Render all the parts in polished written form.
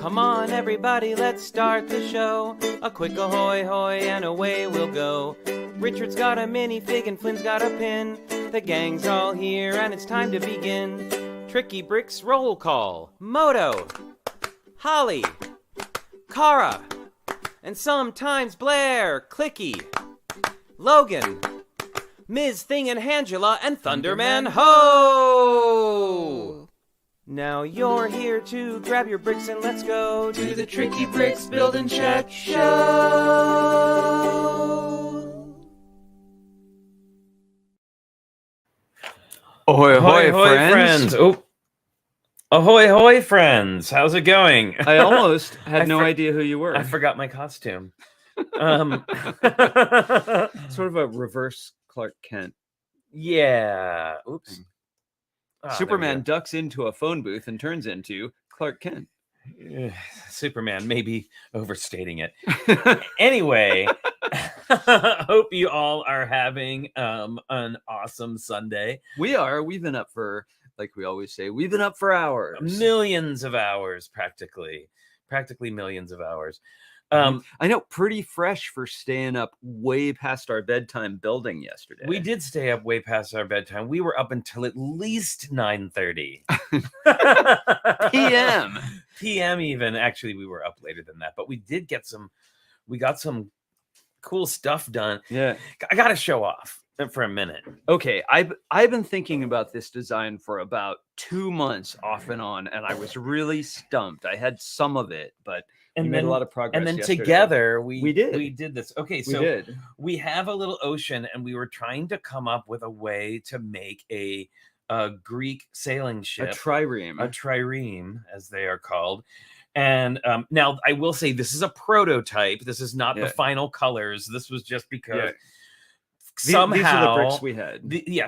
Come on, everybody, let's start the show. A quick ahoy hoy and away we'll go. Richard's got a minifig and Flynn's got a pin. The gang's all here and it's time to begin. Tricky Bricks roll call. Moto, Holly, Kara, and sometimes Blair, Clicky, Logan, Ms. Thing and Angela, and Thunderman Ho! Now you're here to grab your bricks and let's go to the Tricky Bricks Build and Check Show! Ahoy, ahoy, friends! Oh. Ahoy, hoy, friends! How's it going? I almost had no idea who you were. I forgot my costume. Sort of a reverse Clark Kent. Yeah. Oops. Superman ducks into a phone booth and turns into Clark Kent. Superman, maybe overstating it. Anyway, hope you all are having an awesome Sunday. We are. We've been up for, like we always say, we've been up for hours. Millions of hours, practically millions of hours. I know, pretty fresh for staying up way past our bedtime building yesterday. We did stay up way past our bedtime. We were up until at least 9:30 p.m. PM even. Actually, we were up later than that, but we got some cool stuff done. Yeah. I got to show off for a minute. Okay, I've been thinking about this design for about 2 months off and on, and I was really stumped. I had some of it, but we made a lot of progress. And then yesterday. Together we did this. Okay, so we have a little ocean, and we were trying to come up with a way to make a Greek sailing ship, a trireme, as they are called. And now I will say this is a prototype. This is not the final colors. This was just because somehow these are the bricks we had.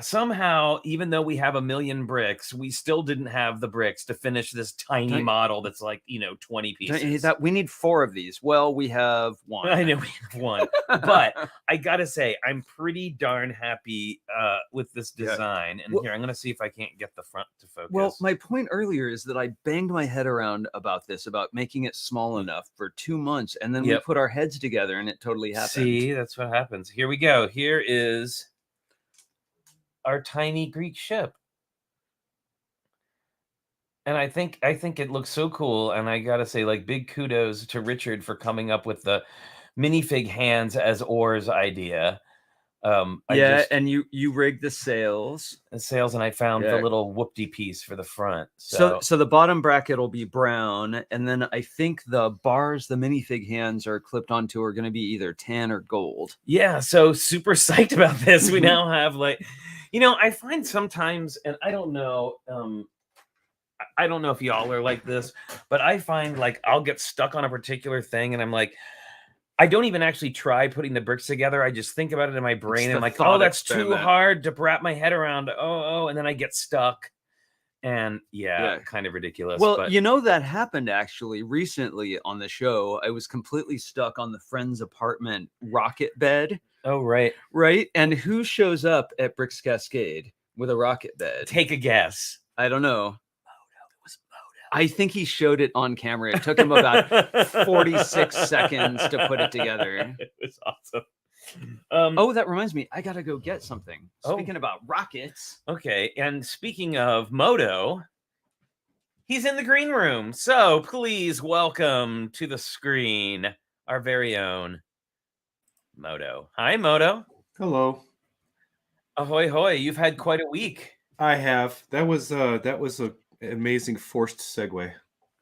Somehow, even though we have a million bricks, we still didn't have the bricks to finish this tiny model that's like 20 pieces. We need 4 of these. Well, we have 1. I know we have 1, but I gotta say I'm pretty darn happy with this design. And here I'm gonna see if I can't get the front to focus. Well, my point earlier is that I banged my head around about making it small enough for 2 months, and then we put our heads together, and it totally happened. See, that's what happens. Here we go. Here is our tiny Greek ship. And I think it looks so cool. And I gotta say, like, big kudos to Richard for coming up with the minifig hands as oars idea. And you rigged the sails. And I found the little whoop-de piece for the front. So the bottom bracket will be brown, and then I think the bars the minifig hands are clipped onto are going to be either tan or gold. Yeah, so super psyched about this. We now have, like, I find sometimes, and I don't know if y'all are like this, but I find, like, I'll get stuck on a particular thing, and I'm like, I don't even actually try putting the bricks together. I just think about it in my brain. And I'm like, oh, that's too hard to wrap my head around. Oh, and then I get stuck. And kind of ridiculous. Well, that happened actually recently on the show. I was completely stuck on the friend's apartment rocket bed. Oh, right. Right. And who shows up at Bricks Cascade with a rocket bed? Take a guess. I don't know. I think he showed it on camera. It took him about 46 seconds to put it together. It was awesome. That reminds me. I got to go get something. Speaking about rockets. Okay. And speaking of Moto, he's in the green room. So please welcome to the screen our very own Moto. Hi, Moto. Hello. Ahoy, hoy. You've had quite a week. I have. That was a amazing forced segue.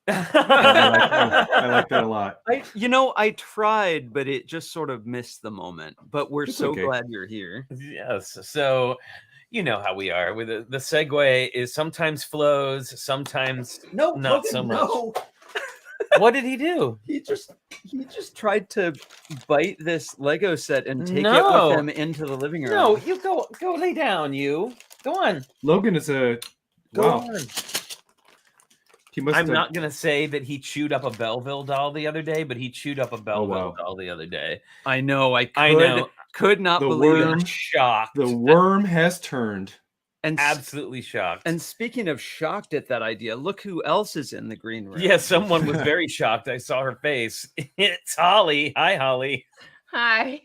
I like that a lot. I tried, but it just sort of missed the moment. But we're glad you're here. Yes. So you know how we are with the segue is sometimes flows, sometimes not so much. No. What did he do? He just tried to bite this Lego set and take it with him into the living room. No, you go lay down. You go on. Logan is a go on. I'm not going to say that he chewed up a Belleville doll the other day, but he chewed up a Belleville doll the other day. I know. I could not believe it. Shocked. The worm has turned. And absolutely shocked. And speaking of shocked at that idea, look who else is in the green room. Yeah, someone was very shocked. I saw her face. It's Holly. Hi, Holly. Hi.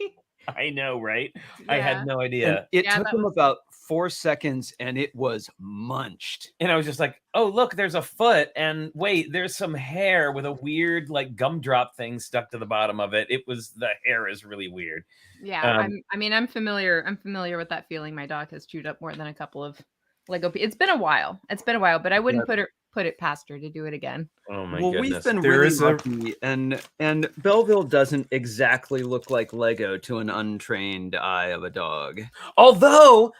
I know, right? Yeah. I had no idea. And it took him about 4 seconds, and it was munched. And I was just like, oh, look, there's a foot. And wait, there's some hair with a weird, like, gumdrop thing stuck to the bottom of it. The hair is really weird. Yeah, I'm familiar with that feeling. My dog has chewed up more than a couple of Lego pieces. It's been a while, but I wouldn't put it past her to do it again. Oh my goodness. We've been really lucky, and Belleville doesn't exactly look like Lego to an untrained eye of a dog. Although,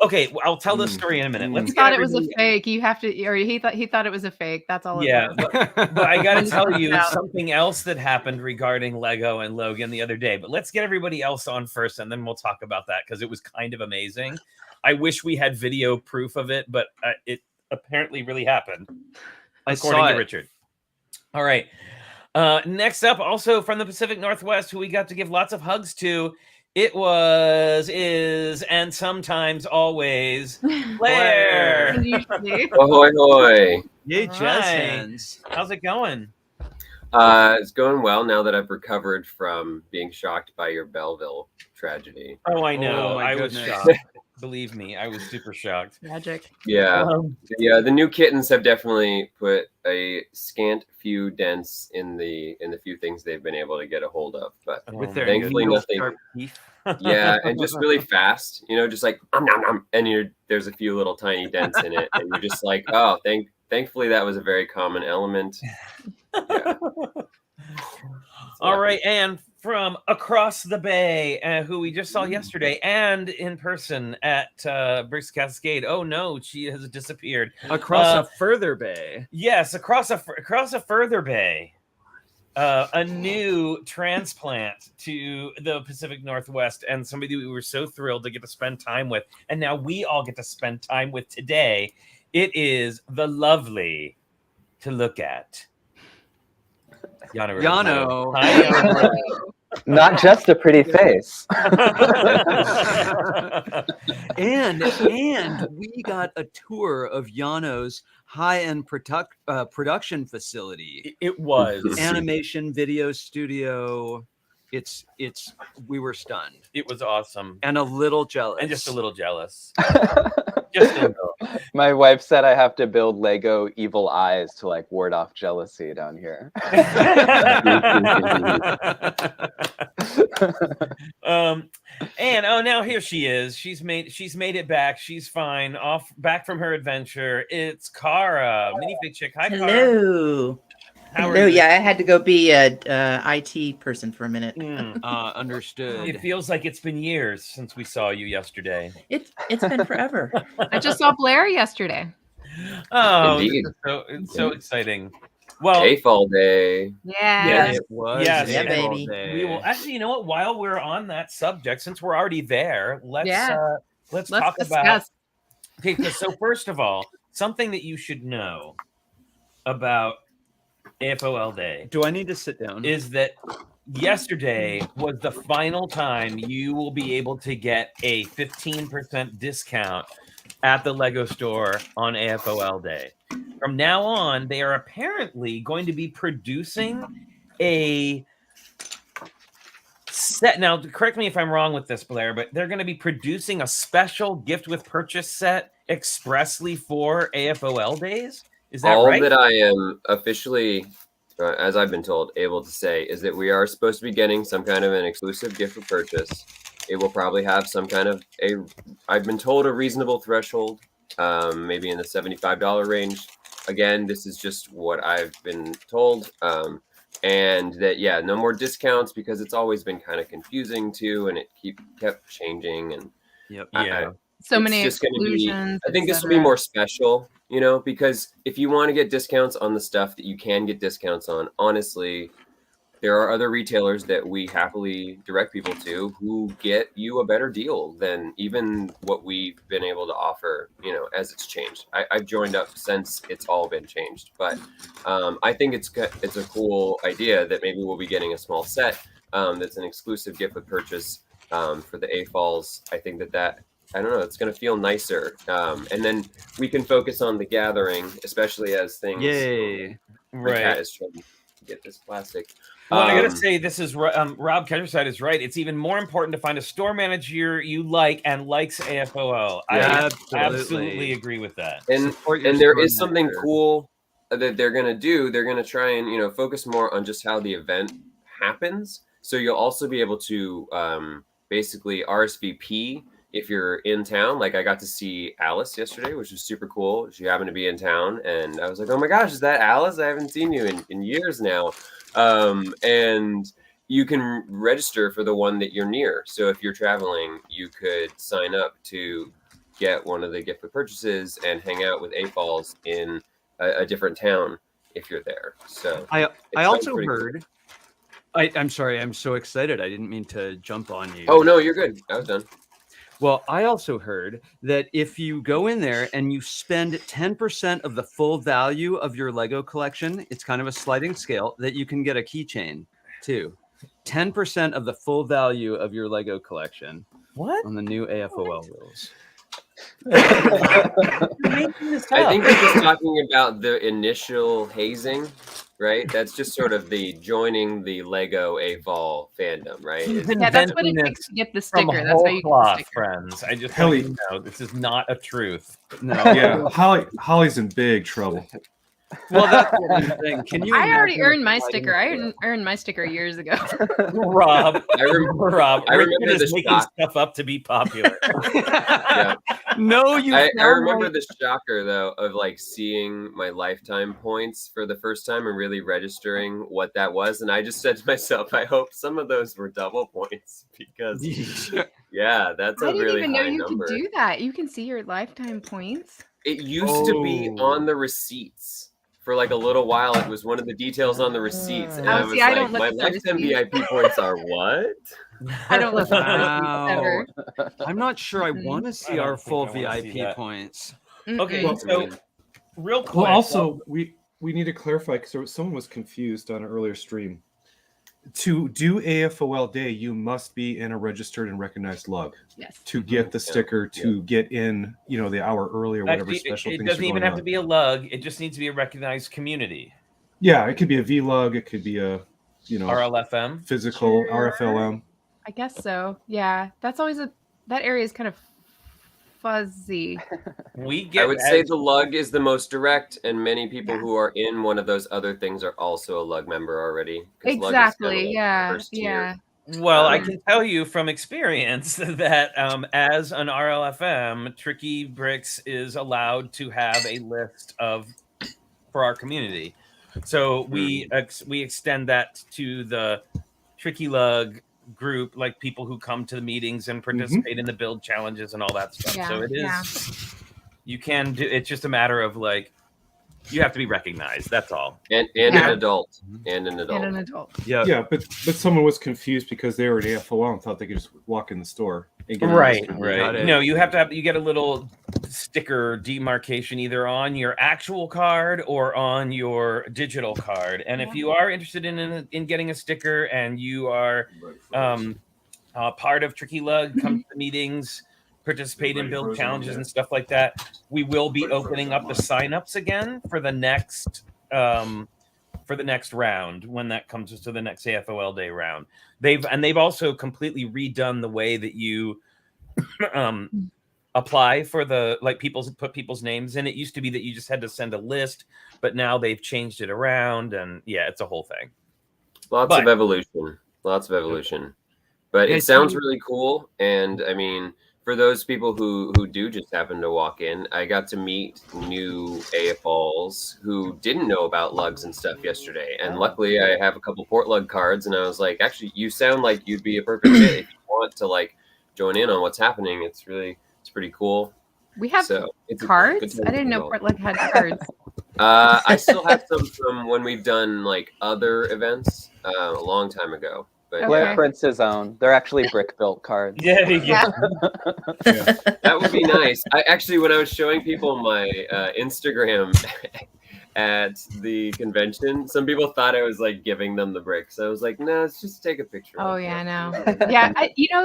okay, I'll tell the story in a minute. He thought it was a fake. You have to, or he thought it was a fake. That's all. Yeah, but I got to tell you something else that happened regarding Lego and Logan the other day. But let's get everybody else on first, and then we'll talk about that because it was kind of amazing. I wish we had video proof of it, but it apparently really happened, according to Richard. All right. Next up, also from the Pacific Northwest, who we got to give lots of hugs to, it is, and sometimes always, Blair. Ahoy, hoy. Yay, jazz hands. How's it going? It's going well now that I've recovered from being shocked by your Belleville tragedy. Oh, I know. Oh, I was shocked. Believe me, I was super shocked. Magic. Yeah. The new kittens have definitely put a scant few dents in the few things they've been able to get a hold of. But thankfully nothing. Yeah, and just really fast, just like nom, nom, and there's a few little tiny dents in it, and you're just like, oh, thankfully that was a very common element. Yeah. All right, and from across the bay, who we just saw yesterday and in person at Bricks Cascade. Oh no, she has disappeared. Across a further bay. Yes, across a further bay. A new transplant to the Pacific Northwest, and somebody we were so thrilled to get to spend time with, and now we all get to spend time with today. It is the lovely to look at Yano. Hi, Not just a pretty face. and we got a tour of Yano's high-end production facility. It was animation video studio. We were stunned. It was awesome. And a little jealous. And just a little jealous. Just a little. My wife said I have to build Lego evil eyes to like ward off jealousy down here. And now here she is. She's made it back. She's fine. Back from her adventure. It's Cara, minifig chick. Hi, Cara. Hello. Hello. Yeah, I had to go be a IT person for a minute. Understood. It feels like it's been years since we saw you yesterday. It's been forever. I just saw Blair yesterday. Oh, it's so exciting. Well, Afol day. Yeah, it was. Yes, yeah, baby. We will actually. You know what? While we're on that subject, since we're already there, let's talk about. Okay, so first of all, something that you should know about AFOL Day. Do I need to sit down? Is that yesterday was the final time you will be able to get a 15% discount at the Lego store on AFOL Day. From now on, they are apparently going to be producing a set. Now, correct me if I'm wrong with this, Blair, but they're going to be producing a special gift with purchase set expressly for AFOL Days. Is that right? All that I am officially, as I've been told, able to say is that we are supposed to be getting some kind of an exclusive gift for purchase. It will probably have some kind of I've been told a reasonable threshold, maybe in the $75 range. Again, this is just what I've been told. And that, no more discounts because it's always been kind of confusing too. And it kept changing. And so many exclusions. I think this will be more special, because if you want to get discounts on the stuff that you can get discounts on, honestly, there are other retailers that we happily direct people to who get you a better deal than even what we've been able to offer, as it's changed. I've joined up since it's all been changed, but I think it's a cool idea that maybe we'll be getting a small set that's an exclusive gift with purchase for the AFOLs. I think that I don't know, it's going to feel nicer. And then we can focus on the gathering, especially as things. Yay! My cat Right. is trying to get this plastic. Well, I gotta say, this is Rob Ketcherside is right. It's even more important to find a store manager you like and likes AFOL. I absolutely agree with that. And there is something cool that they're gonna do. They're gonna try and focus more on just how the event happens. So you'll also be able to basically RSVP if you're in town. Like I got to see Alice yesterday, which was super cool. She happened to be in town, and I was like, "Oh my gosh, is that Alice? I haven't seen you in years now." And you can register for the one that you're near. So if you're traveling, you could sign up to get one of the gift with purchases and hang out with Afols in a different town if you're there. So I also pretty heard. cool. I'm sorry, I'm so excited. I didn't mean to jump on you. Oh no, you're good. I was done. Well, I also heard that if you go in there and you spend 10% of the full value of your Lego collection, it's kind of a sliding scale, that you can get a keychain too. 10% of the full value of your Lego collection. What? On the new AFOL rules. I think we're just talking about the initial hazing, right? That's just sort of the joining the Lego AFOL fandom, right? Yeah, that's what it takes to get the sticker. That's how you get the sticker. Friends. I just Helly. want you to know this is not a truth. No. Yeah, Holly's in big trouble. Well, that's the thing. Can you? I already imagine earned my sliding sticker. I scale? earned my sticker years ago. Rob, I remember Richard the is making shock. stuff up to be popular. Yeah. No, you. I sound remember like- the shocker though of like seeing my lifetime points for the first time and really registering what that was, and I just said to myself, I hope some of those were double points because yeah, that's I a didn't really even know high you number. could do that. You can see your lifetime points. It used to be on the receipts. For like a little while, it was one of the details on the receipts, and Oh, I was see, I like, don't look "My at the lifetime receipts. VIP points are what?" I don't look at the Wow. receipts ever. I'm not sure I want to I see don't our think full I wanna see VIP that. points. Okay, Mm-mm. so real quick. Well, also we need to clarify because someone was confused on an earlier stream. To do AFOL Day, you must be in a registered and recognized lug Yes. to get the sticker, to get in, the hour early or whatever Actually, special it things doesn't are even going have on. to be a lug. It just needs to be a recognized community. Yeah, it could be a V lug, it could be a, RLFM. physical Sure. RFLM. I guess so. Yeah. That's always that area is kind of fuzzy. We get. I would say the lug is the most direct, and many people who are in one of those other things are also a lug member already. 'cause lug is kinda Exactly. like the Yeah. first tier. Yeah. Well, I can tell you from experience that as an RLFM, Tricky Bricks is allowed to have a list for our community. So we extend that to the Tricky Lug group, like people who come to the meetings and participate in the build challenges and all that stuff. Yeah, So it is, yeah. you can do, it's just a matter of like, you have to be recognized. That's all. And Yeah. an adult. And an adult. And an adult. Yeah, but someone was confused because they were an AFOL and thought they could just walk in the store and get Right. Got it. No, you get a little sticker demarcation either on your actual card or on your digital card. And if you are interested in getting a sticker and you are part of Tricky Lug, come to the meetings, participate in build challenges and stuff like that, we will be opening up the signups again for the next round when that comes to the next AFOL Day round. They've also completely redone the way that you apply for put people's names in. It used to be that you just had to send a list, but now they've changed it around, and yeah, it's a whole thing. Lots of evolution. But it sounds really cool. And I mean, for those people who do just happen to walk in, I got to meet new AFOls who didn't know about lugs and stuff yesterday. And luckily I have a couple port lug cards, and I was like, actually, you sound like you'd be a perfect fit if you want to like join in on what's happening. It's pretty cool. We have it's cards. I didn't know Portland had cards. I still have some from when we've done like other events a long time ago. But Blair Prince's own. They're actually brick built cards. Yeah. That would be nice. When I was showing people my Instagram at the convention, some people thought I was like giving them the bricks. I was like, no, it's just take a picture. Oh yeah, I know. Yeah,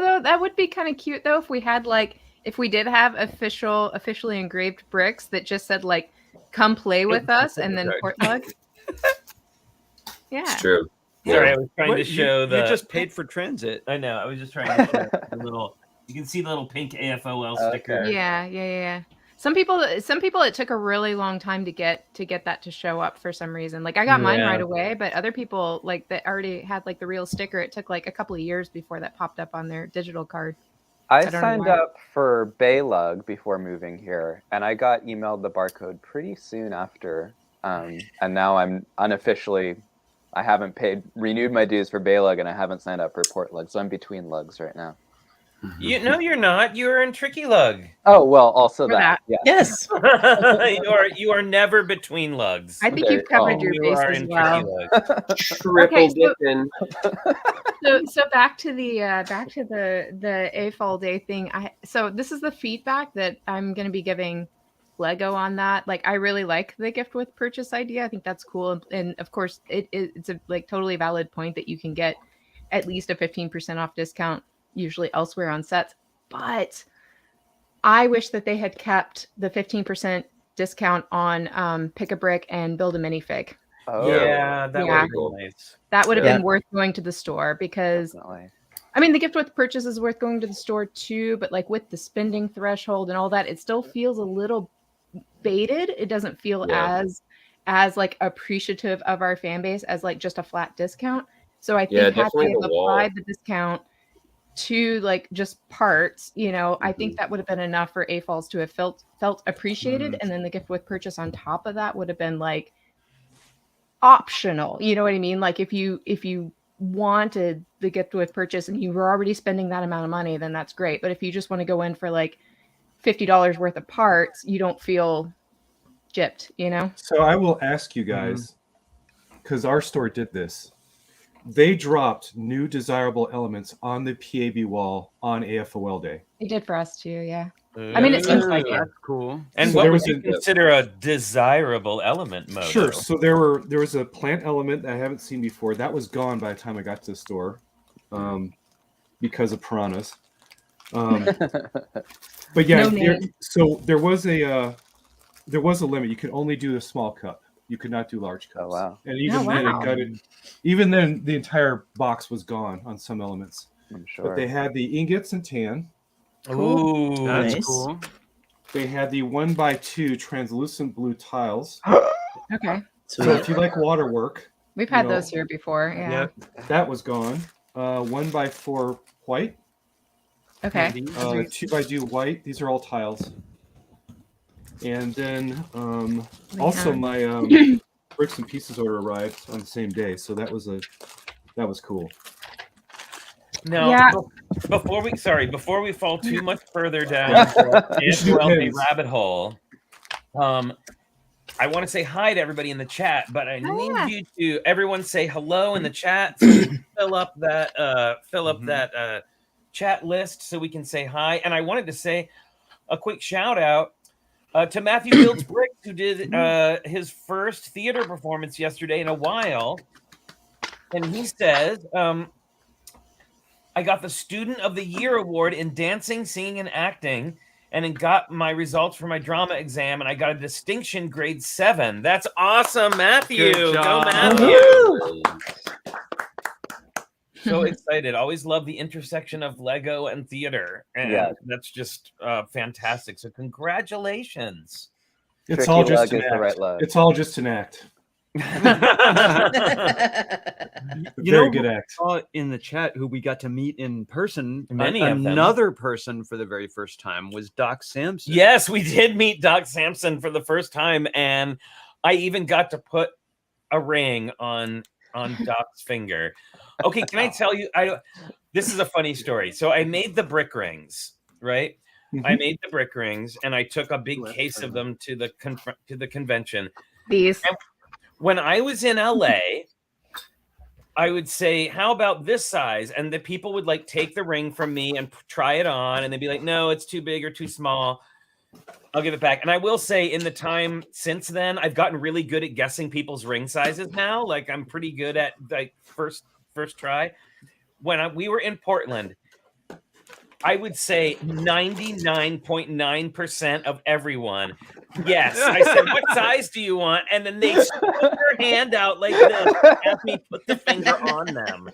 though that would be kind of cute though if we had like if we did have officially engraved bricks that just said like, "Come play with us," and then port lug. Yeah, It's true. Sorry, Yeah. I was trying to show you just paid for transit. I know. I was just trying to show the little. You can see the little pink AFOL sticker. Yeah. Some people, it took a really long time to get that to show up for some reason. Like I got mine right away, but other people like that already had like the real sticker. It took like a couple of years before that popped up on their digital card. I signed up for Baylug before moving here, and I got emailed the barcode pretty soon after. And now I'm unofficially, I haven't renewed my dues for Baylug, and I haven't signed up for port lug, so I'm between lugs right now. No, you're not. You're in Tricky Lug. Oh well, also that. Yeah. Yes. you are never between lugs. I think you've covered your You are bases in well. Tricky Lug. Triple dipping. So back to the Afol Day thing. So this is the feedback that I'm going to be giving Lego on that. Like I really like the gift with purchase idea. I think that's cool, and of course it's a like totally valid point that you can get at least a 15% off discount usually elsewhere on sets. But I wish that they had kept the 15% discount on pick a brick and build a minifig. Oh Yeah, that would be nice. That would have been worth going to the store because definitely. I mean, the gift with purchase is worth going to the store too, but like with the spending threshold and all that, it still feels a little baited. It doesn't feel as like appreciative of our fan base as like just a flat discount. So I think had they applied the discount to like just parts, you know, I think that would have been enough for AFOLs to have felt appreciated, and then the gift with purchase on top of that would have been like optional. You know what I mean? Like if you wanted the gift with purchase and you were already spending that amount of money, then that's great. But if you just want to go in for like $50 worth of parts, you don't feel gypped, you know? So I will ask you guys, because our store did this. They dropped new desirable elements on the PAB wall on AFOL Day. They did for us too, yeah. I mean, it seems like it. That's cool. And So what there would was you consider a desirable element, Mo? Sure. So there was a plant element that I haven't seen before. That was gone by the time I got to the store, because of piranhas. But yeah, so there was a limit. You could only do a small cup. You could not do large cups. Oh wow! And even then, the entire box was gone on some elements. I'm sure. But they had the ingots and tan. Ooh, That's Nice. cool. They had the 1x2 translucent blue tiles. Okay. So if you like waterwork, We've had You know, those here before. Yeah. that was gone. 1x4 white. Okay. 2x2 white. These are all tiles. And then also my bricks and pieces order arrived on the same day, so that was cool. Now, before we fall too much further down the AFOL rabbit hole, I want to say hi to everybody in the chat, but I need you to everyone say hello in the chat. So fill up that chat list so we can say hi. And I wanted to say a quick shout out to Matthew Builds Bricks, who did his first theater performance yesterday in a while, and he says, I got the Student of the Year award in dancing, singing, and acting, and then got my results for my drama exam, and I got a distinction grade 7. That's awesome, Matthew. Good job. Go, Matthew. So excited. Always love the intersection of Lego and theater. And that's just fantastic. So congratulations. It's all just Tricky Lug is the right lug. It's all just an act. Very good act. Saw in the chat who we got to meet in person. Many of them. Another person for the very first time was Doc Sampson. Yes, we did meet Doc Sampson for the first time, and I even got to put a ring on Doc's finger. Okay, can I tell you? This is a funny story. So I made the brick rings, right? I made the brick rings, and I took a big case of them to the convention. These. And when I was in LA, I would say, "How about this size?" And the people would like take the ring from me and try it on, and they'd be like, "No, it's too big or too small. I'll give it back." And I will say, in the time since then, I've gotten really good at guessing people's ring sizes now. Like I'm pretty good at like first try. When we were in Portland, I would say 99.9% of everyone. Yes. I said, what size do you want? And then they put their hand out like this, have me put the finger on them.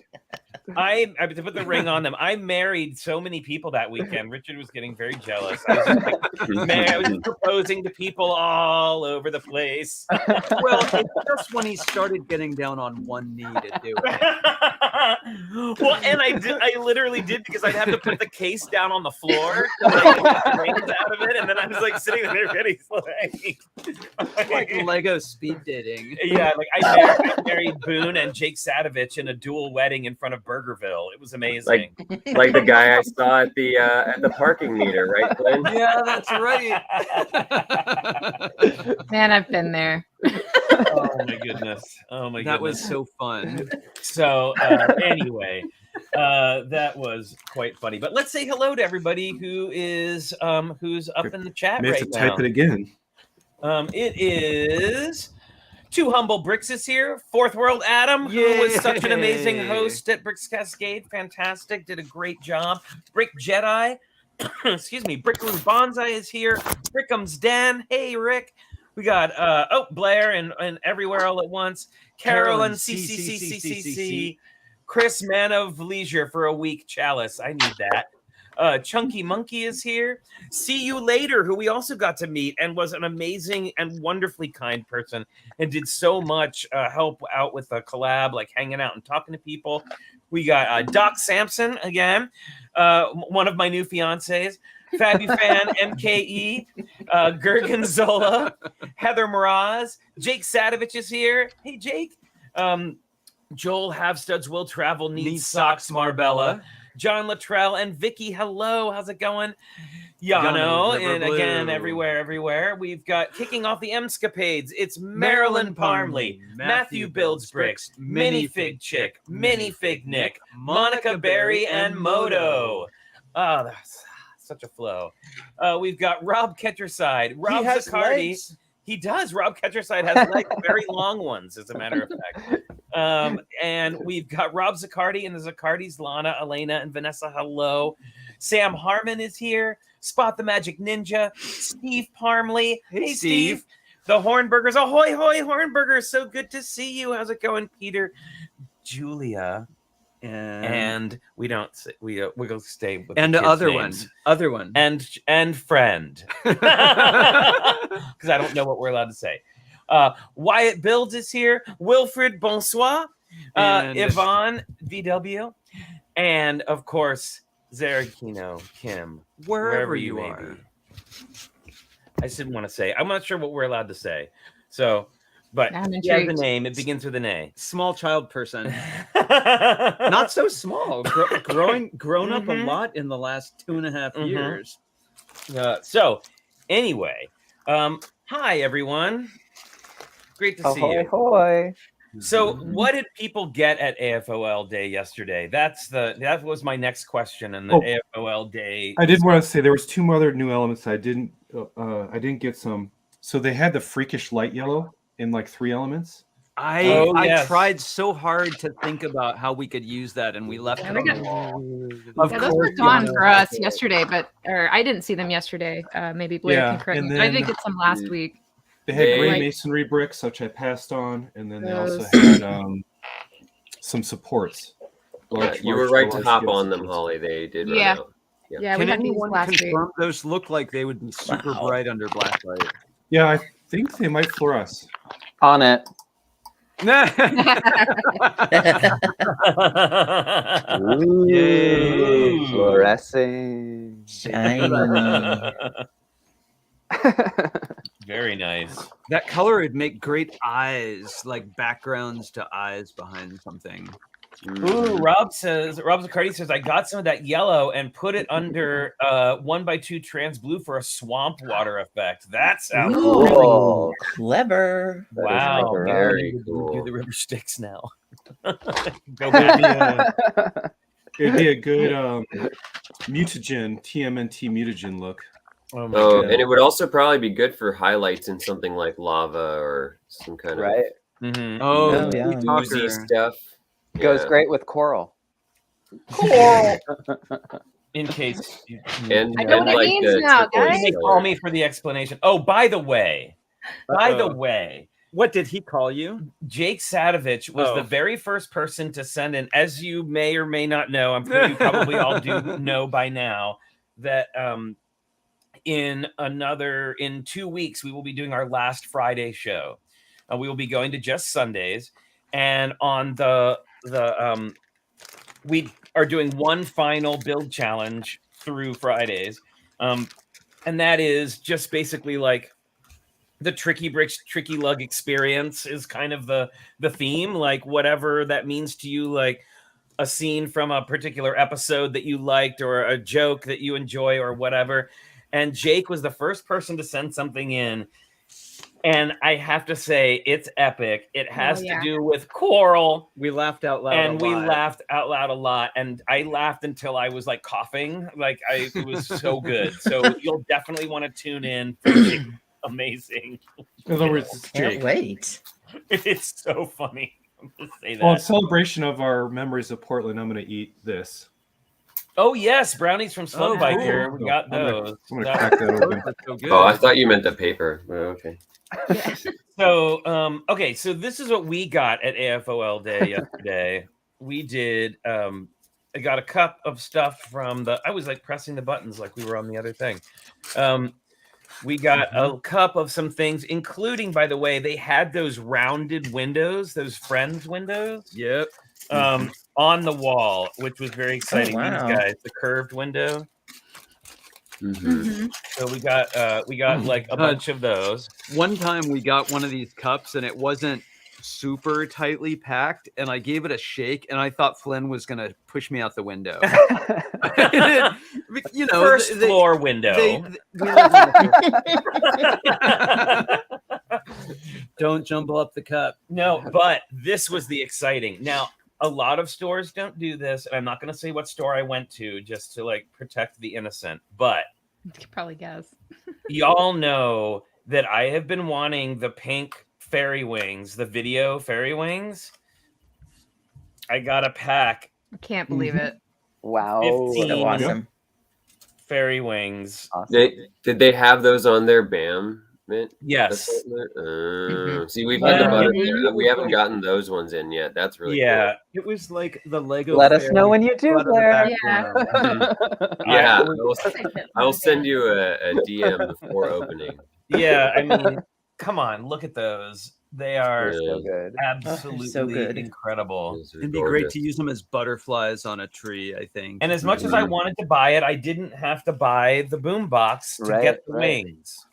I to put the ring on them. I married so many people that weekend. Richard was getting very jealous. I was proposing to people all over the place. Well, it's just when he started getting down on one knee to do it. Well, and I literally did, because I'd have to put the case down on the floor to like, get the rings out of it, and then I was like sitting there ready, like Lego speed dating. Yeah, like I married Boone and Jake Sadovich in a dual wedding in front of Burgerville. It was amazing. Like the guy I saw at the parking meter, right, Flynn? Yeah, that's right. Man, I've been there. Oh my goodness. That was so fun. So anyway, that was quite funny. But let's say hello to everybody who's up in the chat May have right to now. type it again. It is Two Humble Bricks is here. Fourth World Adam, who was such an amazing host at Bricks Cascade. Fantastic. Did a great job. Brick Jedi. Excuse me. Brick Room Bonsai is here. Rickham's Den. Hey, Rick. We got Blair and Everywhere All at Once. Carolyn CCCCCC. Chris, Man of Leisure for a Week. Chalice. I need that. Chunky Monkey is here. See You Later, who we also got to meet and was an amazing and wonderfully kind person and did so much help out with the collab, like hanging out and talking to people. We got Doc Sampson again, one of my new fiancés. Fabufan MKE, Gergonzola, Heather Mraz, Jake Sadovich is here. Hey, Jake. Joel Havstuds Will Travel Needs Socks Marbella. John Luttrell and Vicky, hello. How's it going? Yano, and again, everywhere. We've got kicking off the Emscapades. It's Marilyn Parmley, Matthew Builds Bricks, Minifig Chick, Minifig Nick, Monica Berry, and Moto. Oh, that's such a flow. We've got Rob Ketcherside, Rob Zaccardi. He does. Rob Ketcherside has legs, very long ones, as a matter of fact. And we've got Rob Zaccardi and the Zaccardis, Lana, Elena, and Vanessa. Hello. Sam Harmon is here. Spot the Magic Ninja. Steve Parmley. Hey, Steve. The Hornburgers. Ahoy, hoy, Hornburgers. So good to see you. How's it going, Peter? Julia. And we don't say, we'll stay with and the other names. one and friend, because I don't know what we're allowed to say. Wyatt Builds is here. Wilfred Bonsoir, Yvonne VW, and of course Zaragino Kim, wherever you may be. I just didn't want to say. I'm not sure what we're allowed to say. So. But he has a name. It begins with an A. Small child person. Not so small. Grown up a lot in the last 2.5 years. So, anyway, hi everyone. Great to see you. Ahoy. So, what did people get at AFOL Day yesterday? That was my next question. And the AFOL Day. I did want to say there was 2 other new elements. I didn't get some. So they had the freakish light yellow in like 3 elements. I tried so hard to think about how we could use that, and we left it on the wall. Those were gone for us yesterday, or I didn't see them yesterday. Maybe Blair can correct me. But I did get some last week. They had gray masonry bricks, which I passed on, and then they also had some supports. You were right to hop on them, Holly. They did run out. Yeah, Can we had these anyone last week. confirm those look like they would be super bright under black light? Yeah, I think they might fluoresce. On it. Ooh, yay. Fluorescing. Shiny. Very nice. That color would make great eyes, like backgrounds to eyes behind something. Ooh, Rob Zaccardi says, I got some of that yellow and put it under 1x2 trans blue for a swamp water effect. That sounds Ooh, clever. Wow. Very cool. Do the river sticks now. Go back. It'd be a good mutagen, TMNT mutagen look. Oh, and it would also probably be good for highlights in something like lava or some kind of Mm-hmm. oozy stuff. Goes great with coral. Coral. In case you, And, I know and what it like means the now, turquoise guys. you may color. call me for the explanation. Oh, by the way, What did he call you? Jake Sadovich was the Oh. very first person to send in, as you may or may not know, I'm sure you probably all do know by now, that in 2 weeks, we will be doing our last Friday show. We will be going to just Sundays. And on we are doing one final build challenge through Fridays. And that is just basically like the Tricky Bricks, Tricky Lug experience is kind of the theme, like whatever that means to you, like a scene from a particular episode that you liked or a joke that you enjoy or whatever. And Jake was the first person to send something in. And I have to say, it's epic. It has to do with Coral. We laughed out loud. And we laughed out loud a lot. And I laughed until I was like coughing. Like it was so good. So you'll definitely want to tune in. Amazing. In other words, it's Can't Jake. wait. It's so funny. I'm gonna say that. Well, in celebration of our memories of Portland, I'm going to eat this. Oh yes, brownies from Slow Oh, Biker. cool. We got I'm gonna- those. I'm going to crack that open. That's so good. Oh, I thought you meant the paper. Oh, okay. So okay, so this is what we got at AFOL Day yesterday. We did I got a cup of stuff from I was like pressing the buttons like we were on the other thing. We got a cup of some things, including, by the way, they had those rounded windows, those Friends windows. Yep. On the wall, which was very exciting. wow. These guys, the curved window. Mm-hmm. So we got like a bunch of those. One time we got one of these cups and it wasn't super tightly packed, and I gave it a shake, and I thought Flynn was gonna push me out the window. You know, First floor window. we live in Don't jumble up the cup. No, but this was the exciting. Now, a lot of stores don't do this, and I'm not going to say what store I went to just to like protect the innocent, but You could probably guess. y'all know that I have been wanting the pink fairy wings, the video fairy wings. I got a pack I can't believe it. Wow. 15 So awesome. fairy wings. Awesome. Did they have those on their BAM? Mint? Yes. See, we've had the Yeah. butter. We haven't gotten those ones in yet. That's really Yeah. It was like the Lego. Let us fairy know when you do, flood in the Blair. background. cool. Yeah, I'll send you a DM before opening. Yeah, I mean, come on, look at those. They are So good. absolutely so good. incredible. Those are It'd be great gorgeous. to use them as butterflies on a tree, I think. And as much as I wanted to buy it, I didn't have to buy the boom box to Right, get the right. wings.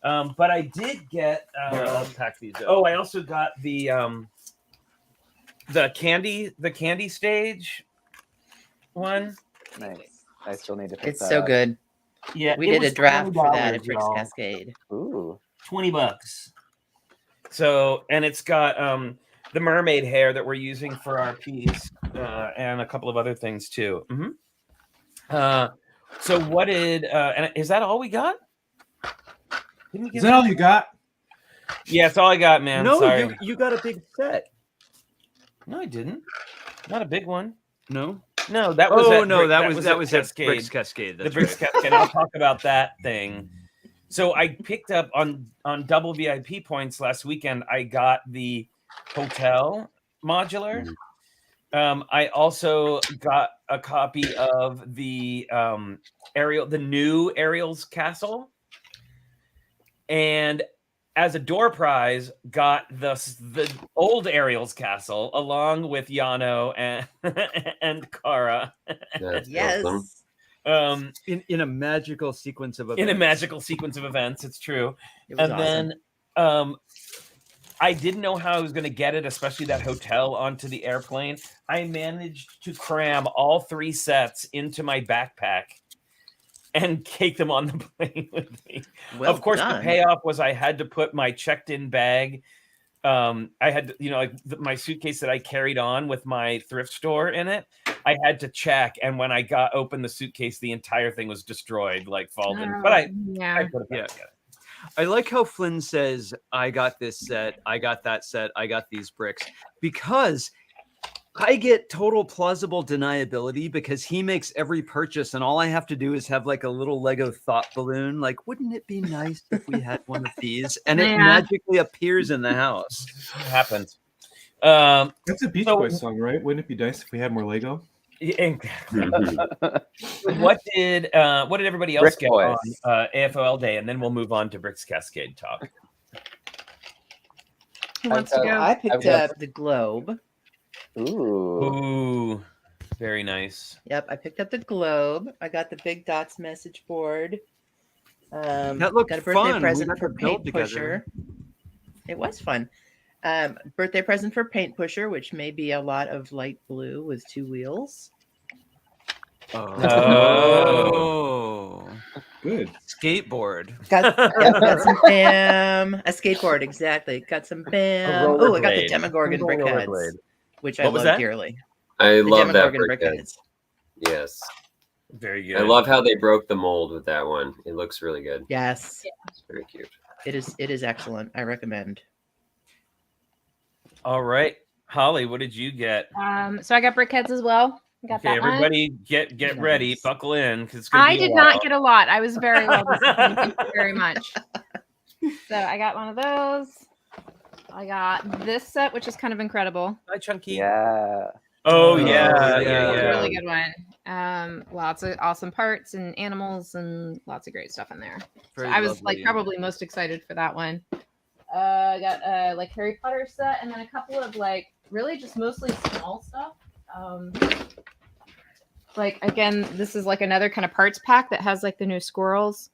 But I did get. Here, I'll pack these up. Oh, I also got the candy stage one. Nice. I still need to pick It's that so up. good. Yeah, We it did was a draft for that $20, at Bricks y'all. Cascade. Ooh. $20. So, and it's got the mermaid hair that we're using for our piece, and a couple of other things too. So what did and is that all we got? Didn't we Is get that all you got? Yeah, it's all I got, man. No, Sorry. you got a big set. No, I didn't. Not a big one. No. No, that was Oh at no, Brick- that was at Cascade. Bricks Cascade. The That's Bricks right. Cascade. I'll talk about that thing. So I picked up on double VIP points last weekend. I got the hotel modular. I also got a copy of the the new Ariel's Castle, and as a door prize, got the old Ariel's Castle along with Yano and and Kara. That's Yes. awesome. In a magical sequence of events. In a magical sequence of events, it's true. It was And awesome. then I didn't know how I was going to get it, especially that hotel, onto the airplane. I managed to cram all 3 sets into my backpack and take them on the plane with me. Well of course, done. the payoff was I had to put my checked-in bag. I had, my suitcase that I carried on with my thrift store in it. I had to check, and when I opened the suitcase, the entire thing was destroyed, like Falden. But I put it back together. I like how Flynn says, I got this set, I got that set, I got these bricks, because I get total plausible deniability because he makes every purchase, and all I have to do is have like a little Lego thought balloon. Like, wouldn't it be nice if we had one of these? And it magically appears in the house. It happens. That's a Beach Boys song, right? Wouldn't it be nice if we had more Lego? Exactly. What did everybody else Brick get Boys. on AFOL Day? And then we'll move on to Brick's Cascade talk. Who wants to go? I picked up the globe. Ooh, very nice. Yep, I picked up the globe. I got the Big Dots message board. That looked got a birthday fun. present We got for to build Paint Pusher. It was fun. Birthday present for Paint Pusher, which may be a lot of light blue with 2 wheels. Oh, Good. Skateboard. Got some BAM. A skateboard, exactly. Got some BAM. Oh, I got the Demogorgon brickheads, which I What was love that? dearly. I The love that Demogorgon brickhead. Yes. Very good. I love how they broke the mold with that one. It looks really good. Yes, It's very cute. it is excellent. I recommend. All right, Holly, what did you get? So I got brickheads as well. I got Okay, that one. everybody, get ready, Nice. buckle in, because I did not get a lot. I was very well disappointed. Thank you very much. So I got one of those. I got this set, which is kind of incredible. Hi, Chunky. Yeah. Oh yeah, yeah, yeah, yeah, It's a yeah. really good one. Lots of awesome parts and animals and lots of great stuff in there. Very So I was lovely. like probably most excited for that one. I got like Harry Potter set and then a couple of like really just mostly small stuff. Like again, this is like another kind of parts pack that has like the new squirrels.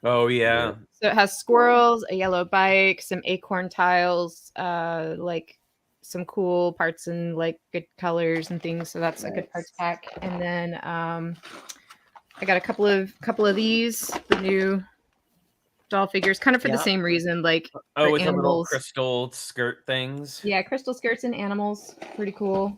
Oh yeah. So it has squirrels, a yellow bike, some acorn tiles, like some cool parts and like good colors and things. So that's a good parts pack. And then I got a couple of these, the new doll figures, kind of for the Yeah. same reason, like Oh, for with the little animals. crystal skirt things. Yeah, crystal skirts and animals, pretty cool.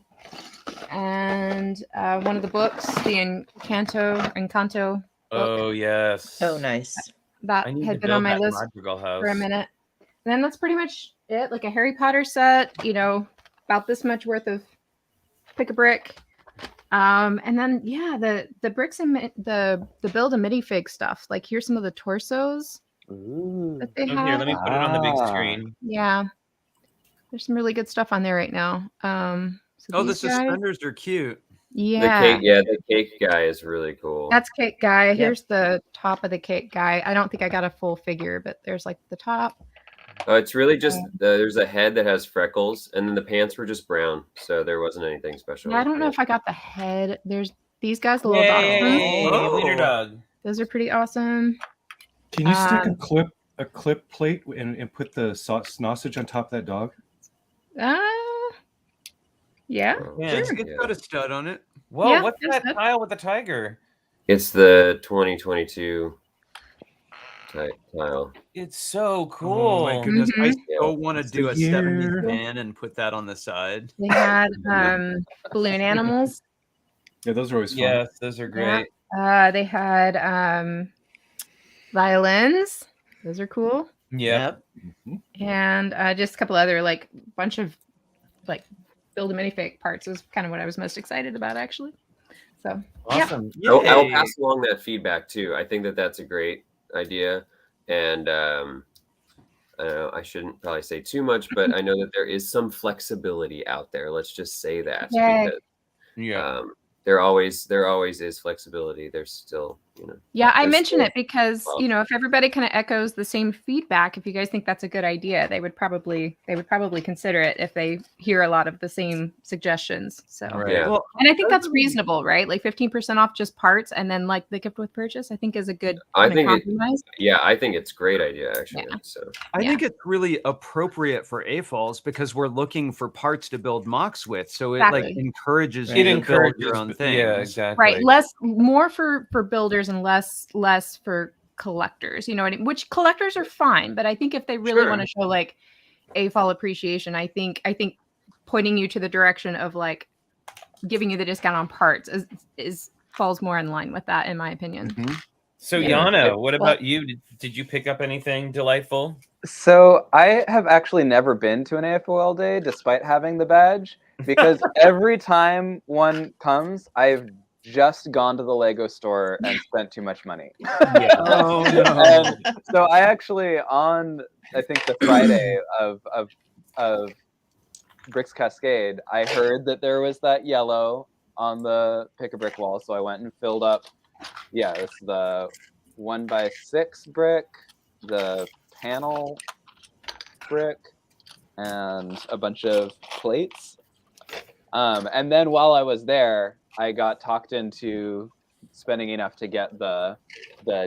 And one of the books, the Encanto book, Oh yes. Oh, nice. that I need had to been build on my that list Madrigal house. for a minute. And then that's pretty much it. Like a Harry Potter set, you know, about this much worth of pick a brick. And then yeah, the bricks and the build a minifig stuff. Like here's some of the torsos Ooh. that they Oh, have. here, let me put it on the big Ah. screen. Yeah, there's some really good stuff on there right now. So Oh, the these guys- suspenders are cute. yeah, The cake guy is really cool. that's cake guy. Here's the top of the cake guy. I don't think I got a full figure, but there's like the top. It's really just there's a head that has freckles, and then the pants were just brown, so there wasn't anything special. Yeah, I don't know if I got the head. There's these guys, the little dots. Yay, Oh. leader dog. Those are pretty awesome. Can you stick a clip plate and put the sausage on top of that dog? Yeah. Yeah. It's got a stud on it. Whoa, Yeah, what's there's that that. tile with the tiger? It's the 2022 tile. It's so Oh cool. my goodness! I Mhm. so want to It's do the a 70s year. van and put that on the side. They had balloon animals. Yeah, those are always fun. Yes, those are great. They had violins. Those are cool. Yep. And just a couple other like bunch of like build a minifig parts was kind of what I was most excited about actually. So yeah. Awesome. I'll Yay. pass along that feedback too. I think that that's a great idea, and I don't know, I shouldn't probably say too much, but I know that there is some flexibility out there. Let's just say that Yay. because Yeah. there always is flexibility. There's still, Yeah, I There's mention still- it because well- you know if everybody kind of echoes the same feedback, if you guys think that's a good idea, they would probably consider it if they hear a lot of the same suggestions. So Right. Yeah. Well, and I think that's reasonable, right? Like 15% off just parts and then like the gift with purchase, I think is a good I kind of think it- compromise. yeah, I think it's a great idea actually. Yeah. So I Yeah. think it's really appropriate for AFOLs because we're looking for parts to build mocks with. So it like Exactly. encourages It you to encourages build your own thing. Yeah, exactly. Right. More for builders and less for collectors, you know what I mean? Which collectors are fine, but I think if they really Sure. want to show like AFOL appreciation, I think pointing you to the direction of like giving you the discount on parts is falls more in line with that in my opinion. So Yeah. Yana, what about you? Did you pick up anything delightful? So I have actually never been to an AFOL day, despite having the badge. because every time one comes, I've just gone to the Lego store and spent too much money. Yeah. Oh no. And so I actually, on I think the Friday of Bricks Cascade, I heard that there was that yellow on the pick a brick wall, so I went and filled up. Yeah, it's the 1x6 brick, the panel brick, and a bunch of plates. And then while I was there, I got talked into spending enough to get the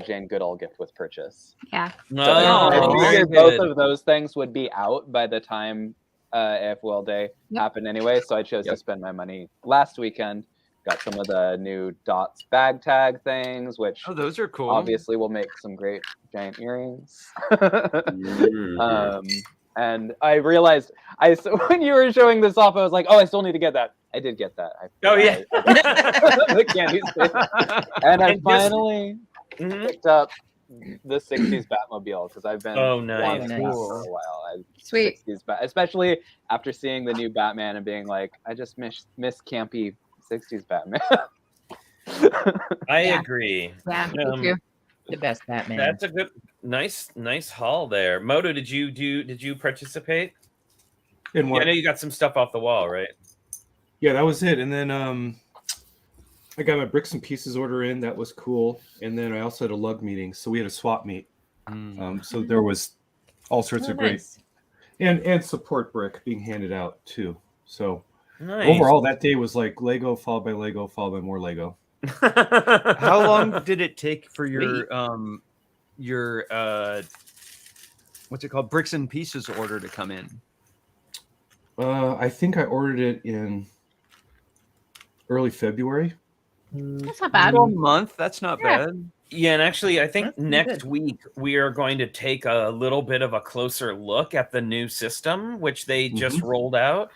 Jane Goodall gift with purchase. Yeah. So I Oh, figured very both good. of those things would be out by the time AFL Day happened anyway. So I chose to spend my money last weekend. Got some of the new Dots bag tag things, which Oh, those are cool. obviously will make some great giant earrings. And I realized, so when you were showing this off, I was like, oh, I still need to get that. I did get that. Oh, yeah. The candy stick. And I And just- finally Mhm. picked up the 60s Batmobile because I've been Oh, nice. wanting that Cool. for a while. Sweet. 60s especially after seeing the new Batman and being like, I just miss campy 60s Batman. I Yeah. agree. Yeah. Me Um, too. The best Batman. That's a good, nice haul there. Moto, did you participate? In Yeah, what? I know you got some stuff off the wall, right? Yeah, that was it. And then I got my bricks and pieces order in. That was cool. And then I also had a lug meeting, so we had a swap meet. So there was all sorts of great Nice. and support brick being handed out too. So Nice. overall, that day was like Lego followed by more Lego. How long did it take for Sweet. your what's it called, bricks and pieces order to come in? I think I ordered it in early February. That's not bad. A month? That's not Yeah. bad. Yeah, and actually, I think That's pretty next good. week we are going to take a little bit of a closer look at the new system, which they just rolled out.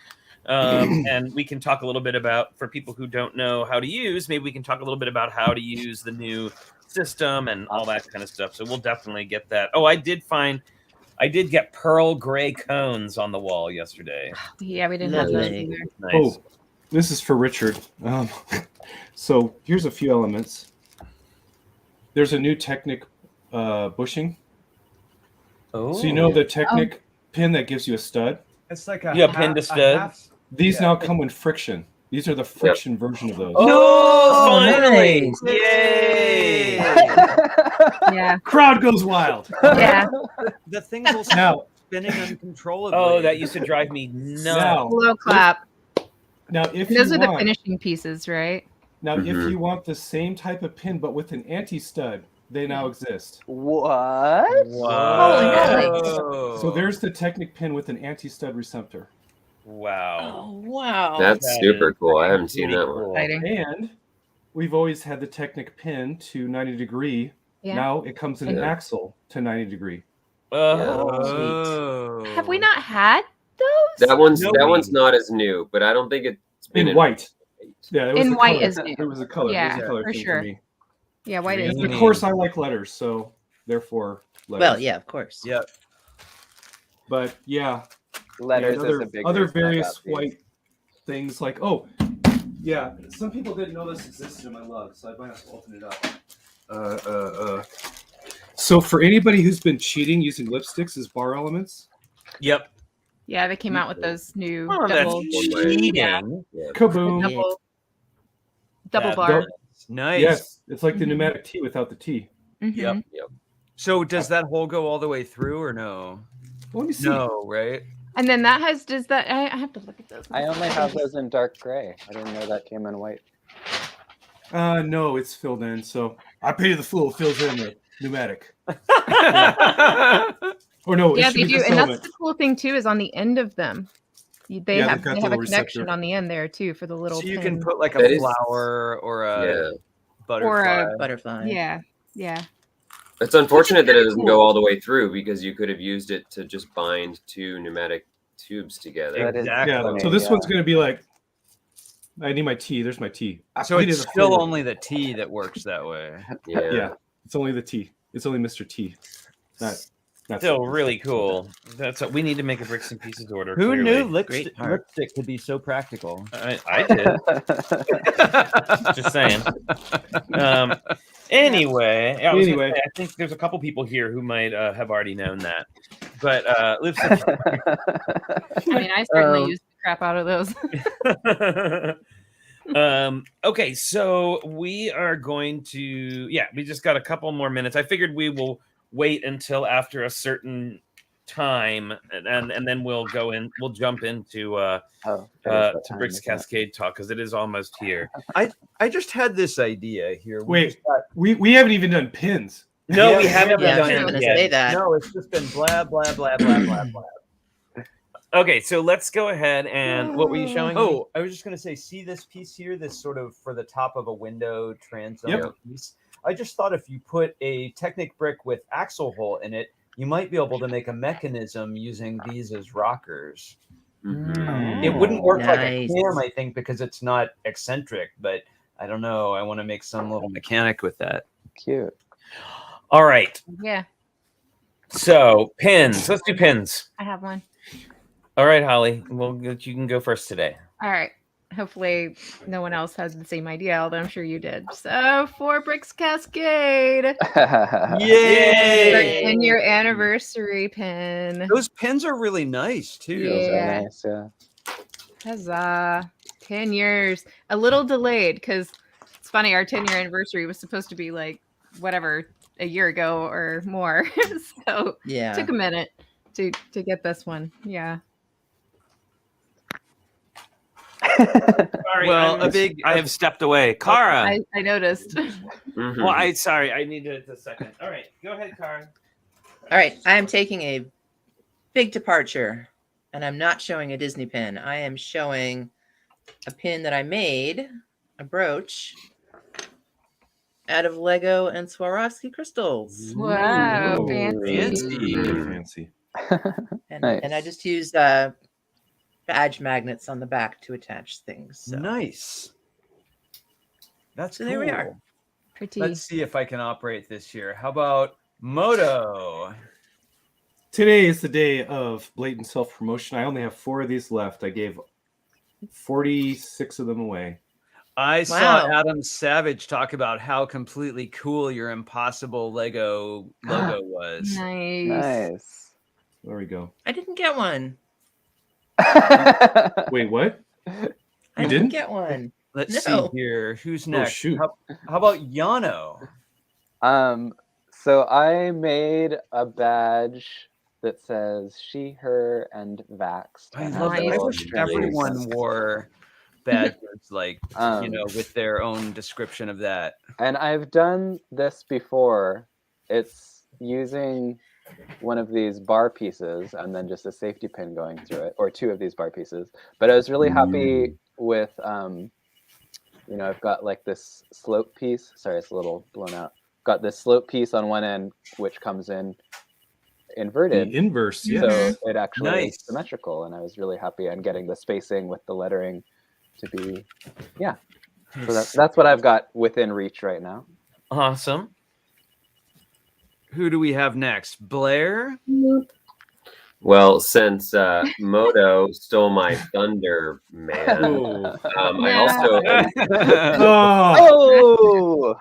And we can talk a little bit about, for people who don't know how to use, maybe we can talk a little bit about how to use the new system and all that kind of stuff. So we'll definitely get that. Oh, I did get pearl gray cones on the wall yesterday. Yeah, we didn't have those Lovely. either. Nice. Oh, this is for Richard. So here's a few elements. There's a new Technic bushing. Oh. So you know the Technic pin that gives you a stud? It's like a Yeah, pinned to stud. These now come with friction. These are the friction version of those. Oh, finally! nice. Yay! Yeah. Crowd goes wild. Yeah. The things will Now, spinning uncontrollably. Oh, that used to drive me nuts. Low clap. now if And those you are the want, finishing pieces, right? now if Mhm. you want the same type of pin but with an anti-stud, they now exist. What? Wow. So there's the Technic pin with an anti-stud receptor. Wow. Oh, wow. That's That super is cool. I haven't seen pretty that one. cool. Exciting. And we've always had the Technic pin to 90 degree. Yeah. Now it comes in an Yeah. axle to 90 degree. Oh. Have we not had those? That one's No, that we- one's not as new, but I don't think it's been In white. Yeah, it was In a white color. is new. It was a color. Yeah, it was a color for thing sure. for me. Yeah, white is. And Green. of course, I like letters, so therefore letters. Well, yeah, of course. Yeah. But yeah, Letters and is other, a big other reason I various got these. white things like yeah. Some people didn't know this existed in my lug, so I might have to open it up. So for anybody who's been cheating using lipsticks as bar elements, Yep. Yeah, they came out with those new Oh, double, that's cheating. Yeah. kaboom! double That- bar. Nice. Yes, it's like the Mhm. pneumatic T without the T. Mhm. Yep. So does that hole go all the way through or no? Let me see. No, right? And then that does that? I have to look at those. I only have those in dark gray. I didn't know that came in white. No, it's filled in. So I pay the fool fills in the pneumatic. Or no, it Yeah, should they be do, this and that's element. the cool thing too. Is on the end of them, they Yeah, have they've got they the have a little connection receptor. on the end there too for the little. So you pin. can put like a That is- flower or a Yeah. butterfly. Butterfly. Yeah, yeah. It's unfortunate that it doesn't go all the way through because you could have used it to just bind two pneumatic tubes together. That is Exactly. Yeah. funny, So this yeah. one's gonna be like, I need my T. There's my T. I So pleaded it's the still fool. only the T that works that way. Yeah. Yeah. It's only the T. It's only Mr. T. Not Still really cool. That's what we need to make a bricks and pieces order. Who clearly. knew Great heart. lipstick could be so practical? I did. Just saying. Anyway, I was gonna Anyway. say, I think there's a couple people here who might have already known that. But lipstick. I mean, I certainly use the crap out of those. Okay, so we are going to we just got a couple more minutes. I figured we will wait until after a certain time and then we'll jump into to Bricks Cascade talk because it is almost here. I just had this idea here. Wait, we haven't even done pins. No, we Yeah, haven't Yeah, I was done going it to yet. say that. No, it's just been blah blah blah blah blah blah. Okay, so let's go ahead and what were you showing me? Oh, I was just gonna say, see this piece here, this sort of for the top of a window transom piece. I just thought if you put a Technic brick with axle hole in it, you might be able to make a mechanism using these as rockers. Mhm. It wouldn't work like a Nice. cam, I think, because it's not eccentric, but I don't know. I want to make some little mechanic with that. Cute. All right. Yeah, So pins. Let's do pins. I have one. All right, Holly. You can go first today. All right. Hopefully, no one else has the same idea, although I'm sure you did. So, for Bricks Cascade, Yay! 10-year anniversary pin. Those pins are really nice too. Yeah. Nice, yeah. Huzzah. 10 years. A little delayed because it's funny, our 10-year anniversary was supposed to be like, whatever, a year ago or more. So, Yeah. it took a minute to get this one. Yeah. Sorry, Well, I have stepped away. Kara. I noticed. Mhm. Well, I needed a second. All right, go ahead, Kara. All right. I am taking a big departure and I'm not showing a Disney pin. I am showing a pin that I made, a brooch, out of Lego and Swarovski crystals. Wow, Ooh, fancy. Very fancy. And Nice. I just used badge magnets on the back to attach things. So. Nice. That's So cool. there we are. Pretty. Let's see if I can operate this here. How about Moto? Today is the day of blatant self-promotion. I only have 4 of these left. I gave 46 of them away. I saw Wow. Adam Savage talk about how completely cool your Impossible Lego logo was. Nice. Nice. There we go. I didn't get one. Wait, what? I You didn't didn't? get one. Let's No. see here. Who's next? shoot. How about Yano? So I made a badge that says she, her, and Vaxxed. I and love has that. a I little wish string. everyone wore badges like, Um, with their own description of that. And I've done this before. It's using one of these bar pieces and then just a safety pin going through it, or 2 of these bar pieces. But I was really happy with, I've got like this slope piece. Sorry, it's a little blown out. Got this slope piece on one end, which comes in inverted. The inverse, yeah. So it actually Nice. is symmetrical, and I was really happy on getting the spacing with the lettering to be, So that's what I've got within reach right now. Awesome. Who do we have next? Blair? Well, since Moto stole my thunder, man, Ooh. I also Oh,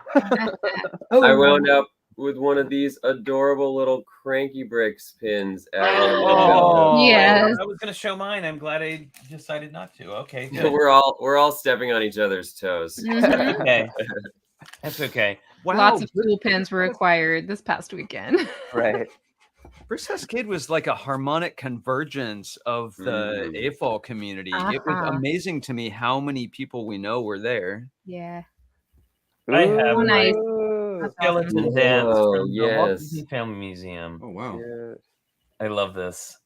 Oh, I wound up with one of these adorable little cranky bricks pins. Oh, Yes. I was going to show mine. I'm glad I decided not to. Okay, So good. we're all stepping on each other's toes. Mhm. Okay. That's okay. Wow. Lots of cool pins were acquired this past weekend. right. Bricks Cascade was like a harmonic convergence of the Afol community. It was Uh-huh. amazing to me how many people we know were there. Yeah. I have Oh, nice. Ooh, That's Skeleton awesome. Dance Oh, from the Walt yes. Disney Family Museum. oh wow. cute. I love this.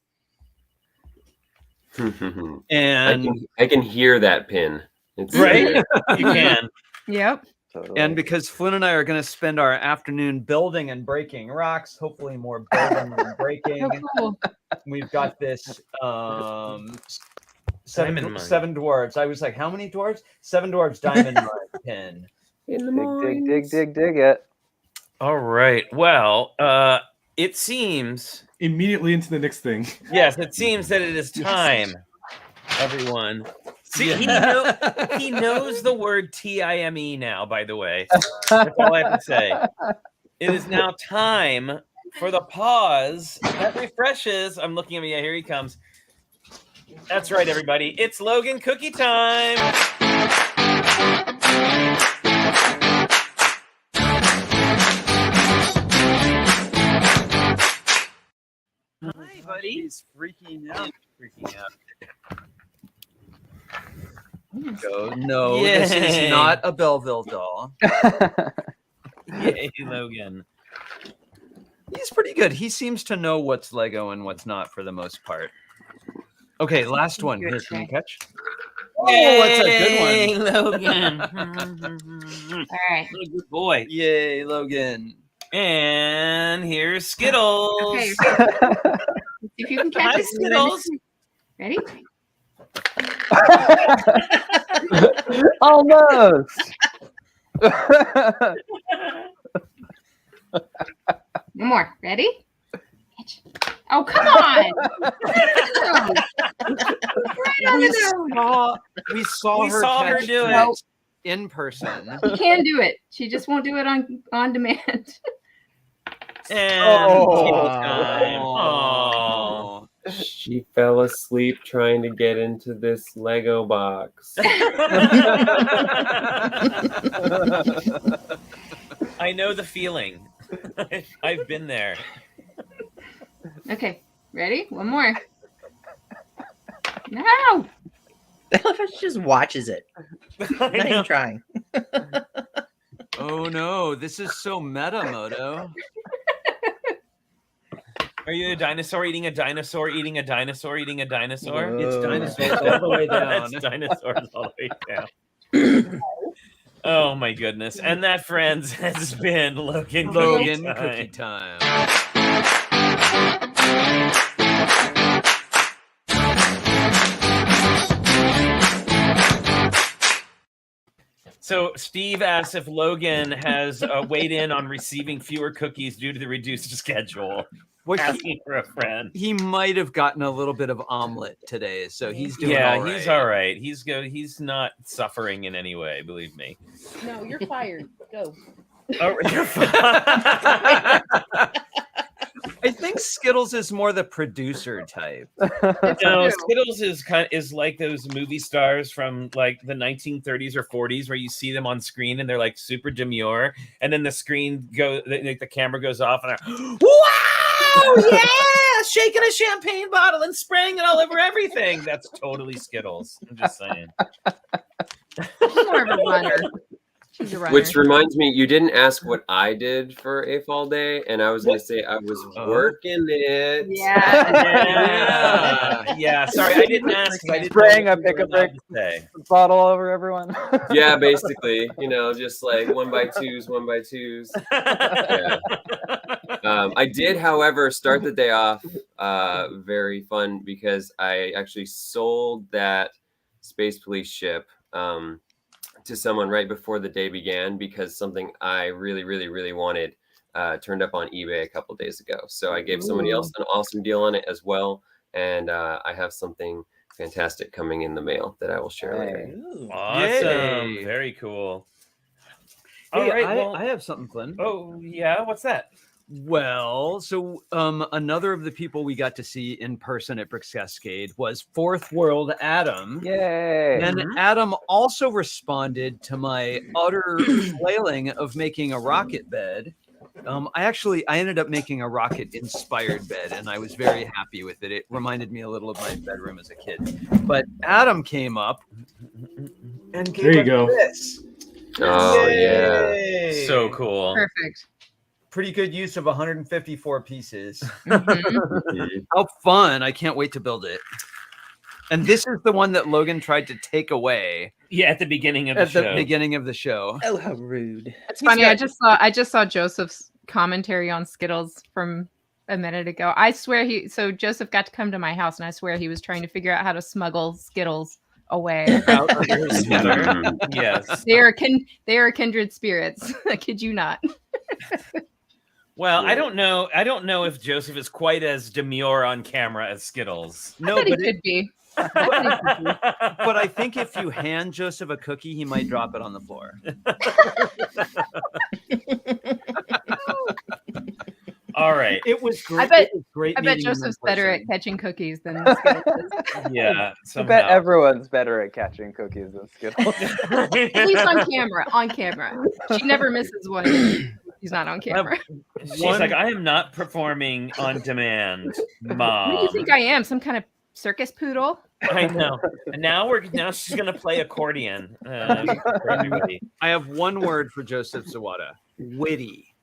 And I can hear that pin. It's Right? You can. Yep. Totally. and because Flynn and I are going to spend our afternoon building and breaking rocks, hopefully more building than breaking. Oh, cool. We've got this Diamond mine. seven dwarves. I was like, how many dwarves? 7 dwarves diamond mine pin. in the dig it. All right. Well, It seems. Immediately into the next thing. Yes, it seems that it is time, everyone. See, he knows the word TIME now, by the way. That's all I have to say. It is now time for the pause that refreshes. I'm looking at me. Yeah, here he comes. That's right, everybody. It's Logan cookie time. Hi, buddy. He's freaking out. Go. No, this is not a Belleville doll. Yay, Logan. He's pretty good. He seems to know what's Lego and what's not for the most part. Okay, last one. Here, can you catch? Oh, that's a good one. Logan. All right. What a good boy. Yay, Logan. And here's Skittles. Okay. Let's see if you can catch Hi, it. Skittles. Ready? Almost. One more. Ready? Catch. Oh, come on. Right on the nose. We saw her catch do it it. in person. She can do it. She just won't do it on demand. And Oh. time. Oh. She fell asleep trying to get into this Lego box. I know the feeling. I've been there. Okay. Ready? One more. No. She just watches it. Not even trying. Oh no, this is so meta, Moto. Are you a dinosaur eating a dinosaur eating a dinosaur eating a dinosaur? Whoa. It's dinosaurs all the way down. That's dinosaurs all the way down. Oh my goodness. And that, friends, has been Logan Logan Time. cookie time. So Steve asks if Logan has weighed in on receiving fewer cookies due to the reduced schedule. Well, Asking for a friend. he might have gotten a little bit of omelet today, so he's doing Yeah, all right. he's all right. He's not suffering in any way, believe me. No, you're fired. Go. Oh, you're fine. I think Skittles is more the producer type. No, Skittles is like those movie stars from like the 1930s or 40s where you see them on screen and they're like super demure, and then the screen the camera goes off and they're wow, yeah, shaking a champagne bottle and spraying it all over everything. That's totally Skittles. I'm just saying. She's more of a runner. She's a runner. Which reminds me, you didn't ask what I did for Afol Day, and I was going to say I was working it. Yeah. Yeah. Sorry, I didn't ask. I didn't Spraying know a what you were pick-a-brick allowed to say. bottle over everyone. Yeah, basically, just like 1x2s, 1x2s. Yeah. I did, however, start the day off very fun because I actually sold that Space Police ship to someone right before the day began because something I really, really, really wanted turned up on eBay a couple days ago. So I gave somebody else an awesome deal on it as well. And I have something fantastic coming in the mail that I will share later. Awesome. Yay. Very cool. Hey, All right. Well, I have something, Flynn. oh, yeah. What's that? Well, so another of the people we got to see in person at Bricks Cascade was Fourth World Adam. Yay. And Adam also responded to my utter flailing of making a rocket bed. I ended up making a rocket inspired bed, and I was very happy with it. It reminded me a little of my bedroom as a kid. But Adam came up and gave There you us go. this. Oh, yeah. Yay. So cool. Perfect. Pretty good use of 154 pieces. Mhm. How fun. I can't wait to build it. And this is the one that Logan tried to take away Yeah, at the beginning of the at show. the beginning of the show. Oh, how rude. It's funny. I just saw Joseph's commentary on Skittles from a minute ago. I swear Joseph got to come to my house, and I swear he was trying to figure out how to smuggle Skittles away. Out under his sweater. Yes. They are kindred spirits. I kid you not. Well, I don't know. I don't know if Joseph is quite as demure on camera as Skittles. I bet he could be. But I think if you hand Joseph a cookie, he might drop it on the floor. All right. It was great. I bet- it was great I bet meeting him in Joseph's better at person. catching cookies than Skittles is. Yeah. I Somehow. bet everyone's better at catching cookies than Skittles. At least on camera. On camera. She never misses one. He's not on camera. She's like, I am not performing on demand, Mom. What do you think I am? Some kind of circus poodle? I know. And now she's gonna play accordion for everybody. I have one word for Joseph Zawada: witty.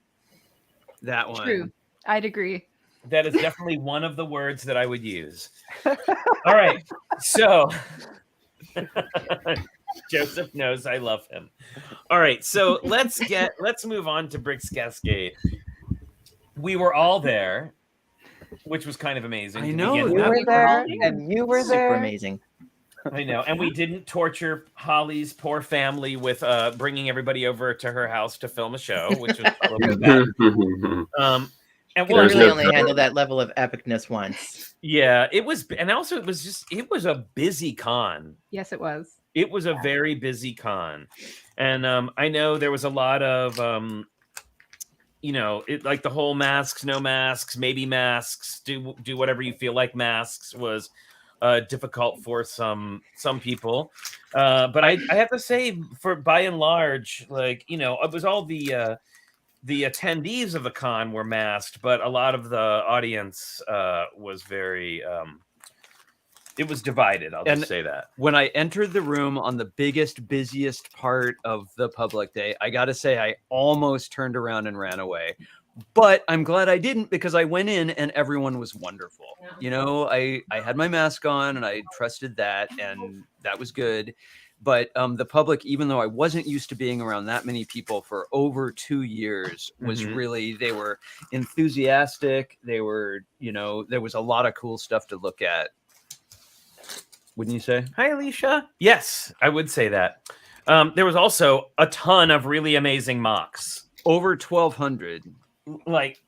That one. True. I'd agree. That is definitely one of the words that I would use. All right. So Joseph knows I love him. All right. So let's move on to Bricks Cascade. We were all there, which was kind of amazing. I to know, begin You with. were there, and you were Super there. amazing. I know. And we didn't torture Holly's poor family with bringing everybody over to her house to film a show, which was probably bad. And We well, There's really no only cover. handled that level of epicness once. yeah, it was, and also it was a busy con. Yes, it was. It was a very busy con, and I know there was a lot of like the whole masks, no masks, maybe masks, do whatever you feel like masks was difficult for some people, but I have to say, for by and large, like it was all the attendees of the con were masked, but a lot of the audience was very it was divided. I'll just say that. When I entered the room on the biggest, busiest part of the public day, I got to say I almost turned around and ran away. But I'm glad I didn't, because I went in and everyone was wonderful. I had my mask on and I trusted that, and that was good. But the public, even though I wasn't used to being around that many people for over 2 years, was really, they were enthusiastic. They were, there was a lot of cool stuff to look at. Wouldn't you say? Hi, Alicia. Yes, I would say that. There was also a ton of really amazing mocks. Over 1,200. Like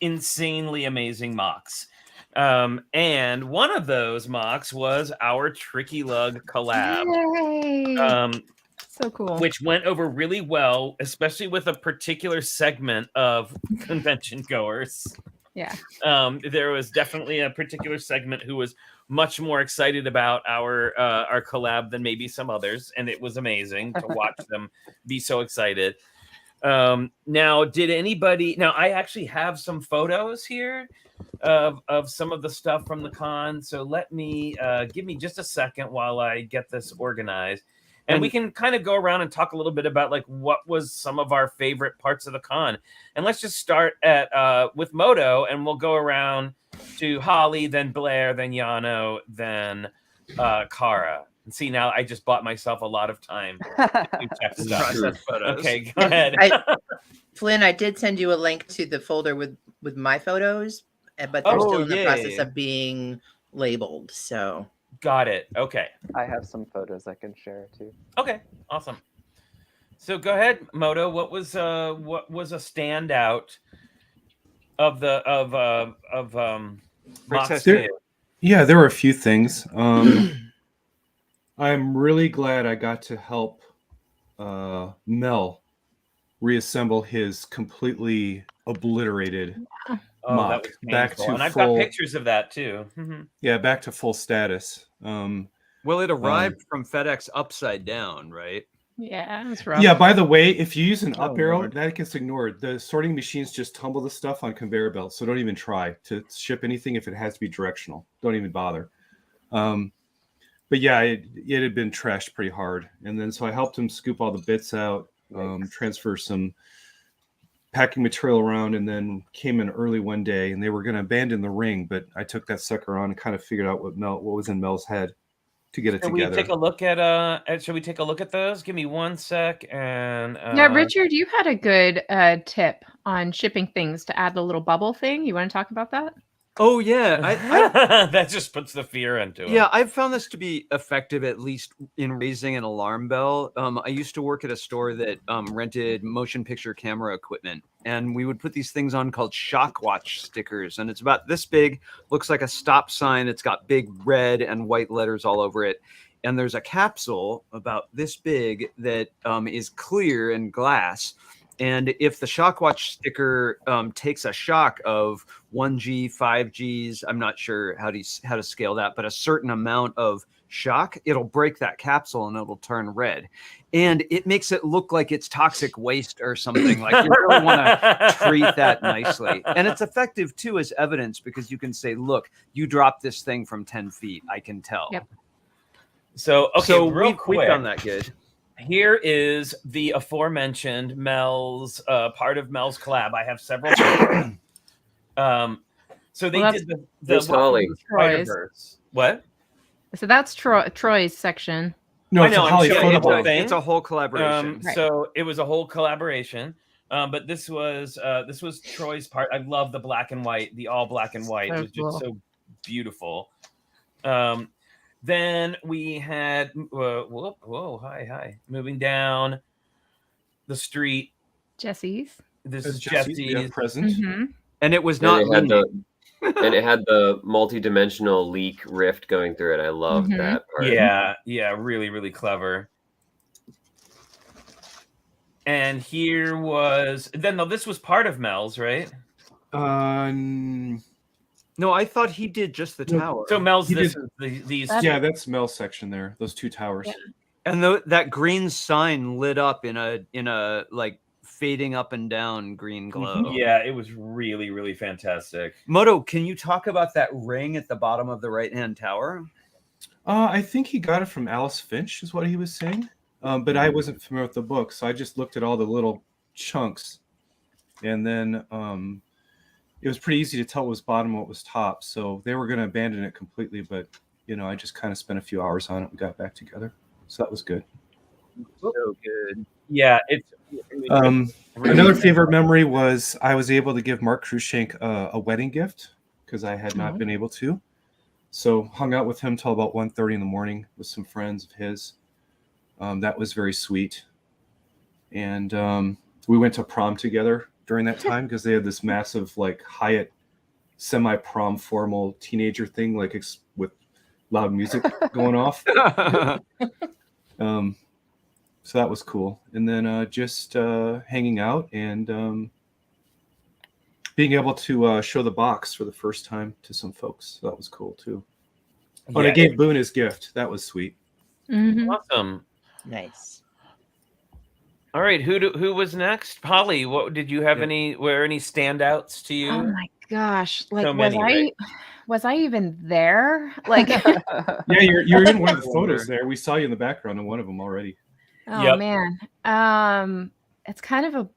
insanely amazing mocks. And one of those mocks was our Tricky Lug collab. Yay! So cool. Which went over really well, especially with a particular segment of convention goers. Yeah. There was definitely a particular segment who was much more excited about our collab than maybe some others, and it was amazing to watch them be so excited. Now, did anybody? Now, I actually have some photos here of some of the stuff from the con. So let me give me just a second while I get this organized. And we can kind of go around and talk a little bit about like what was some of our favorite parts of the con. And let's just start at with Moto, and we'll go around to Holly, then Blair, then Yano, then Kara. And see, now I just bought myself a lot of time to check stuff. Process photos. Okay, go ahead. Flynn, I did send you a link to the folder with my photos, but they're still in the process of being labeled. So Got it. Okay. I have some photos I can share too. Okay. Awesome. So go ahead, Moto. What was a standout of the Mox There- Day? Yeah, there were a few things. I'm really glad I got to help Mel reassemble his completely obliterated Oh, mock that was back painful. to And I've full. got pictures of that too. Mhm. Yeah, back to full status. Well, it arrived from FedEx upside down, right? Yeah, it's rough. Yeah, by the way, if you use an up Oh, arrow, Lord. that gets ignored. The sorting machines just tumble the stuff on conveyor belts, so don't even try to ship anything if it has to be directional. Don't even bother. But yeah, it had been trashed pretty hard. And then so I helped him scoop all the bits out, transfer some packing material around, and then came in early one day, and they were going to abandon the ring, but I took that sucker on and kind of figured out what was in Mel's head to get it Should we together. take a look at should we take a look at those? Give me 1 sec. And Yeah, Richard, you had a good tip on shipping things to add the little bubble thing. You want to talk about that? Oh yeah, That just puts the fear into it. yeah, I've found this to be effective, at least in raising an alarm bell. I used to work at a store that rented motion picture camera equipment, and we would put these things on called shock watch stickers, and it's about this big, looks like a stop sign. It's got big red and white letters all over it, and there's a capsule about this big that is clear and glass. And if the shock watch sticker takes a shock of 1G, 5Gs, I'm not sure how to scale that, but a certain amount of shock, it'll break that capsule and it'll turn red. And it makes it look like it's toxic waste or something. Like, you really want to treat that nicely. And it's effective too as evidence, because you can say, look, you dropped this thing from 10 feet. I can tell. Yep. So, okay, So real we've quick. done that good. Here is the aforementioned Mel's part of Mel's collab. I have several. So they Well, did the Miss Holly. Spider-Verse. What? So that's Troy's section. No, I it's know, a I'm Holly showing photo you the ball. thing. It's a whole collaboration. Right. So it was a whole collaboration. But this was Troy's part. I love the black and white, the all black and white. So It was cool. just so beautiful. Then we had whoa, hi. Moving down the street. Jesse's. This As is Jesse's, we have Jesse's. present. Mm-hmm. And it was And not it had leaning. it had the multi-dimensional leak rift going through it. I loved Mhm. that part. Yeah, really, really clever. And here was this was part of Mel's, right? No, I thought he did just the No. tower. So Mel's He this did- is these That's- Yeah, that's Mel's section there. Those two towers. Yeah. And that green sign lit up in a like fading up and down green glow. Yeah, it was really, really fantastic. Moto, can you talk about that ring at the bottom of the right-hand tower? I think he got it from Alice Finch, is what he was saying. But I wasn't familiar with the book, so I just looked at all the little chunks, and then it was pretty easy to tell what was bottom and what was top. So they were going to abandon it completely, but I just kind of spent a few hours on it and got back together. So that was good. So good. Yeah, it's Another favorite memory was I was able to give Mark Cruikshank a wedding gift because I had not been able to. So hung out with him till about 1:30 in the morning with some friends of his. That was very sweet. And we went to prom together during that time because they had this massive like Hyatt semi-prom formal teenager thing, like with loud music going off. So that was cool. And then just hanging out and being able to show the box for the first time to some folks. So that was cool too. Oh, and I gave Boone his gift. That was sweet. Mm-hmm. awesome. Nice. All right, who was next? Holly, what did you have any standouts to you? Oh my gosh! Like, So many, right? was I even there? Like, Yeah, you're in one of the photos there. We saw you in the background in one of them already. oh Yep. man, it's kind of a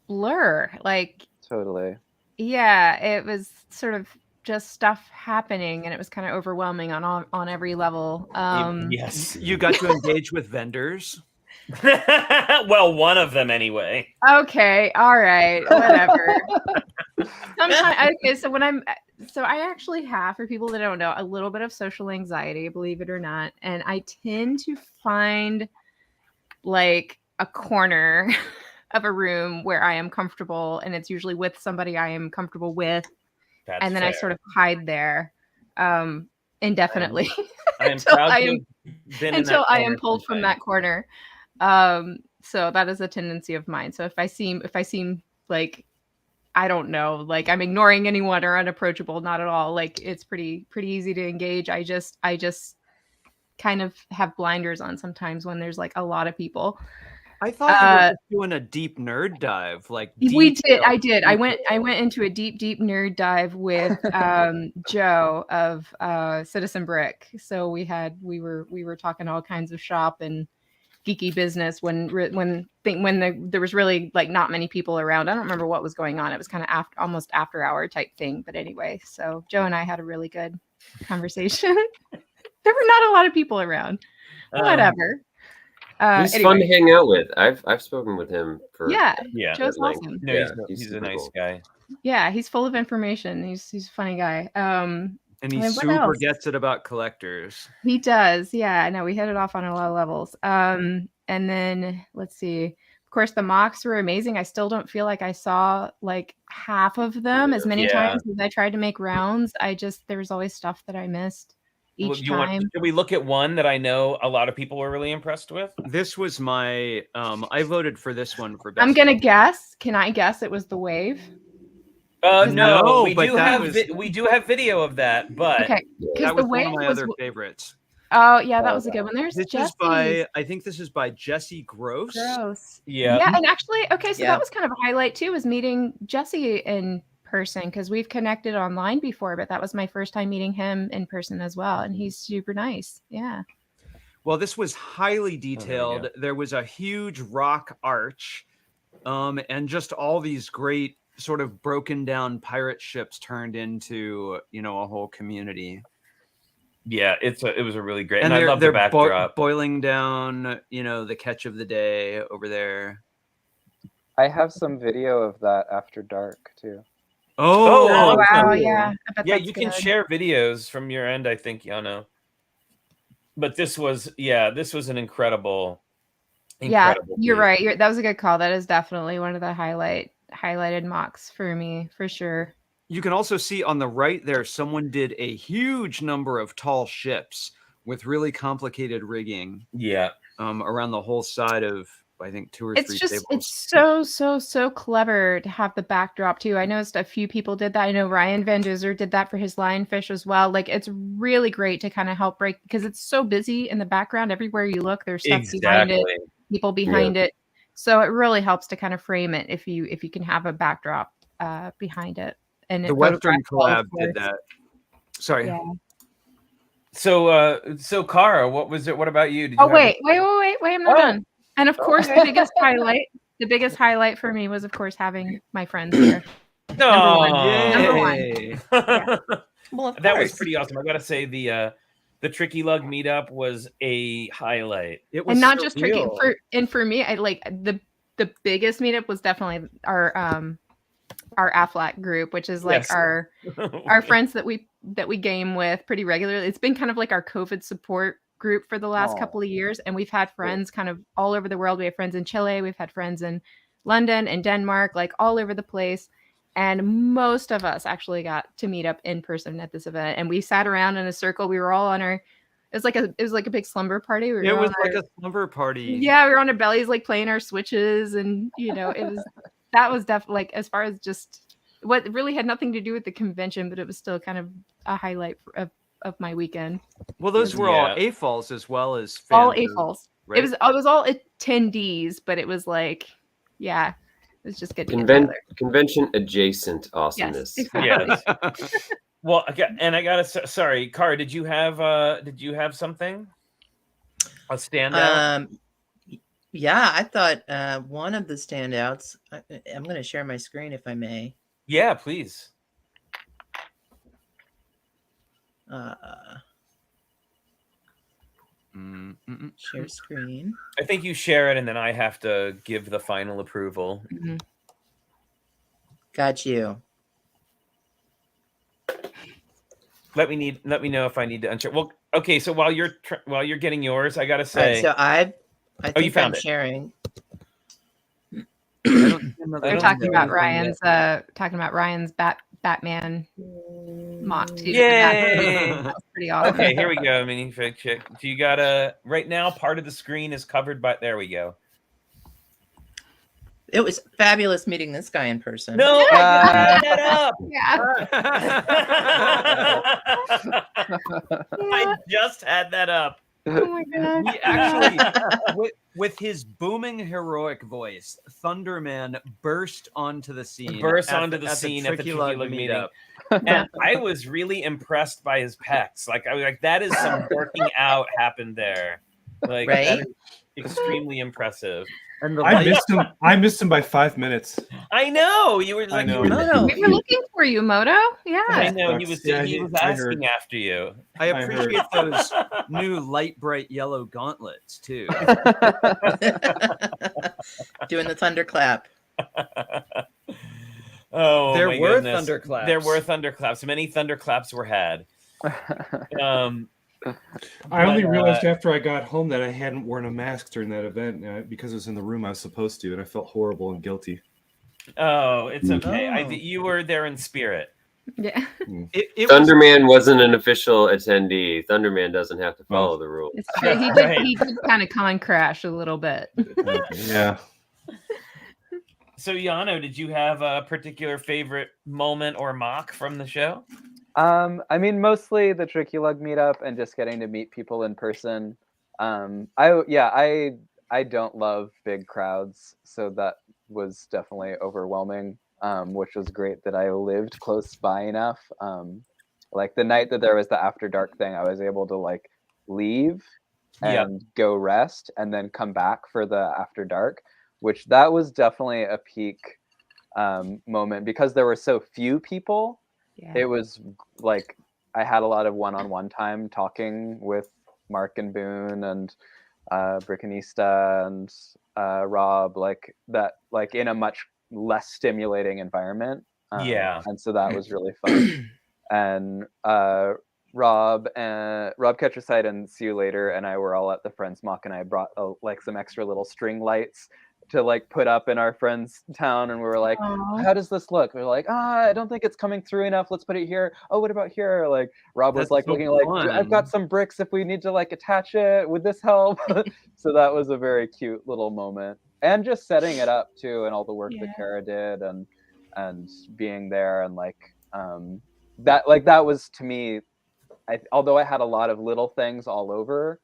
blur. Like, Totally. yeah, it was sort of just stuff happening, and it was kind of overwhelming on every level. Yes. You got to engage with vendors. Well, one of them anyway. Okay, all right, whatever. Sometimes, okay, so I actually have, for people that don't know, a little bit of social anxiety, believe it or not, and I tend to find like a corner of a room where I am comfortable, and it's usually with somebody I am comfortable with, That's and then I fair. sort of hide there indefinitely I am until proud I to am have been in that until I am corner pulled from sometime. that corner. So that is a tendency of mine. So if I seem like, I don't know, like I'm ignoring anyone or unapproachable, not at all. Like, it's pretty easy to engage. I just kind of have blinders on sometimes when there's like a lot of people. I thought you were just doing a deep nerd dive. Like We did. I detailed- did. I went into a deep nerd dive with Joe of Citizen Brick. So we were talking all kinds of shop and geeky business when there was really like not many people around. I don't remember what was going on. It was kind of almost after hour type thing. But anyway, so Joe and I had a really good conversation. There were not a lot of people around. Whatever. He's fun to hang out with. I've spoken with him for Yeah, Yeah. Joe's length. awesome. No, Yeah, he's a super nice cool. guy. Yeah, he's full of information. He's a funny guy. And he what super else? gets it about collectors. He does. Yeah, I know. We hit it off on a lot of levels. And then let's see. Of course, the mocks were amazing. I still don't feel like I saw like half of them as many Yeah. times as I tried to make rounds. There was always stuff that I missed each time. Should we look at one that I know a lot of people were really impressed with? This was my I voted for this one for best. I'm gonna guess. Can I guess it was the wave? No, No, we but do that have was- we do have video of that, but Okay, because That the was one wave of my was. other favorites. Oh yeah, that was a good one. There's This Jesse. is by I think this is by Jesse Gross. Gross. yeah. Yeah, and actually, okay, so Yeah. that was kind of a highlight too, was meeting Jesse in person, because we've connected online before, but that was my first time meeting him in person as well, and he's super nice. Yeah. Well, this was highly go. detailed. There was a huge rock arch, and just all these great sort of broken down pirate ships turned into, you know, a whole community. Yeah, it was a really great, and, And I love the backdrop. boiling down, you know, the catch of the day over there. I have some video of that after dark too. Oh, Oh, wow, cool. yeah. I bet Yeah, that's you can good. share videos from your end, I think, Yano. But this was an incredible. Yeah, incredible you're piece. right. That was a good call. That is definitely one of the highlighted mocks for me, for sure. You can also see on the right there, someone did a huge number of tall ships with really complicated rigging Yeah. around the whole side of, I think, 2 or 3 tables. It's so clever to have the backdrop too. I noticed a few people did that. I know Ryan Van Duzer did that for his lionfish as well. Like, it's really great to kind of help break, because it's so busy in the background. Everywhere you look, there's stuff behind it, people behind it. So it really helps to kind of frame it if you can have a backdrop behind it. And The Western collab did that. Sorry. Yeah. So Cara, what was it? What about you? Did you Oh, have- wait, I'm not done. And of course, the biggest highlight for me was, of course, having my friends here. Number one. Yay. Well, of That was course. pretty awesome. I gotta say the Tricky Lug meetup was a highlight. It was And not just tricky surreal. for me, I like the biggest meetup was definitely our Aflac group, which is like Yes. our friends that we game with pretty regularly. It's been kind of like our COVID support group for the last couple of years, and we've had friends kind of all over the world. We have friends in Chile, we've had friends in London and Denmark, like all over the place. And most of us actually got to meet up in person at this event, and we sat around in a circle. We were all on our it was like a big slumber party. We were It all was on like our- a slumber party. yeah, we were on our bellies, like playing our switches, and that was definitely, like, as far as just what really had nothing to do with the convention, but it was still kind of a highlight of my weekend. Well, those were all Yeah. AFOLs as well as All fans of- AFOLs. right? It was all attendees, but it was like, yeah, it was just good to get together. Convention adjacent awesomeness. Yes, exactly. Yes. Well, I gotta. Sorry, Cara, did you have something? A standout? Yeah, I thought one of the standouts. I'm going to share my screen if I may. Yeah, please. Share screen. I think you share it, and then I have to give the final approval. Mhm. Got you. Let me know if I need to unshare. Well, okay. So while you're getting yours, I gotta All right, say. so I you think found I'm it. sharing. They're talking about Ryan's Batman mock too. Yay! That was pretty awesome. Okay, here we go. Mini fig chick. Do you gotta right now? Part of the screen is covered by. There we go. It was fabulous meeting this guy in person. No, I didn't that up. Yeah. I just had that up. Oh my god. He actually, with his booming heroic voice, Thunderman burst onto the scene. At the Tricky Lug meeting. And I was really impressed by his pecs. Like I was like, that is some working out happened there. Like Right? that is extremely impressive. And the I light, missed him. I missed him by 5 minutes. I know you were I like, know. Moto. We were looking for you, Moto. I Yeah. know he was Yeah, he was I asking heard. after you. I I heard. appreciate those new light bright yellow gauntlets too. Doing the thunderclap. Oh, There my were goodness. thunderclaps. There were thunderclaps. Many thunderclaps were had. I only But, realized after I got home that I hadn't worn a mask during that event because it was in the room I was supposed to, and I felt horrible and guilty. Oh, it's okay. Oh. You were there in spirit. Yeah. It was, Thunderman wasn't an official attendee. Thunderman doesn't have to follow the rules. It's true. He Right. did kind of con crash a little bit. Yeah. So, Yano, did you have a particular favorite moment or mock from the show? I mean, mostly the Tricky Lug meetup and just getting to meet people in person. I don't love big crowds, so that was definitely overwhelming. Which was great that I lived close by enough. Like the night that there was the after dark thing, I was able to like leave and go rest and then come back for the after dark, which that was definitely a peak moment because there were so few people. Yeah. It was like I had a lot of one-on-one time talking with Mark and Boone and Brickanista and Rob, like that, like in a much less stimulating environment. And so that was really fun. And Rob Ketcherside and See You Later and I were all at the Friends Mock, and I brought like some extra little string lights to like put up in our friend's town, and we were like, Aww. how does this look? We we're like, I don't think it's coming through enough, let's put it here. Oh, what about here? Like Rob was That's like so looking like, fun. I've got some bricks if we need to like attach it, would this help? So that was a very cute little moment, and just setting it up too, and all the work that Kara did, and being there, and like that was to me, although I had a lot of little things all over,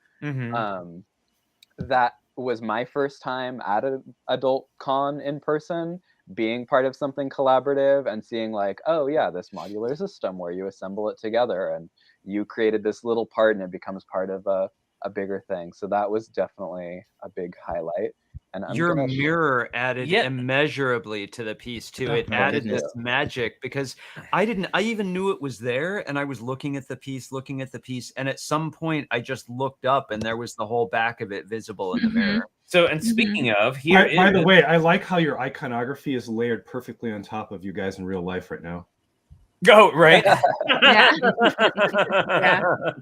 that was my first time at an adult con in person, being part of something collaborative and seeing like, oh yeah, this modular system where you assemble it together and you created this little part and it becomes part of a bigger thing. So that was definitely a big highlight. And your mirror added immeasurably to the piece too. It added this magic because I even knew it was there, and I was looking at the piece, and at some point I just looked up and there was the whole back of it visible in the mirror. So, and speaking of, by the way, I like how your iconography is layered perfectly on top of you guys in real life right now. Go right. Yeah.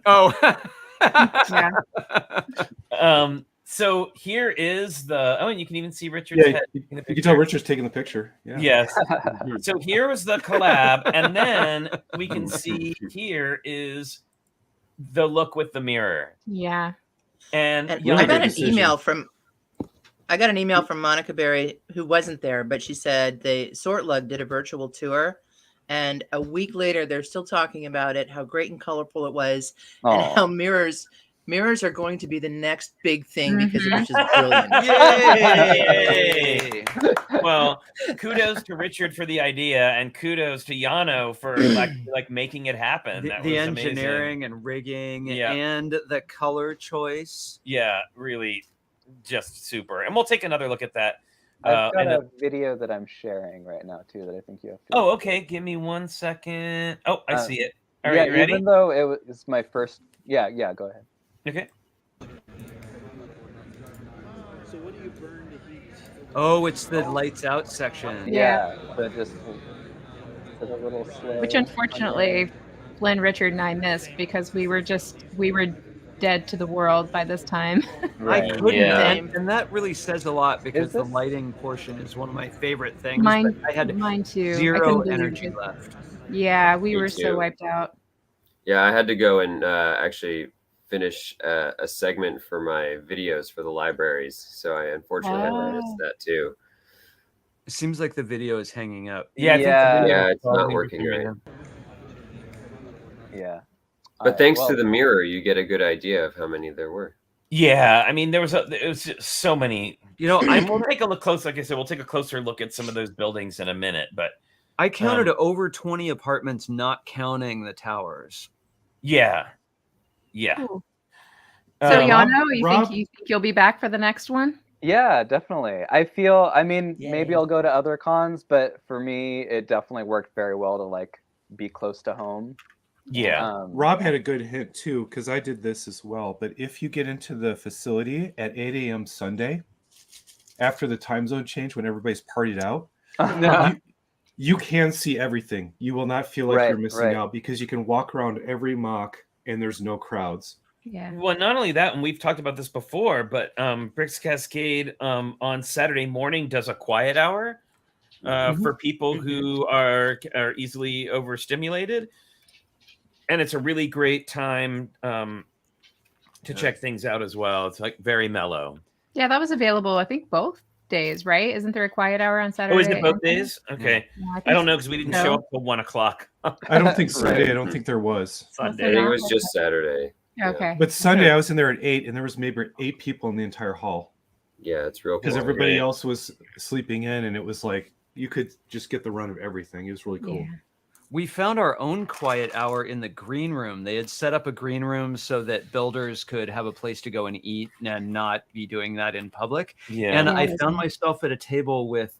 Oh. Yeah. So here is and you can even see Richard's head. You can tell Richard's taking the picture. Yeah. Yes. So here was the collab, and then we can see here is the look with the mirror. Yeah. And I got an email from Monica Berry, who wasn't there, but she said the Sort Lug did a virtual tour, and a week later they're still talking about it, how great and colorful it was, and how mirrors are going to be the next big thing because it was just brilliant. Yay! Well, kudos to Richard for the idea, and kudos to Yano for like making it happen. The engineering and rigging and the color choice. Yeah, really, just super. And we'll take another look at that. I've got a video that I'm sharing right now too that I think you have to. Oh, okay. Give me 1 second. Oh, I see it. All right, you ready? Even though it was my first. Yeah, go ahead. Okay. So what do you burn to heat? Oh, it's the lights out section. Yeah, but just a little slow. Which unfortunately, Flynn, Richard, and I missed because we were dead to the world by this time. I couldn't, and that really says a lot because the lighting portion is one of my favorite things. Mine too. Zero energy left. Yeah, we were so wiped out. Yeah, I had to go and actually finish a segment for my videos for the libraries, so I unfortunately missed that too. It seems like the video is hanging up. It's not working right. Yeah. But thanks to the mirror, you get a good idea of how many there were. Yeah, I mean, it was just so many. We'll take a look close. Like I said, we'll take a closer look at some of those buildings in a minute. But I counted over 20 apartments, not counting the towers. Yeah. Ooh. So Um, Yano, you Rob- think you'll be back for the next one? Yeah, definitely. I mean, maybe Yay. I'll go to other cons, but for me, it definitely worked very well to like be close to home. yeah. Rob had a good hint too, because I did this as well. But if you get into the facility at 8 a.m. Sunday, after the time zone change, when everybody's partied out, you can see everything. You will not feel like you're missing out because you can walk around every mock and there's no crowds. Yeah. Well, not only that, and we've talked about this before, but Bricks Cascade on Saturday morning does a quiet hour for people who are easily overstimulated, and it's a really great time to check things out as well. It's like very mellow. Yeah, that was available, I think, both days, right? Isn't there a quiet hour on Saturday? Oh, is it both days? Okay. Yeah, I don't know because we didn't so. show up till 1 o'clock. I don't think Sunday. I don't think there was. I Sunday. think it was just Saturday. Okay. But Sunday, I was in there at 8, and there was maybe 8 people in the entire hall Yeah, it's real cool. because everybody Right. else was sleeping in, and it was like you could just get the run of everything. It was really cool. Yeah. We found our own quiet hour in the green room. They had set up a green room so that builders could have a place to go and eat and not be doing that in public. Yeah. And Yeah, I that's found nice. myself at a table with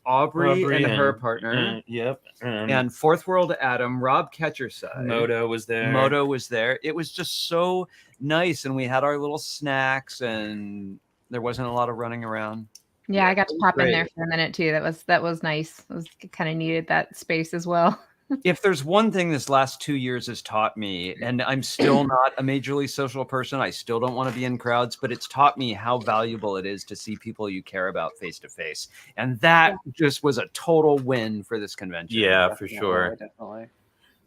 Aubrey and her partner, Yep. and Fourth World Adam, Rob Ketcherside. Moto was there. Moto was there. It was just so nice, and we had our little snacks, and there wasn't a lot of running around. Yeah, I got to pop in there great. for a minute too. That was nice. I was kind of needed that space as well. If there's one thing this last 2 years has taught me, and I'm still not a majorly social person, I still don't want to be in crowds, but it's taught me how valuable it is to see people you care about face to face. And that just was a total win for this convention. Yeah, for sure. Definitely.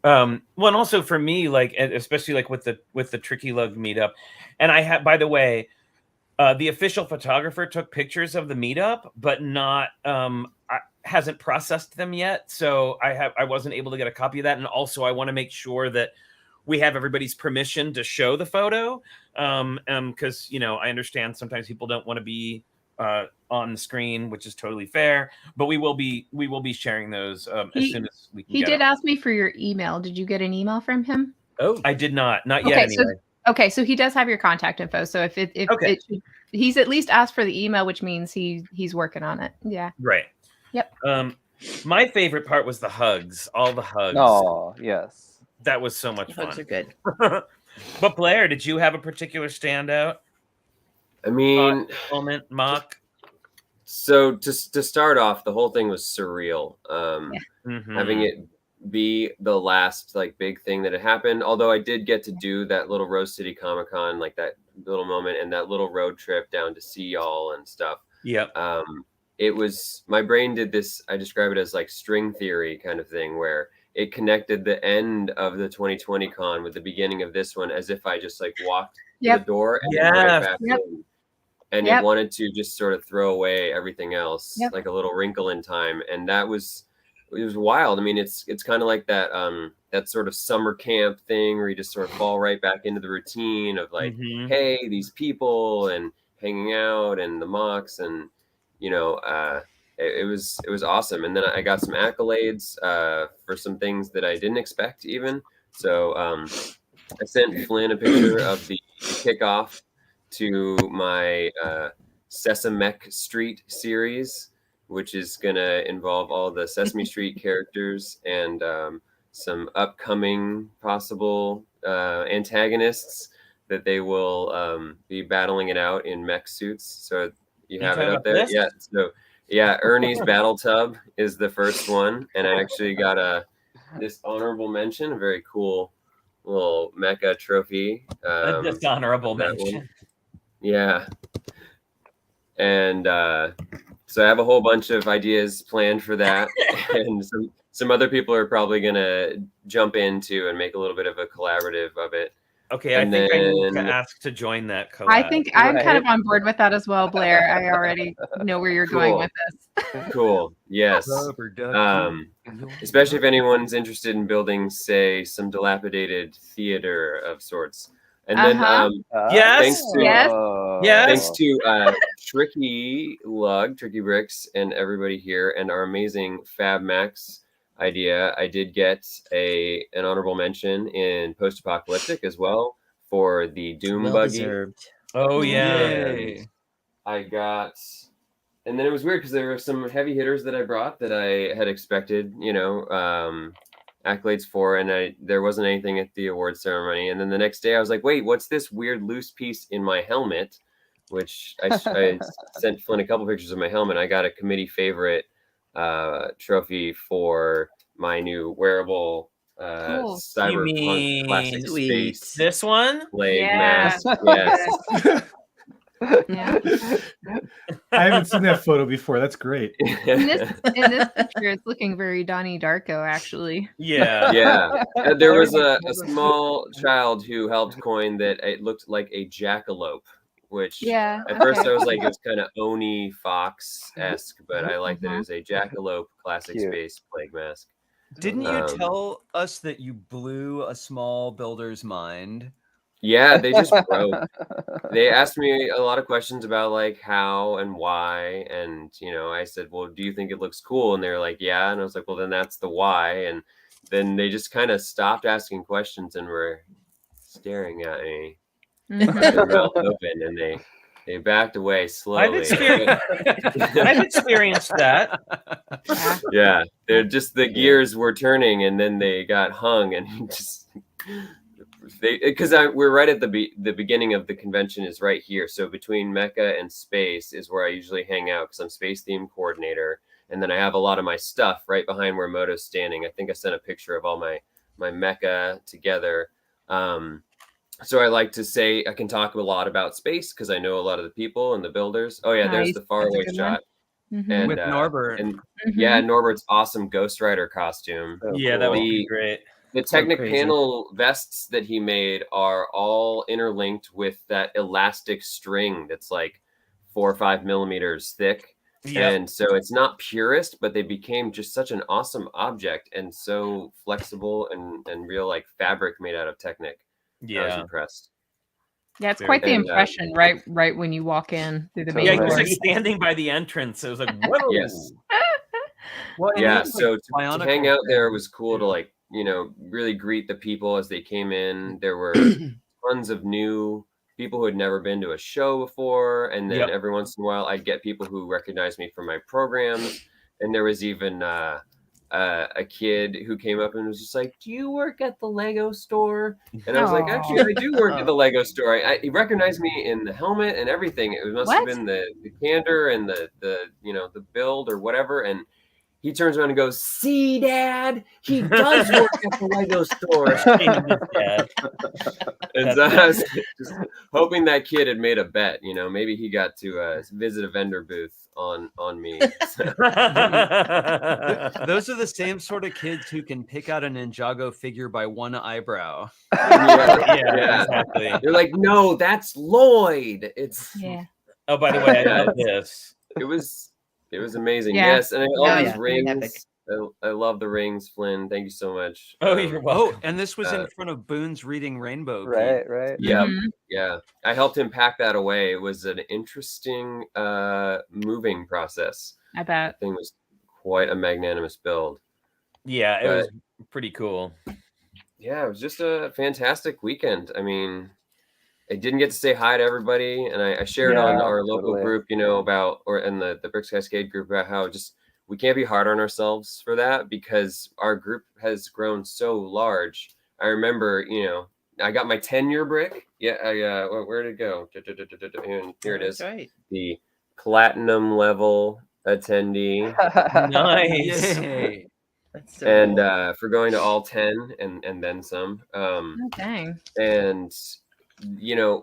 Well, and also for me, like especially like with the Tricky Lug meetup, and I had, by the way, the official photographer took pictures of the meetup, but not hasn't processed them yet. So I wasn't able to get a copy of that, and also I want to make sure that we have everybody's permission to show the photo, because I understand sometimes people don't want to be on the screen, which is totally fair. But we will be sharing those as soon as we can. He did ask me for your email. Did you get an email from him? Oh, I did not yet. Anyway. Okay, so he does have your contact info. So if he's at least asked for the email, which means he's working on it. Yeah. Right. Yep. My favorite part was the hugs. All the hugs. Oh, yes. That was so much Hugs fun. are good. But Blair, did you have a particular standout I mean, moment, mock? so to start off, the whole thing was surreal. Mhm. Having it be the last like big thing that had happened. Although I did get to do that little Rose City Comic Con, like that little moment and that little road trip down to see y'all and stuff. Yep. It was, my brain did this, I describe it as like string theory kind of thing, where it connected the end of the 2020 con with the beginning of this one, as if I just like walked to the door and then right back in. And it wanted to just sort of throw away everything else, like a little wrinkle in time. And it was wild. I mean, it's kind of like that that sort of summer camp thing where you just sort of fall right back into the routine of like, hey, these people and hanging out and the mocks, and it was awesome. And then I got some accolades for some things that I didn't expect even. So I sent Flynn a picture of the kickoff to my Sesame Street series, which is going to involve all the Sesame Street characters and some upcoming possible antagonists that they will be battling it out in mech suits. So you have it up there. This? Yeah. So yeah, Ernie's Battle Tub is the first one. And I actually got this honorable mention, a very cool little mecha trophy. A dishonorable mention. Yeah. And so I have a whole bunch of ideas planned for that. And some other people are probably going to jump into and make a little bit of a collaborative of it. Okay, I think I need to ask to join that collab. I think I'm kind of on board with that as well, Blair. I already know where you're going with this. Cool. Yes. Especially if anyone's interested in building, say, some dilapidated theater of sorts. And then thanks to Tricky Bricks and everybody here and our amazing Fab Max idea, I did get an honorable mention in Post-Apocalyptic as well for the Doom Well buggy. deserved. Oh yeah. Yay. I got, and then it was weird because there were some heavy hitters that I brought that I had expected, accolades for, and there wasn't anything at the award ceremony. And then the next day I was like, wait, what's this weird loose piece in my helmet? Which I sent Flynn a couple pictures of my helmet. I got a committee favorite trophy for my new wearable Cool. cyberpunk classic Sweet. space This one? plague Yeah. mask. Yes. Yeah. I haven't seen that photo before. That's great. In this picture, it's looking very Donnie Darko, actually. Yeah. Yeah. There was a small child who helped coin that it looked like a jackalope, which Yeah. at first okay. I was like, it's kind of Oni Fox-esque, but I like that it was a jackalope classic Cute. space plague mask. Didn't you Um, tell us that you blew a small builder's mind? Yeah, they just broke. They asked me a lot of questions about like how and why, and I said, well, do you think it looks cool? And they're like, yeah. And I was like, well, then that's the why. And then they just kind of stopped asking questions and were staring at me, Mhm. their mouth open, and they backed away I've slowly. experienced that. Yeah, they're just the gears were turning, and then they got hung, and just because we're right at the beginning of the convention is right here. So between Mecca and Space is where I usually hang out because I'm space theme coordinator, and then I have a lot of my stuff right behind where Moto's standing. I think I sent a picture of all my Mecca together. So I like to say I can talk a lot about space because I know a lot of the people and the builders. Oh yeah, there's Nice. the faraway That's a good one. shot. Mhm. And With Norbert. and Mhm. yeah, Norbert's awesome Ghost Rider costume. So Yeah, that was cool. pretty great. The Technic crazy. panel vests that he made are all interlinked with that elastic string that's like 4 or 5 millimeters thick. Yeah. And so it's not purist, but they became just such an awesome object and so flexible and real like fabric made out of Technic. I was Yeah. impressed. Yeah, it's Very quite the good. impression, right when you walk in through the main Yeah, he Totally. was door. like standing by the entrance. It was like, whoa. Yes. Well, and Yeah, it's so like to Bionicle hang out there thing, was cool to too. like, really greet the people as they came in. There were tons of new people who had never been to a show before, and then Yep. every once in a while I'd get people who recognized me from my programs. And there was even a kid who came up and was just like, do you work at the Lego store? And I was like, Aw. actually, I do work at the Lego store. He recognized me in the helmet and everything. It must have What? been the candor and the the build or whatever. And he turns around and goes, see, Dad, he does work at the Lego store. Dad. And so I was just hoping that kid had made a bet. Maybe he got to visit a vendor booth on me. Those are the same sort of kids who can pick out a Ninjago figure by one eyebrow. Yeah, exactly. They're like, no, that's Lloyd. Yeah. Oh, by the way, I love this. It was amazing. Yeah. Yes, and all Oh, these yeah. rings. Epic. I love the rings, Flynn. Thank you so much. Oh, you're welcome. Oh, and this was in Uh, front of Boone's Reading Rainbow. Pete. Right, right. Yeah, Mhm. yeah. I helped him pack that away. It was an interesting moving process. I bet. Thing was quite a magnanimous build. Yeah, it was pretty cool. Yeah, it was just a fantastic weekend. I mean, I didn't get to say hi to everybody, and I shared on Yeah, our local totally. group, about, or in the Bricks Cascade group, about how just we can't be hard on ourselves for that because our group has grown so large. I remember, I got my 10-year brick. Yeah, where did it go? And here it is, That's right. the platinum level attendee. Nice. Yay. That's so And cool. for going to all 10 and then some. Oh, dang. And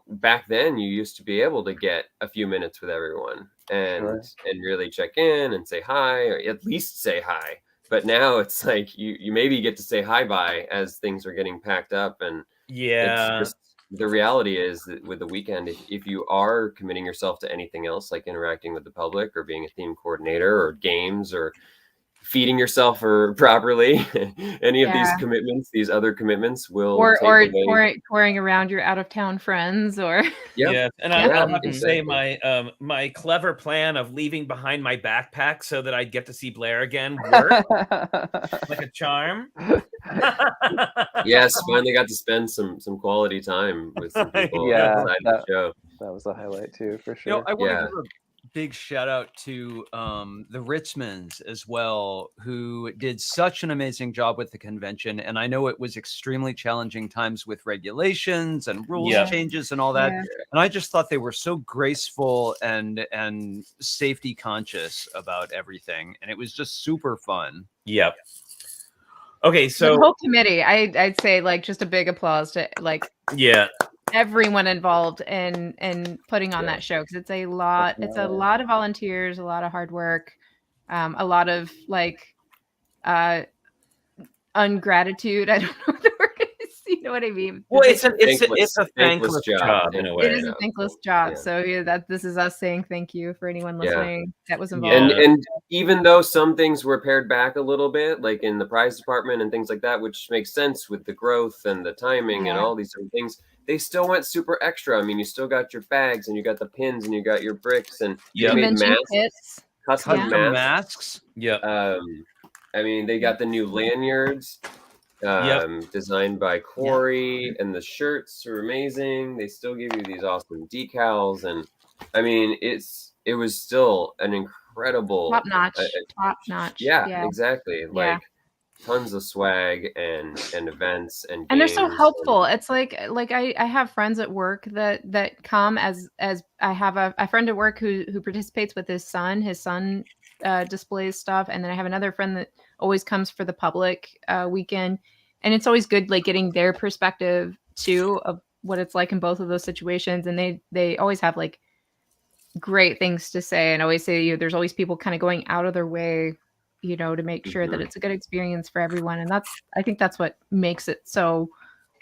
back then you used to be able to get a few minutes with everyone and Sure. and really check in and say hi, or at least say hi. But now it's like you maybe get to say hi bye as things are getting packed up. And Yeah. it's just, the reality is that with the weekend, if you are committing yourself to anything else, like interacting with the public or being a theme coordinator or games, or feeding yourself or properly, any of these Yeah. commitments, these other commitments will Or take away. touring around your out of town friends or Yep. Yes, and Yeah. I'll have to say exactly. my clever plan of leaving behind my backpack so that I'd get to see Blair again worked like a charm. Yes, finally got to spend some quality time with some people Yeah, outside the show. that was a highlight too, for You sure. know, I want to Yeah. give a big shout out to the Ritzmans as well, who did such an amazing job with the convention. And I know it was extremely challenging times with regulations and rules Yeah. changes and all that. Yeah. And I just thought they were so graceful and safety conscious about everything. And it was just super fun. Yep. Okay, the so whole committee. I'd say like just a big applause to like yeah, everyone involved in putting on Yeah. that show, because it's a lot of volunteers, a lot of hard work, a lot of like ungratitude. I don't know what the word is, you know what I mean? well, it's a Thankless thankless job in a way. It is a thankless job. Yeah. So yeah, that this is us saying thank you for anyone Yeah. listening that was involved. And Yeah. and even though some things were pared back a little bit, like in the prize department and things like that, which makes sense with the growth and the timing and Yeah. all these different things, they still went super extra. I mean, you still got your bags and you got the pins and you got your bricks and Yeah. they made Convention masks, kits. custom Yeah. Custom masks. masks. Yeah. I mean, they got the new lanyards designed by Corey, and the shirts are amazing. They still give you these awesome decals, and I mean, it was still an incredible Top notch. Yeah, exactly. Yeah. Like tons of swag and events and And they're so games helpful. It's like I have friends at work that come as I have a friend at work who participates with his son. His son displays stuff, and then I have another friend that always comes for the public weekend, and it's always good like getting their perspective too of what it's like in both of those situations. And they always have like great things to say, and always say, you know, there's always people kind of going out of their way, you know, to make sure that it's a good experience for everyone. And I think that's what makes it so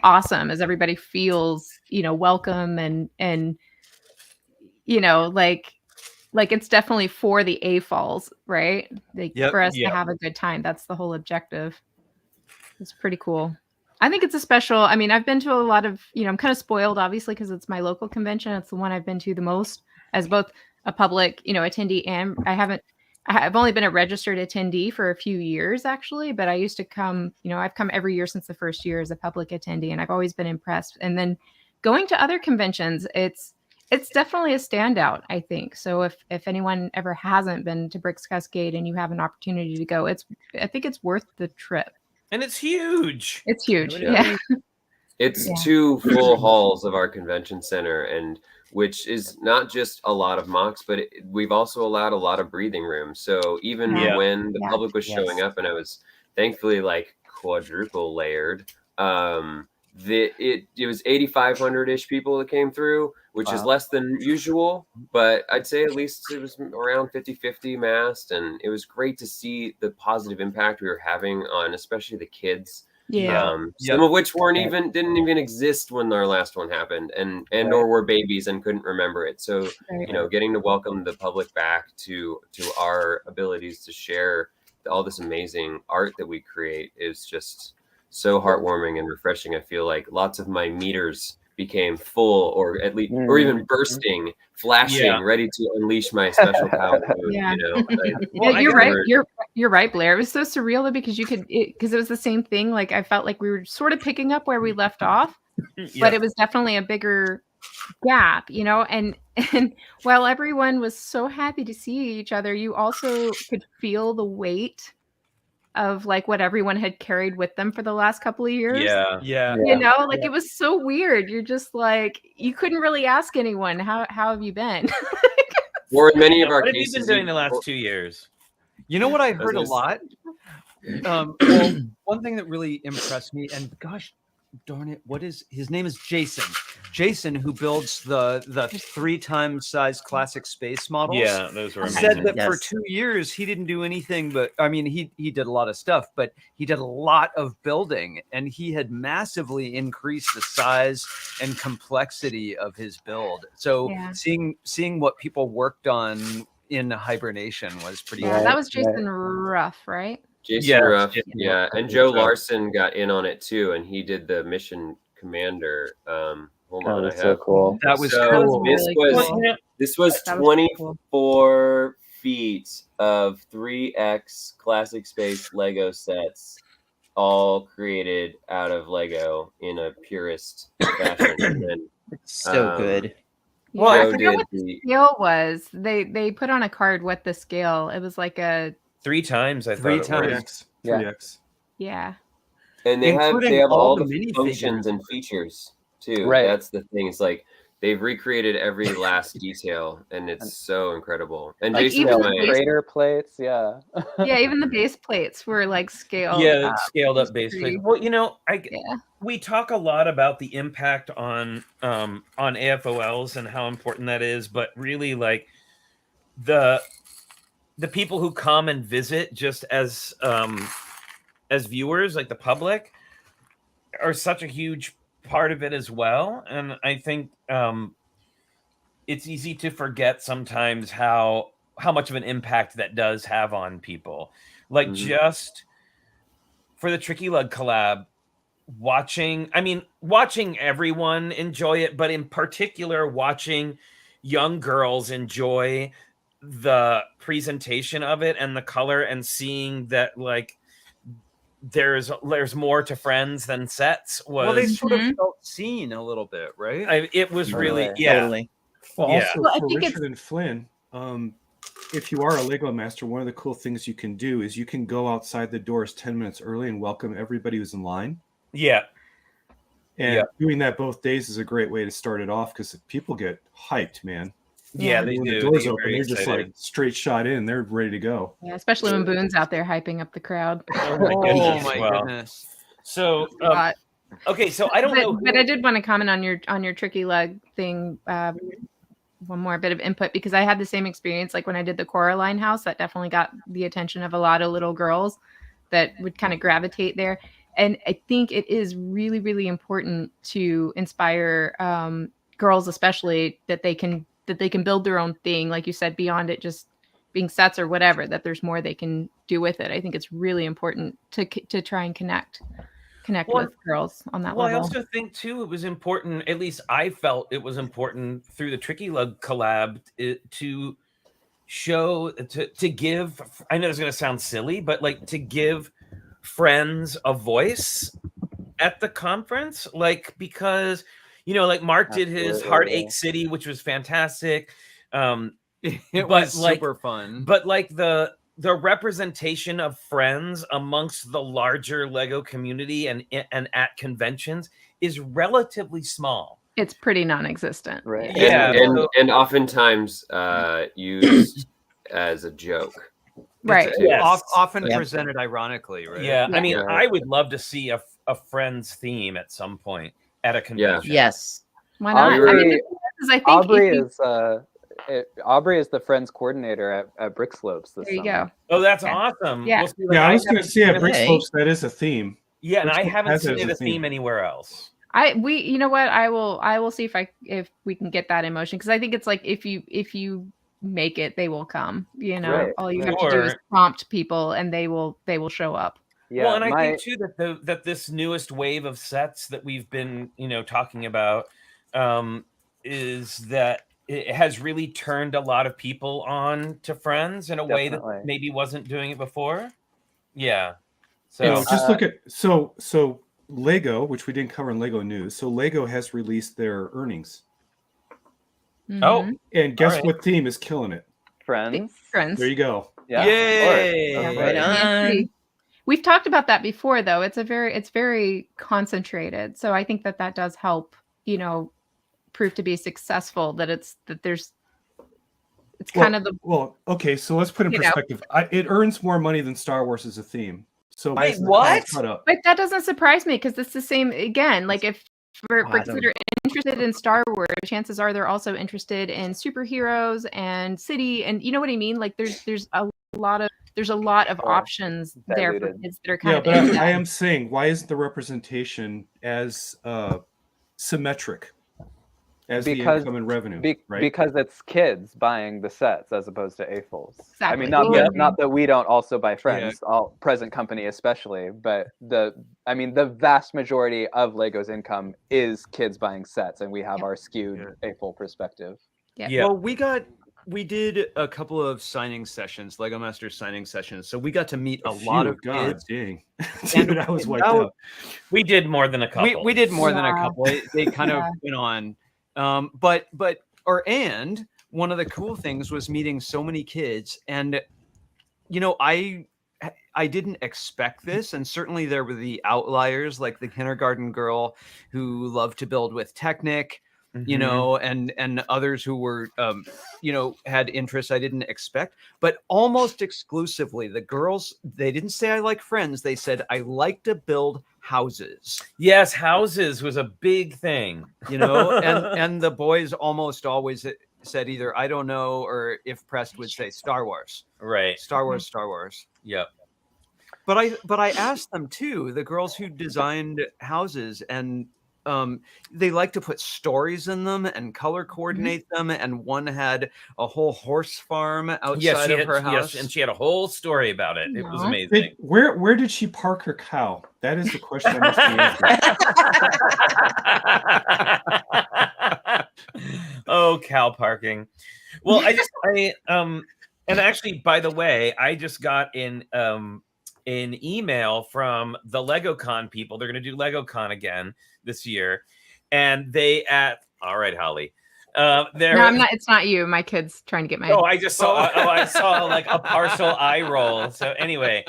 awesome, is everybody feels, you know, welcome and you know, like it's definitely for the AFOLs, right? Like Yep. for us Yep. to have a good time. That's the whole objective. It's pretty cool. I think it's a special, I mean, I've been to a lot of, you know, I'm kind of spoiled obviously because it's my local convention. It's the one I've been to the most as both a public, you know, attendee, and I've only been a registered attendee for a few years actually, but I used to come, you know, I've come every year since the first year as a public attendee, and I've always been impressed. And then going to other conventions, it's definitely a standout, I think. So if anyone ever hasn't been to Bricks Cascade and you have an opportunity to go, I think it's worth the trip. And it's huge. It's huge. Yeah. Yeah. It's Yeah. 2 full halls of our convention center, and which is not just a lot of mocks, but we've also allowed a lot of breathing room. So even Yeah. when the Yeah. public was showing up, and I was thankfully like quadruple layered, it was 8,500-ish people that came through, which is Wow. less than usual, but I'd say at least it was around 50-50 masked, and it was great to see the positive impact we were having on especially the kids. Yeah. Some of which didn't even exist when our last one happened, and or were babies and couldn't remember it. So Right. you know, getting to welcome the public back to our abilities to share all this amazing art that we create is just so heartwarming and refreshing. I feel like lots of my meters became full, or at least, or even bursting, flashing, Yeah. ready to unleash my special power. Yeah. You know, Well, Yeah, I you're gotta- right. You're right, Blair. It was so surreal though, because because it was the same thing. Like I felt like we were sort of picking up where we left off, but it was definitely a bigger gap, you know. And while everyone was so happy to see each other, you also could feel the weight of like what everyone had carried with them for the last couple of years. Yeah. Yeah. You know, like it was so weird. You're just like, you couldn't really ask anyone, how have you been? or in many of our What have you cases, been doing the last 2 years? You know what I heard a Business. lot? Well, one thing that really impressed me, and gosh darn it, his name is Jason. Jason, who builds the 3 times size classic space models. Yeah, those were Said amazing. that for Yes. 2 years he didn't do anything but, I mean, he did a lot of stuff, but he did a lot of building, and he had massively increased the size and complexity of his build. So Yeah. seeing what people worked on in hibernation was pretty. Yeah, cool. that was Jason Ruff, right? Jason Yes, Ruff, Jason yeah, Ruff. and Joe Larson got in on it too, and he did the mission commander. Hold That on, was I so have. cool. That was So cool. this really was cool. this was That was pretty cool. 24 feet of 3x classic space Lego sets, all created out of Lego in a purist fashion. And So good. Well, I Joe forget did what the the scale was. They put on a card what the scale. It was like a 3 times. I Three thought it was. times. 3x. Yeah. 3x. yeah. and they Including have all all the the minifigures. functions and features too. Right. That's the thing. It's like they've recreated every last detail, and it's so incredible. And Like, Jason even was the my base- Crater plates, yeah. Yeah, even the base plates were like scaled. Yeah, up. it's scaled up base pretty- plate. Well, you know, Yeah. we talk a lot about the impact on AFOLs and how important that is, but really, like the people who come and visit just as viewers, like the public, are such a huge part of it as well. And I think it's easy to forget sometimes how much of an impact that does have on people. Like Mhm. just for the Tricky Lug collab, watching everyone enjoy it, but in particular watching young girls enjoy the presentation of it and the color, and seeing that like there's more to Friends than sets was Well, they sort of Mhm. felt seen a little bit, right? it was really Totally. yeah. Totally. Well, Yeah. also Well, I for think Richard and Flynn, if you are a Lego master, one of the cool things you can do is you can go outside the doors 10 minutes early and welcome everybody who's in line. Yeah. And Yeah. doing that both days is a great way to start it off because people get hyped, man. Yeah, And they when do. the doors They get open, very they're just excited. like straight shot in. They're ready to go. Yeah, especially when Boone's out there hyping up the crowd. Oh my Oh goodness. my Wow. goodness. So But- okay, so I don't know. But I did want to comment on your Tricky Lug thing. One more bit of input, because I had the same experience. Like when I did the Coraline house, that definitely got the attention of a lot of little girls that would kind of gravitate there. And I think it is really, really important to inspire girls, especially that they can build their own thing, like you said, beyond it just being sets or whatever. That there's more they can do with it. I think it's really important to try and connect Well, with girls on that Well, I level. also think too it was important. At least I felt it was important through the Tricky Lug collab to show to give. I know it's going to sound silly, but like to give friends a voice at the conference, like because like Mark did his Absolutely. Heartache City, which was fantastic. It But, was like- super fun. But like the representation of Friends amongst the larger Lego community and at conventions is relatively small. It's pretty non-existent. Right. Yeah. and oftentimes used as a joke. Right. Yes. Often Yeah. presented ironically, right? Yeah, I mean, Yeah. I would love to see a Friends theme at some point at a convention. Yes. Why not? Aubrey- I mean, the thing is, I think Aubrey if you- is Aubrey is the Friends coordinator at Brick Slopes this there you summer. go. Oh, that's Yeah. awesome. Yeah. Well, see, like, Yeah, I was going to haven't say at seen Brick it- Hey. Slopes, that is a theme. Yeah, and I Brick haven't has it seen as it a a theme theme. anywhere else. You know what? I will see if we can get that in motion, because I think it's like if you make it, they will come. Right, All you right. have to do is Sure. prompt people, and they will show up. Yeah, Well, and I my- think too that this newest wave of sets that we've been talking about is that it has really turned a lot of people on to Friends in a way Definitely. that maybe wasn't doing it before. Yeah. So Just look at so Lego, which we didn't cover in Lego news. So Lego has released their earnings, oh, Mhm. and guess Alright. what theme is killing it? Friends. Friends. There you go. Yeah, Yay! of course. Right on. We've talked about that before, though. It's very concentrated, so I think that does help. Prove to be successful. It's kind of the Well, okay, so let's put in You know. perspective. It earns more money than Star Wars as a theme. So Wait, it's the what? highest cut up. But that doesn't surprise me, because it's the same again. Like if for I kids don't- that are interested in Star Wars, chances are they're also interested in superheroes and city, and you know what I mean. Like there's a lot of Sure. options there for Diluted. kids that are kind Yeah, of but into I that. am saying, why isn't the representation as symmetric? as the Because income and revenue, right? because it's kids buying the sets as opposed to AFOLs. I Exactly. mean, not Yeah. not that we don't also buy friends, all present company especially, but the vast majority of Lego's income is kids buying sets, and we have Yep. our skewed AFOL perspective. Yeah. Well, we did a couple of signing sessions, Lego Masters signing sessions. So we got to meet a lot of kids. Dang. And Dude, I was wiped that was- out. We did more than a couple. We did more than a Yeah. couple. They kind of went on. But one of the cool things was meeting so many kids. And, you know, I didn't expect this. And certainly there were the outliers, like the kindergarten girl who loved to build with Technic, you know, and others who were, you know, had interests I didn't expect. But almost exclusively, the girls, they didn't say I like friends. They said, I like to build houses. Yes, houses was a big thing. You know, and the boys almost always said either I don't know, or if pressed would say Star Wars. Right. Star Wars, Star Wars. Yep. But I asked them too, the girls who designed houses, and they like to put stories in them and color coordinate them. And one had a whole horse farm outside of her house. Yes, and she had a whole story about it. It was Aw. amazing. Where did she park her cow? That is the question I must be answering. Oh, cow parking. Well, and actually, by the way, I just got an email from the LegoCon people. They're going to do LegoCon again this year, and all right, Holly. No, I'm not. It's not you. My kid's trying to get my. Oh, I just saw. I saw like a partial eye roll. So anyway,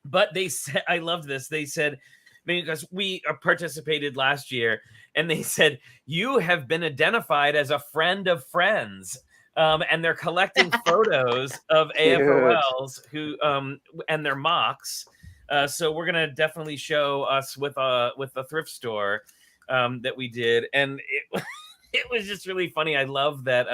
but they said, I loved this. They said, because we participated last year, and they said, you have been identified as a friend of friends. And they're collecting photos of AFOLs who and their mocks. So we're gonna definitely show us with the thrift store that we did, and it was just really funny. I love that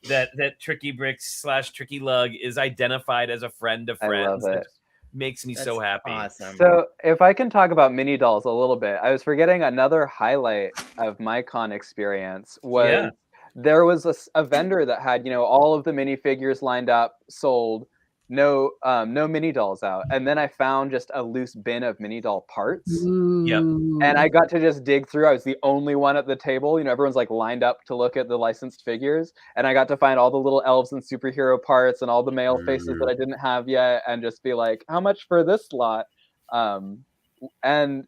that Tricky Bricks / Tricky Lug is identified as a friend of friends. I love it. Makes me That's so happy. Awesome. So if I can talk about mini dolls a little bit, I was forgetting another highlight of my con experience was there was a vendor that had, you know, all of the minifigures lined up, sold, no mini dolls out. And then I found just a loose bin of mini doll parts. Yep. And I got to just dig through. I was the only one at the table. You know, everyone's like lined up to look at the licensed figures. And I got to find all the little elves and superhero parts and all the male faces that I didn't have yet, and just be like, how much for this lot? And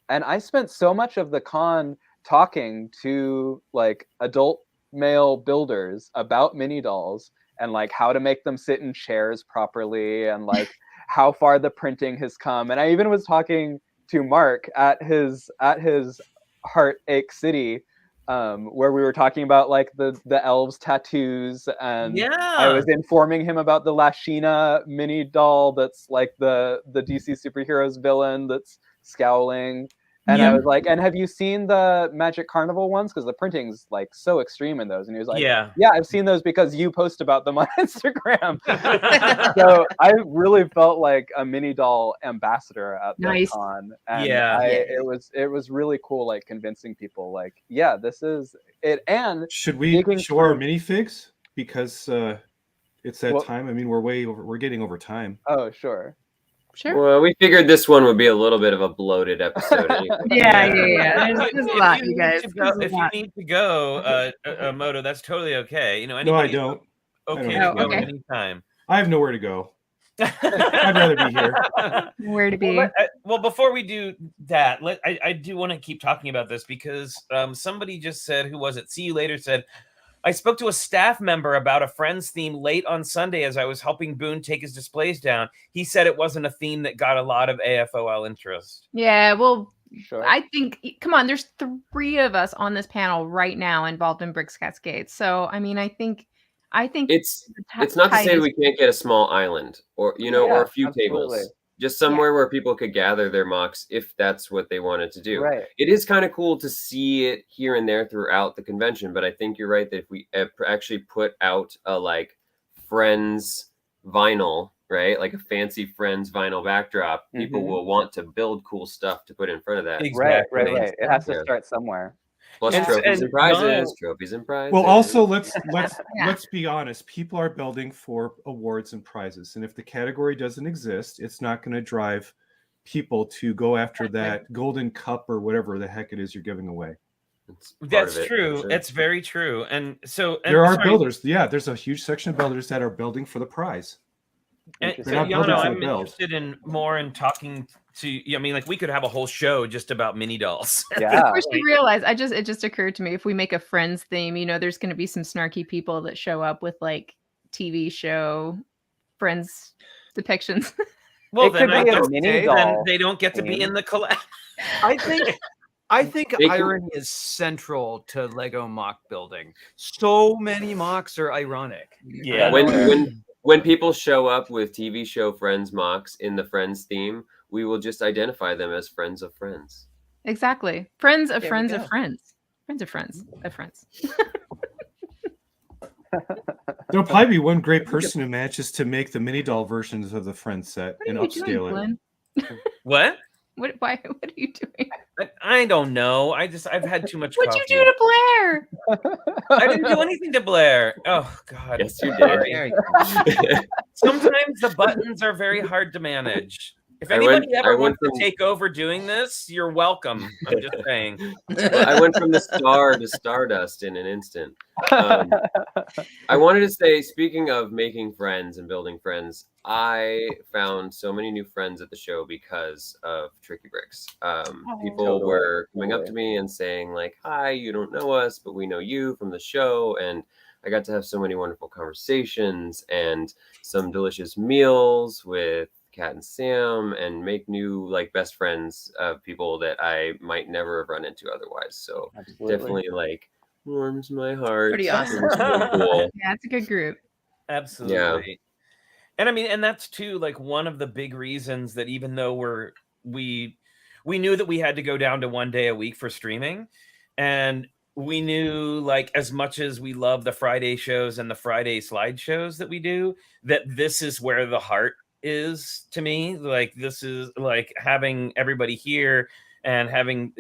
I spent so much of the con talking to like adult male builders about mini dolls and like how to make them sit in chairs properly, and like how far the printing has come. And I even was talking to Mark at his Heartache City, where we were talking about like the elves tattoos, and I was informing him about the Lashina mini doll that's like the DC superheroes villain that's scowling. And I was like, and have you seen the Magic Carnival ones? Because the printing's like so extreme in those. And he was like, yeah, I've seen those because you post about them on Instagram. So I really felt like a mini doll ambassador at that con. And it was really cool, like convincing people like, yeah, this is it. And should we show our minifigs? Because it's that time. I mean, we're getting over time. Oh, sure. Sure. Well, we figured this one would be a little bit of a bloated episode. Anyway. Yeah. There's a lot, you guys. If you need to go, Moto, that's totally okay. You know, no, I don't. Okay, go anytime. I have nowhere to go. I'd rather be here. Where to be? Well, before we do that, I do want to keep talking about this because somebody just said, who was it? See You Later said, I spoke to a staff member about a Friends theme late on Sunday as I was helping Boone take his displays down. He said it wasn't a theme that got a lot of AFOL interest. Yeah, well, sure. I think, come on, there's 3 of us on this panel right now involved in Bricks Cascade. So, I mean, I think it's not to say we can't get a small island or, you know, or a few tables. Just somewhere where people could gather their mocks if that's what they wanted to do. Right. It is kind of cool to see it here and there throughout the convention, but I think you're right that if we actually put out a like Friends vinyl, right, like a fancy Friends vinyl backdrop, people will want to build cool stuff to put in front of that. Exactly. Right. It has to start somewhere. Plus And- trophies and and prizes. no- Trophies and prizes. Well, also let's Yeah. be honest. People are building for awards and prizes, and if the category doesn't exist, it's not going to drive people to go after that golden cup or whatever the heck it is you're giving away. It's part That's of it, true. for sure. It's very true. And so There are sorry, builders. Yeah, there's a huge section of builders that are building for the prize. And They're so, not building Yano, for the I'm build. interested in more in talking to. I mean, like we could have a whole show just about mini dolls. Yeah. Of course, you realize it just occurred to me, if we make a Friends theme, there's going to be some snarky people that show up with like TV show Friends depictions. Well, It then could I be a guess mini then doll they don't get to be theme. in the collab. I think They can- irony is central to Lego mock building. So many mocks are ironic. Yeah. When people show up with TV show Friends mocks in the Friends theme, we will just identify them as friends of friends. Exactly. Friends of There we friends go. of friends. Friends of friends of friends. There'll probably be one great person who manages to make the mini doll versions of the Friends set What and are you doing, upscale it. Flynn? What? What are you doing? I don't know. I've had too much What'd coffee. you do to Blair? I didn't do anything to Blair. Oh God. Yes, you did. Sorry. There you go. Sometimes the buttons are very hard to manage. If I anybody went- ever I went wants to from- take over doing this, you're welcome. I'm just saying. I went from the star to stardust in an instant. I wanted to say, speaking of making friends and building friends, I found so many new friends at the show because of Tricky Bricks. People Totally, were coming up to totally. me and saying like, "Hi, you don't know us, but we know you from the show," and I got to have so many wonderful conversations and some delicious meals with Kat and Sam, and make new like best friends of people that I might never have run into otherwise. So Absolutely. definitely like warms my heart. Pretty It awesome. was really cool. Yeah, it's a good group. Absolutely. And I mean, and that's too like one of the big reasons that even though we knew that we had to go down to 1 day a week for streaming, and we knew like as much as we love the Friday shows and the Friday slideshows that we do, that this is where the heart is to me. Like this is like having everybody here and having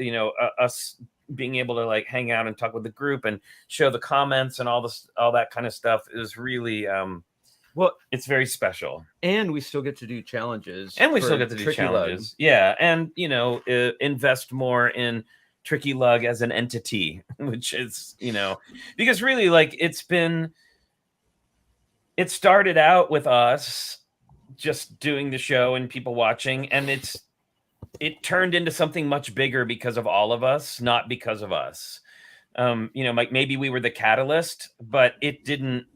us being able to like hang out and talk with the group and show the comments and all that kind of stuff is really Well, it's very special. and we still get to do challenges. And we for still get to the do Tricky Lug. challenges. Yeah. And, invest more in Tricky Lug as an entity, which is, because really like it started out with us just doing the show and people watching, and it turned into something much bigger because of all of us, not because of us. Like maybe we were the catalyst, but it didn't.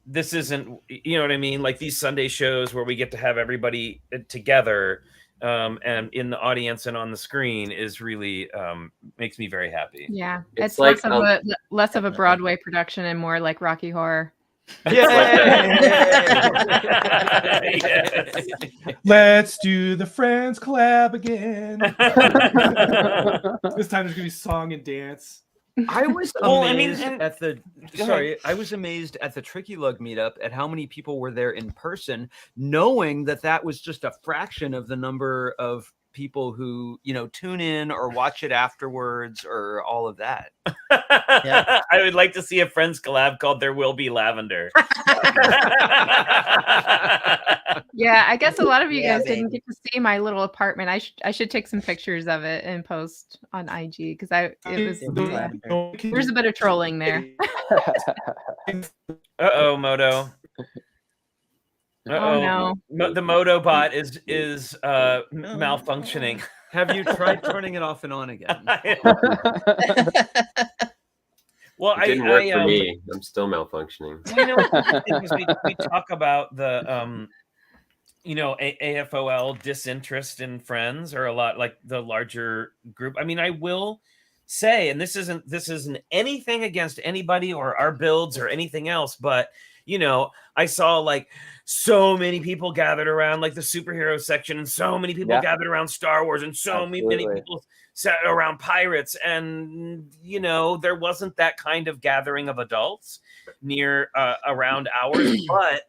This isn't, you know what I mean? Like these Sunday shows where we get to have everybody together, and in the audience and on the screen is really makes me very happy. Yeah, It's it's like, less of a Broadway production and more like Rocky Horror. Let's do the Friends collab again. This time there's gonna be song and dance. I was Well, I mean, amazed and- at the Go sorry, I was amazed at the Tricky Lug meetup at how many people were there in person, knowing that was just a fraction of the number of people who tune in or watch it afterwards or all of that. Yeah. I would like to see a Friends collab called There Will Be Lavender. Yeah, I guess a lot of you Yeah, guys didn't baby. get to see my little apartment. I should take some pictures of it and post on IG because there's a bit of trolling there. Uh-oh, Moto. Oh no. The Moto bot is malfunctioning. Have you tried turning it off and on again? Well, It didn't work for me. I'm still malfunctioning. We talk about the AFOL disinterest in Friends, or a lot like the larger group. I mean, I will say, and this isn't anything against anybody or our builds or anything else, but I saw like so many people gathered around like the superhero section, and so many people Yeah. gathered around Star Wars, and so many Absolutely. people sat around Pirates, and there wasn't that kind of gathering of adults near around ours, but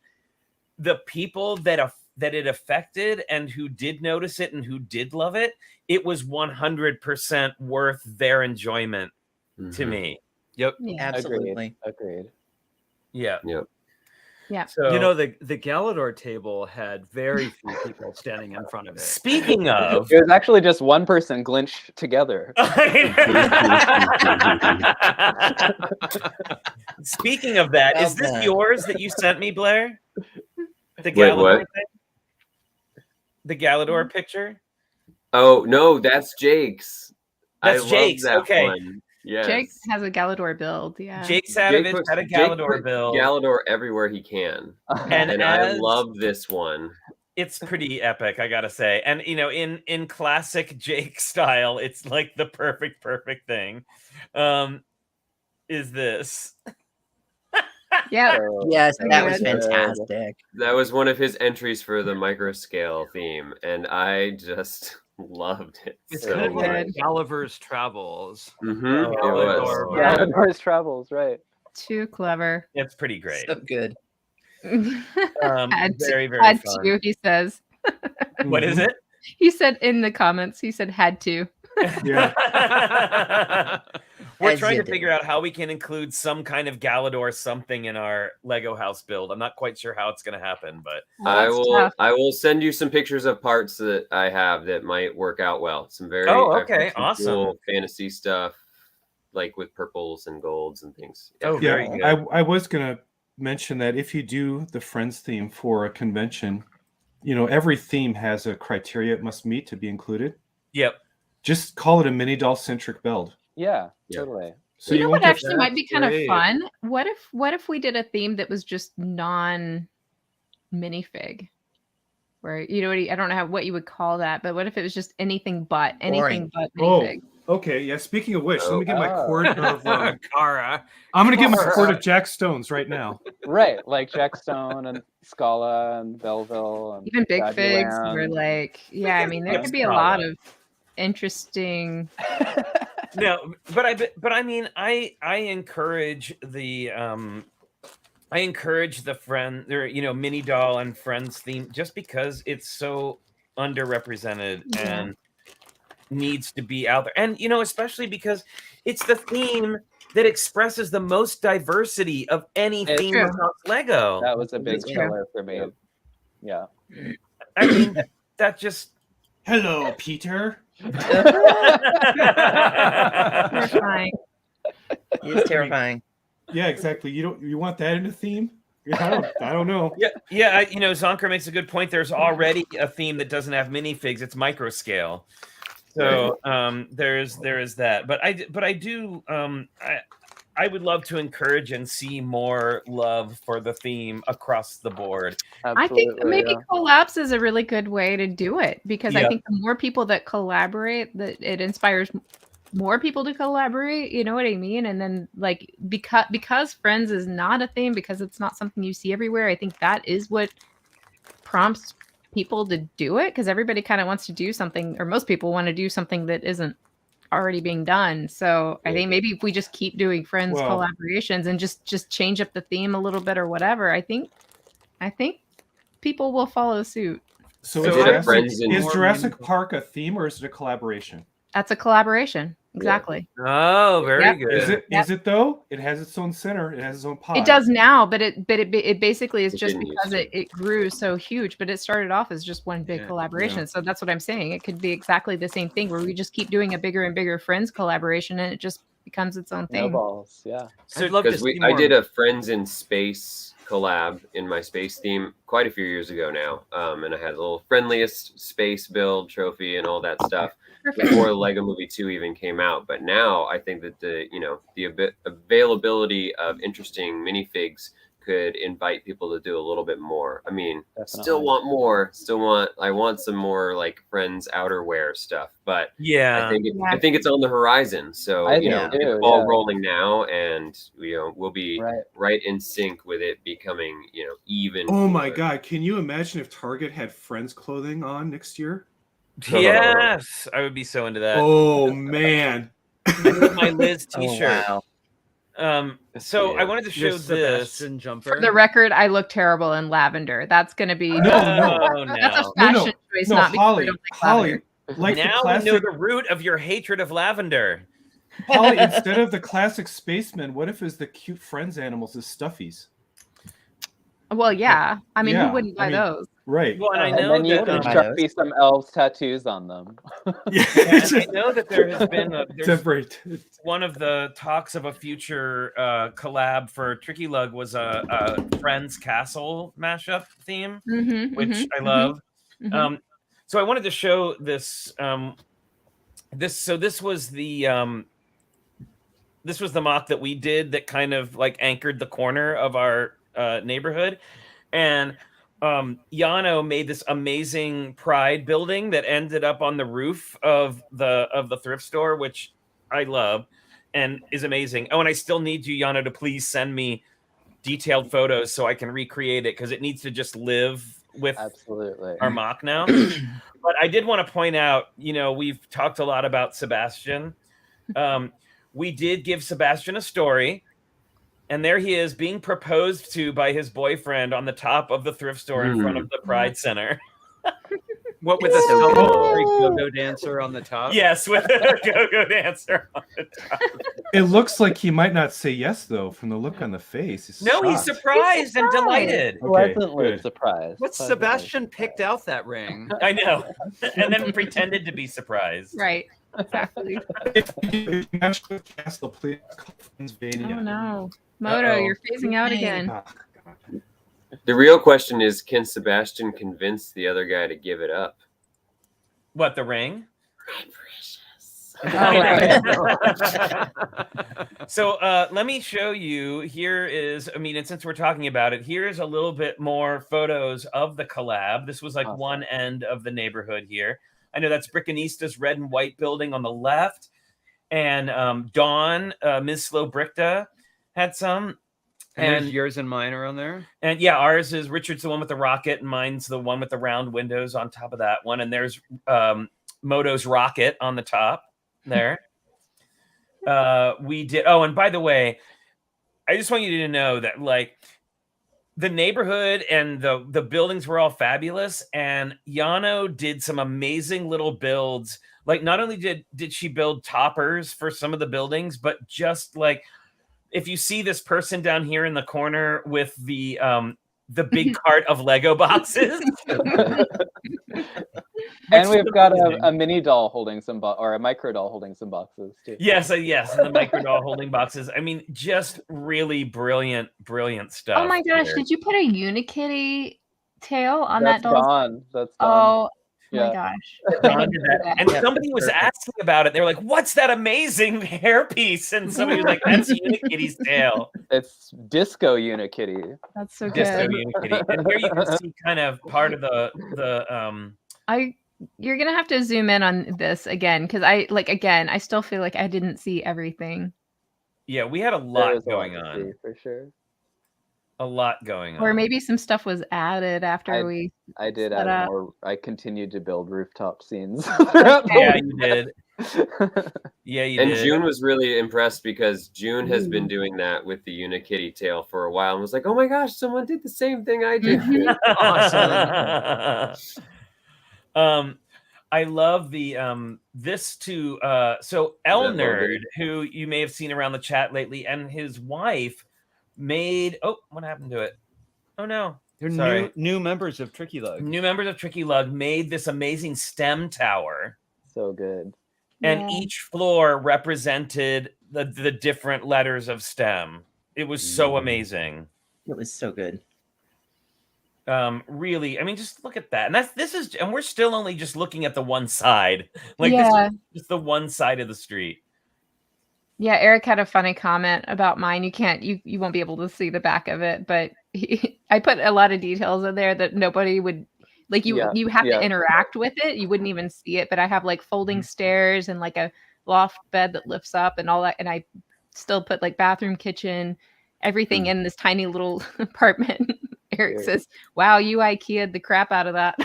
the people that that it affected and who did notice it and who did love it, it was 100% worth their enjoyment to me. Yep. Yeah. Absolutely. Agreed. Yeah. Yep. Yeah. So You know, the Galador table had very few people standing in front of it. speaking of, It was actually just one person glinched together. Speaking of that, Well is this done. yours that you sent me, Blair? The Wait, Galador what? thing? The Galador picture? Oh no, that's Jake's. That's I Jake's, love that okay. one. Yes. Jake has a Galador build. Yeah. Jake Sadovich puts- had a Jake Galador puts build. Galador everywhere he can, And and I as- love this one. It's pretty epic, I gotta say. And you know, in classic Jake style, it's like the perfect thing. Is this? Yeah. So- Yes, that was Good. fantastic. That was one of his entries for the microscale theme, and I just loved it. It's so kind of much. like Gulliver's Travels. Mhm, it Galador. was. Yeah, Galador's Travels, right. Too clever. It's pretty great. So good. Had to- Very had fun. to, he says. What is it? He said in the comments, he said had to. Yeah. We're As trying you to do. figure out how we can include some kind of Galador something in our Lego house build. I'm not quite sure how it's going to happen, but I That's will. tough. I will send you some pictures of parts that I have that might work out well. Some very Oh, I've got okay, some awesome. cool fantasy stuff, like with purples and golds and things. Oh, Yeah, very good. I was gonna mention that if you do the Friends theme for a convention, every theme has a criteria it must meet to be included. Yep. Just call it a mini doll centric build. Yeah, Yeah. totally. So You know won't what get actually that. might be kind Great. of fun? What if we did a theme that was just non minifig? Where I don't know what you would call that, but what if it was just anything but Boring. minifig? Okay. Yeah. Speaking of which, let me get my Oh. cord of. Kara. I'm gonna get my cord of Jack Stones right now. Right, like Jack Stone and Scala and Belleville and Even big figs Daddyland. were like, yeah, I mean there Yes, could be a lot Scala. of interesting No, but I mean I encourage the friend or mini doll and friends theme just because it's so underrepresented Yeah. and needs to be out there. And especially because it's the theme that expresses the most diversity of any It's theme true. across Lego. That was a big That's true. killer for me. Yeah. Yeah. I mean that just Hello, Peter. terrifying. It's terrifying. Yeah, exactly. You want that in a theme? Yeah, I don't know. Yeah. Zonker makes a good point. There's already a theme that doesn't have minifigs; it's micro scale. So there is that. But I do I would love to encourage and see more love for the theme across the board. I think Absolutely, maybe yeah. collabs is a really good way to do it because I Yeah. think the more people that collaborate, that it inspires more people to collaborate. You know what I mean? And then like because Friends is not a theme, because it's not something you see everywhere. I think that is what prompts people to do it because everybody kind of wants to do something, or most people want to do something that isn't already being done. So I think maybe if we just keep doing Friends Well- collaborations and just change up the theme a little bit or whatever, I think people will follow suit. So So is I did a Jurassic, Friends in- is Jurassic Park a theme or is it a collaboration? That's a collaboration. Exactly. Oh, very Yep. good. Is it? Yep. Is it though? It has its own center. It has its own pod. It does now, but it basically is It just didn't because used to. it grew so huge, but it started off as just one big Yeah, collaboration. So that's what I'm saying. It could be exactly the same thing where we just keep doing a bigger and bigger Friends collaboration and it just becomes its own thing. Snowballs, yeah. I'd love to Because see I more. did a Friends in Space collab in my space theme quite a few years ago now, and I had a little friendliest space build trophy and all that stuff Perfect. before the Lego Movie 2 even came out. But now I think that the availability of interesting minifigs could invite people to do a little bit more. I mean, still Definitely. want more. I want some more like Friends outerwear stuff, but Yeah. I think it's on the horizon. So I you think know, too, it's all yeah. rolling now, and we'll be Right. right in sync with it becoming even. Oh my cooler. god! Can you imagine if Target had Friends clothing on next year? Yes, I would be so into that. Oh man! I need my Liz Oh, T-shirt. wow. So I wanted to show Your this. Sebastian jumper. For the record, I look terrible in lavender. That's going to be No. that's a No. fashion choice, not because I Holly, don't like Holly, lavender. like Now the we know classic, the root of your hatred of lavender. Holly, instead of the classic spaceman, what if it's the cute friends animals as stuffies? Well, yeah. I mean, Yeah, who wouldn't buy I mean, those? Right. Well, and I And know then you that can buy chuck those. me some elves tattoos on them. Yeah. and I know that there has been Separate. one of the talks of a future collab for Tricky Lug was a Friends Castle mashup theme, which I love. So I wanted to show this. This was the mock that we did that kind of like anchored the corner of our neighborhood, and Yano made this amazing pride building that ended up on the roof of the thrift store, which I love and is amazing. Oh, and I still need you, Yano, to please send me detailed photos so I can recreate it because it needs to just live with Absolutely. our mock now. But I did want to point out, we've talked a lot about Sebastian. We did give Sebastian a story. And there he is being proposed to by his boyfriend on the top of the thrift store in front of the Pride Center. What with the celebratory go-go dancer on the top? Yes, with a go-go dancer on the top. It looks like he might not say yes, though, from the look on the face. He's No, he's shocked. surprised and delighted. Okay, Pleasantly good. surprised. What's Pleasantly Sebastian picked out that ring? I know. And then pretended to be surprised. Right. Exactly. If you match with Castle, please call Friendsvania. Oh no. Moto, Uh-oh. you're phasing out again. Ah, God. The real question is, can Sebastian convince the other guy to give it up? What, the ring? So let me show you. Here is, and since we're talking about it, here's a little bit more photos of the collab. This was like Awesome. one end of the neighborhood here. I know that's Brickanista's red and white building on the left. And Dawn, Ms. Slow Brickta had some. And yours and mine are on there? And yeah, ours is Richard's the one with the rocket, and mine's the one with the round windows on top of that one. And there's Moto's rocket on the top there. We did. Oh, and by the way, I just want you to know that like the neighborhood and the buildings were all fabulous. And Yano did some amazing little builds. Like not only did she build toppers for some of the buildings, but just like if you see this person down here in the corner with the big cart of Lego boxes. And we've got a mini doll holding some or a micro doll holding some boxes too. Yes, yes, and the micro doll holding boxes. I mean, just really brilliant stuff. Oh my gosh, here. did you put a Unikitty tail on That's that doll? gone. That's gone. Oh my gosh. Don did that. And somebody was asking about it. They were like, "What's that amazing hairpiece?" And somebody was like, "That's Unikitty's tail." It's Disco Unikitty. That's so Disco good. Unikitty. And here you can see kind of part of the You're gonna have to zoom in on this again because I still feel like I didn't see everything. yeah, we had a There lot is a lot going to on. see, for sure. A lot going on. Or maybe some stuff was added after we I did set add up. more. I continued to build rooftop scenes. Yeah, you did. Yeah, you And did. June was really impressed because June has been doing that with the Unikitty tail for a while and was like, "Oh my gosh, someone did the same thing I did." Awesome. I love the this too. So El Logan? Nerd, who you may have seen around the chat lately, and his wife made. Oh, what happened to it? Oh no, They're sorry. new members of Tricky Lug. New members of Tricky Lug made this amazing STEM tower, So good. and Yeah. each floor represented the different letters of STEM. It was so amazing. It was so good. Really, I mean, just look at that. And and we're still only just looking at the one side. Like this Yeah. is just the one side of the street. Yeah, Eric had a funny comment about mine. You won't be able to see the back of it, but I put a lot of details in there that nobody would like. You have to interact with it. You wouldn't even see it. But I have like folding stairs and like a loft bed that lifts up and all that. And I still put like bathroom, kitchen, everything in this tiny little apartment. Eric says, "Wow, you IKEA'd the crap out of that."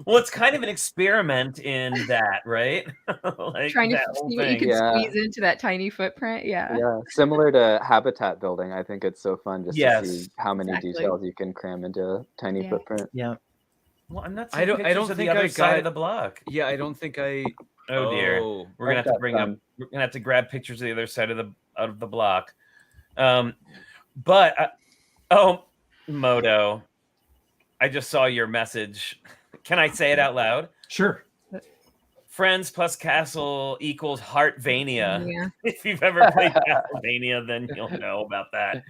Well, it's kind of an experiment in that, right? Like Trying to that whole see what you thing. can Yeah. squeeze into that tiny footprint. Yeah. Yeah, similar to habitat building. I think it's so fun just to Yes, see how many exactly. details you can cram into a tiny Yeah. footprint. Yeah. Well, I'm not I seeing don't pictures of the think other I side got- of the block. Yeah, I don't think I. Oh dear. We're gonna have to I've got bring up. some. We're gonna have to grab pictures of the other side of the block. But oh, Moto, I just saw your message. Can I say it out loud? Sure. Friends plus Castle equals Heartvania. Yeah. If you've ever played Castlevania, then you'll know about that.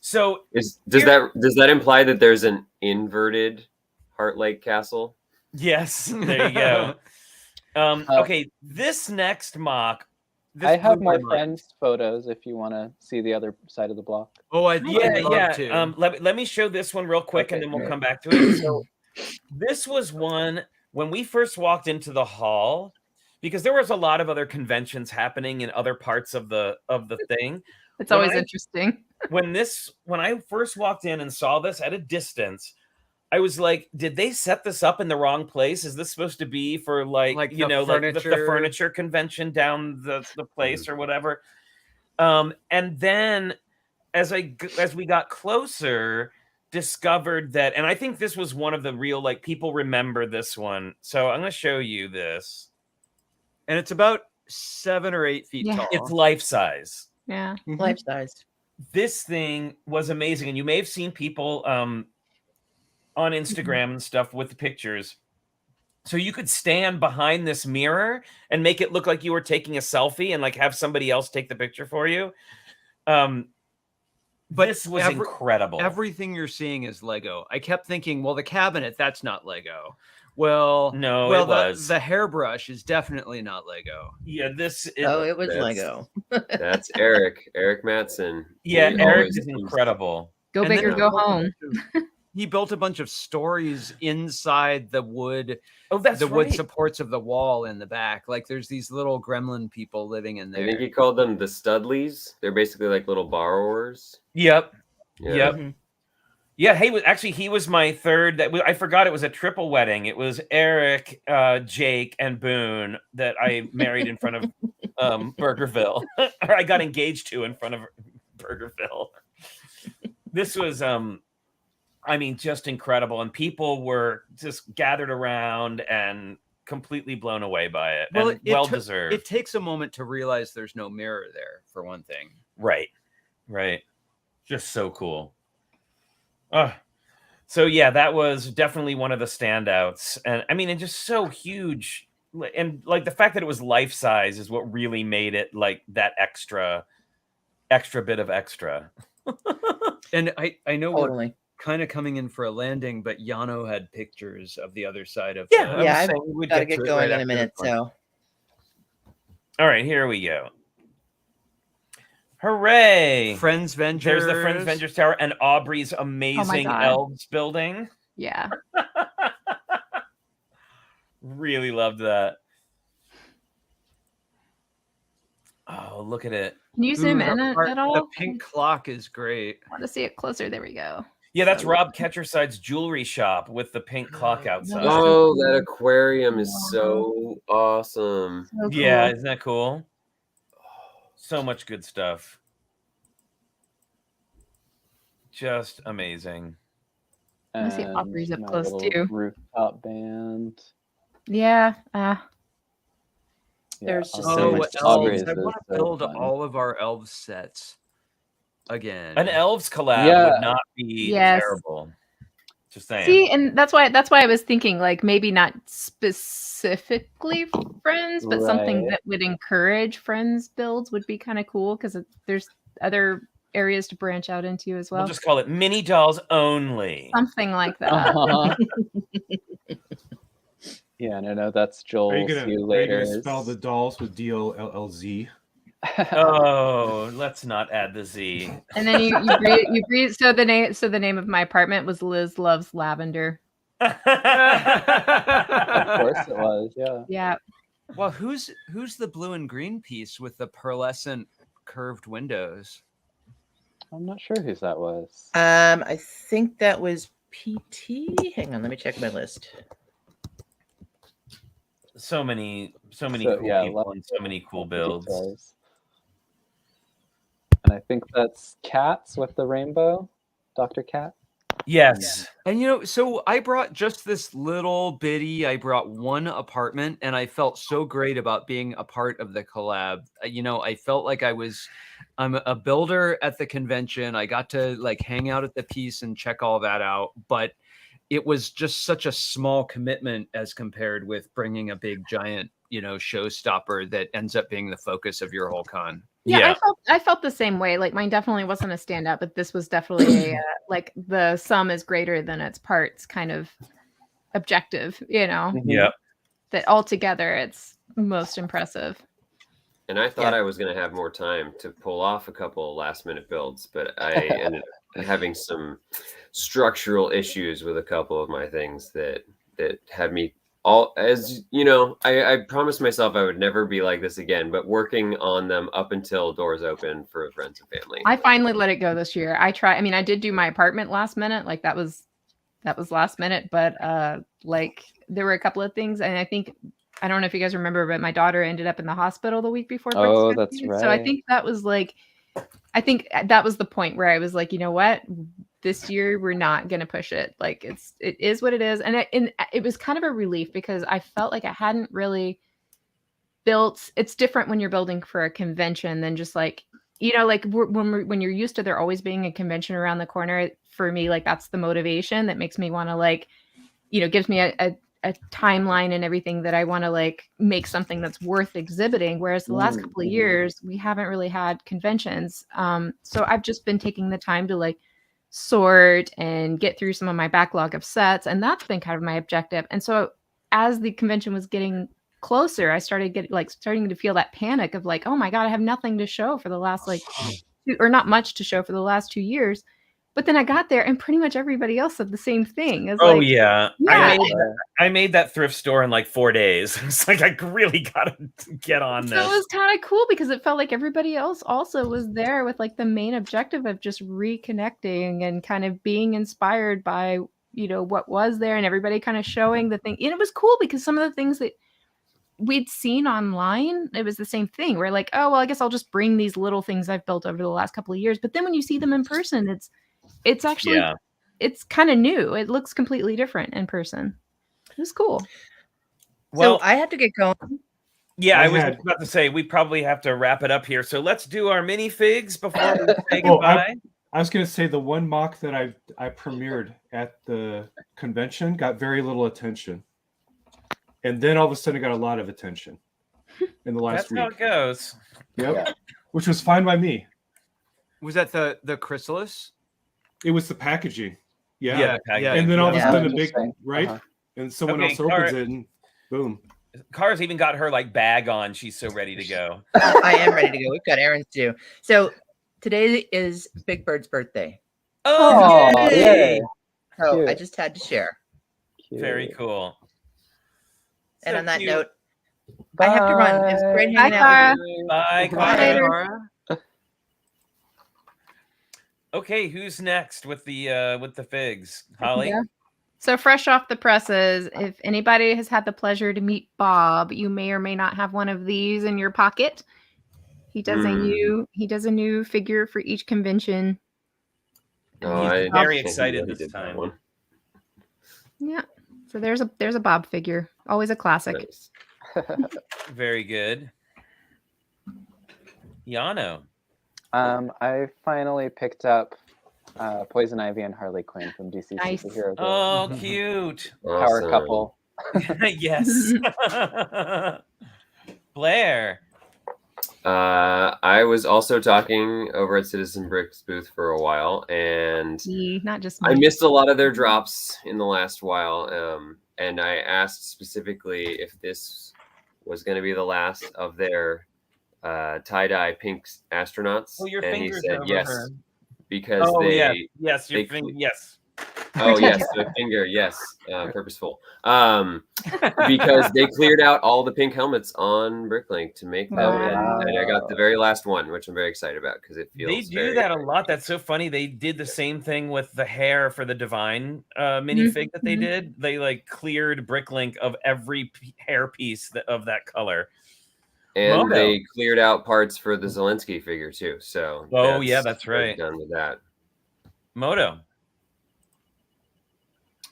So Does that imply that there's an inverted Heart-like castle? yes, there you go. Okay, this next mock. This I have blew my mind. friends' photos if you want to see the other side of the block. Oh, I'd Yeah, love yeah. to. Let me show this one real quick, and Okay, then we'll great. come back to it. So this was one when we first walked into the hall, because there was a lot of other conventions happening in other parts of the thing. It's When always I- interesting. When I first walked in and saw this at a distance, I was like, did they set this up in the wrong place? Is this supposed to be for like Like you the know like the furniture? furniture convention down the place or whatever? And then as we got closer, discovered that, and I think this was one of the real, like, people remember this one. So I'm going to show you this. And it's about 7 or 8 feet Yeah. tall. It's life size. Yeah. Life size. This thing was amazing, and you may have seen people on Instagram and stuff with the pictures. So you could stand behind this mirror and make it look like you were taking a selfie, and like have somebody else take the picture for you. But this was incredible. Everything you're seeing is Lego. I kept thinking, well, the cabinet, that's not Lego. Well, No, well, it was. the hairbrush is definitely not Lego. Yeah, this is. Oh, it was That's- Lego. That's Eric Matson. Yeah, He Eric always is seems- incredible. Go And big then or go home. He built a bunch of stories inside the wood, Oh, that's the wood right. supports of the wall in the back. Like there's these little gremlin people living in I think there. he called them the Studleys. They're basically like little borrowers. Yep. Yeah. Yep. Mhm. Yeah, he was my third. I forgot it was a triple wedding. It was Eric, Jake, and Boone that I married in front of Burgerville, or I got engaged to in front of Burgerville. This was, I mean, just incredible, and people were just gathered around and completely blown away by it. Well, and it well took- deserved. It takes a moment to realize there's no mirror there, for one thing. Right. Just so cool. So yeah, that was definitely one of the standouts, and I mean, and just so huge, and like the fact that it was life size is what really made it like that extra bit of extra. And I know we're Totally. kind of coming in for a landing, but Yano had pictures of the other side of Yeah, the- I was Yeah, I've saying we'd Got to to get it going right in a after minute. this one. So All right, here we go. Hooray! Friends Ventures. There's the Friends Ventures Tower and Aubrey's amazing God. elves building. Yeah. Really loved that. Oh, look at it. Can you zoom in at all? The pink clock is great. I want to see it closer. There we go. Yeah, that's Rob Ketcherside's jewelry shop with the pink clock outside. Oh, that aquarium is so awesome. So cool. Yeah, isn't that cool? So much good stuff. Just amazing. I see And Aubrey's up my close, little too. Rooftop band. Yeah. There's just Oh, so much elves. Aubrey's I is want to so build fun. all of our elves sets again. An elves collab Yeah. would not be Yes. terrible. Just saying. See, and that's why I was thinking like maybe not specifically friends, but something Right. that would encourage friends builds would be kind of cool because there's other areas to branch out into as well. We'll just call it mini dolls only. Something like that. Uh-huh. Yeah, no, that's Joel. Are you See gonna, you are you later. gonna spell the dolls with DOLLZ? Oh, let's not add the Z. And then you breathe. So the name of my apartment was Liz Loves Lavender. Of course it was. Yeah. Yeah. Well, who's the blue and green piece with the pearlescent curved windows? I'm not sure whose that was. I think that was PT. Hang on, let me check my list. So many So, cool yeah, people lots and so many cool builds. details. And I think that's Cats with the rainbow, Dr. Cat. Yes. And so I brought just this little bitty, I brought one apartment, and I felt so great about being a part of the collab. I felt like I'm a builder at the convention. I got to like hang out at the piece and check all that out, but it was just such a small commitment as compared with bringing a big giant, showstopper that ends up being the focus of your whole con. Yeah, I felt the same way. Like mine definitely wasn't a standout, but this was definitely a like the sum is greater than its parts kind of objective, Yep. that altogether it's most impressive. And I thought I was going to have more time to pull off a couple last minute builds, but I ended up having some structural issues with a couple of my things that had me I promised myself I would never be like this again, but working on them up until doors open for friends and family. I finally let it go this year. I did do my apartment last minute, like that was last minute, but like there were a couple of things, and I don't know if you guys remember, but my daughter ended up in the hospital the week before. Oh, that's right. So I think that was the point where I was like, you know what? This year we're not going to push it. Like it is what it is. And it was kind of a relief because I felt like I hadn't really built. It's different when you're building for a convention than just like, when you're used to there always being a convention around the corner. For me, like that's the motivation that makes me want to like, gives me a timeline and everything that I want to like make something that's worth exhibiting. Whereas the last couple of years, we haven't really had conventions. So I've just been taking the time to like sort and get through some of my backlog of sets. And that's been kind of my objective. And so as the convention was getting closer, I started starting to feel that panic of like, oh my God, I have nothing to show for the last or not much to show for the last 2 years. But then I got there and pretty much everybody else said the same thing. Yeah. I made that thrift store in like 4 days. It's like, I really got to get on this. So it was kind of cool because it felt like everybody else also was there with like the main objective of just reconnecting and kind of being inspired by, what was there, and everybody kind of showing the thing. And it was cool because some of the things that we'd seen online, it was the same thing. We're like, oh, well, I guess I'll just bring these little things I've built over the last couple of years. But then when you see them in person, it's actually, it's kind of new. It looks completely different in person. It was cool. Well, I have to get going. Yeah, I was about to say, we probably have to wrap it up here. So let's do our minifigs before we say goodbye. I was going to say the one mock that I premiered at the convention got very little attention. And then all of a sudden it got a lot of attention in the last week. That's how it goes. Yep. Yeah. Which was fine by me. Was that the chrysalis? It was the packaging. Yeah. And then all of a sudden a big, right? Uh-huh. And someone else opens it and boom. Cara's even got her like bag on. She's so ready to go. I am ready to go. We've got errands to do. So today is Big Bird's birthday. Oh, yay. So Cute. I just had to share. Cute. Very cool. And So on that cute. note, I have to run. It's great hanging out with you. Bye, Bye, Clara. Okay, who's next with the figs? Holly? Yeah. So fresh off the presses, if anybody has had the pleasure to meet Bob, you may or may not have one of these in your pocket. He does a new figure for each convention. He's very excited this time. Yeah. So there's a Bob figure. Always a classic. Nice. Very good. Yano. I finally picked up Poison Ivy and Harley Quinn from DC Nice. Superhero. Oh, cute. Power Awesome. couple. Yes. Blair. I was also talking over at Citizen Brick's booth for a while, and Not just I me. missed a lot of their drops in the last while. And I asked specifically if this was going to be the last of their tie-dye pink astronauts. Oh, your and he fingers said over yes, her. because Oh, they yeah. Yes, your they- finger. Yes. Oh yes, the finger, yes, purposeful. Because they cleared out all the pink helmets on Bricklink to make them, and I got the very last one, which I'm very excited about because it feels. They do that a lot. That's so funny. They did the same thing with the hair for the Divine minifig that they did. They like cleared Bricklink of every hair piece of that color. And they cleared out parts for the Zelensky figure too. So that's right. Done with that. Moto.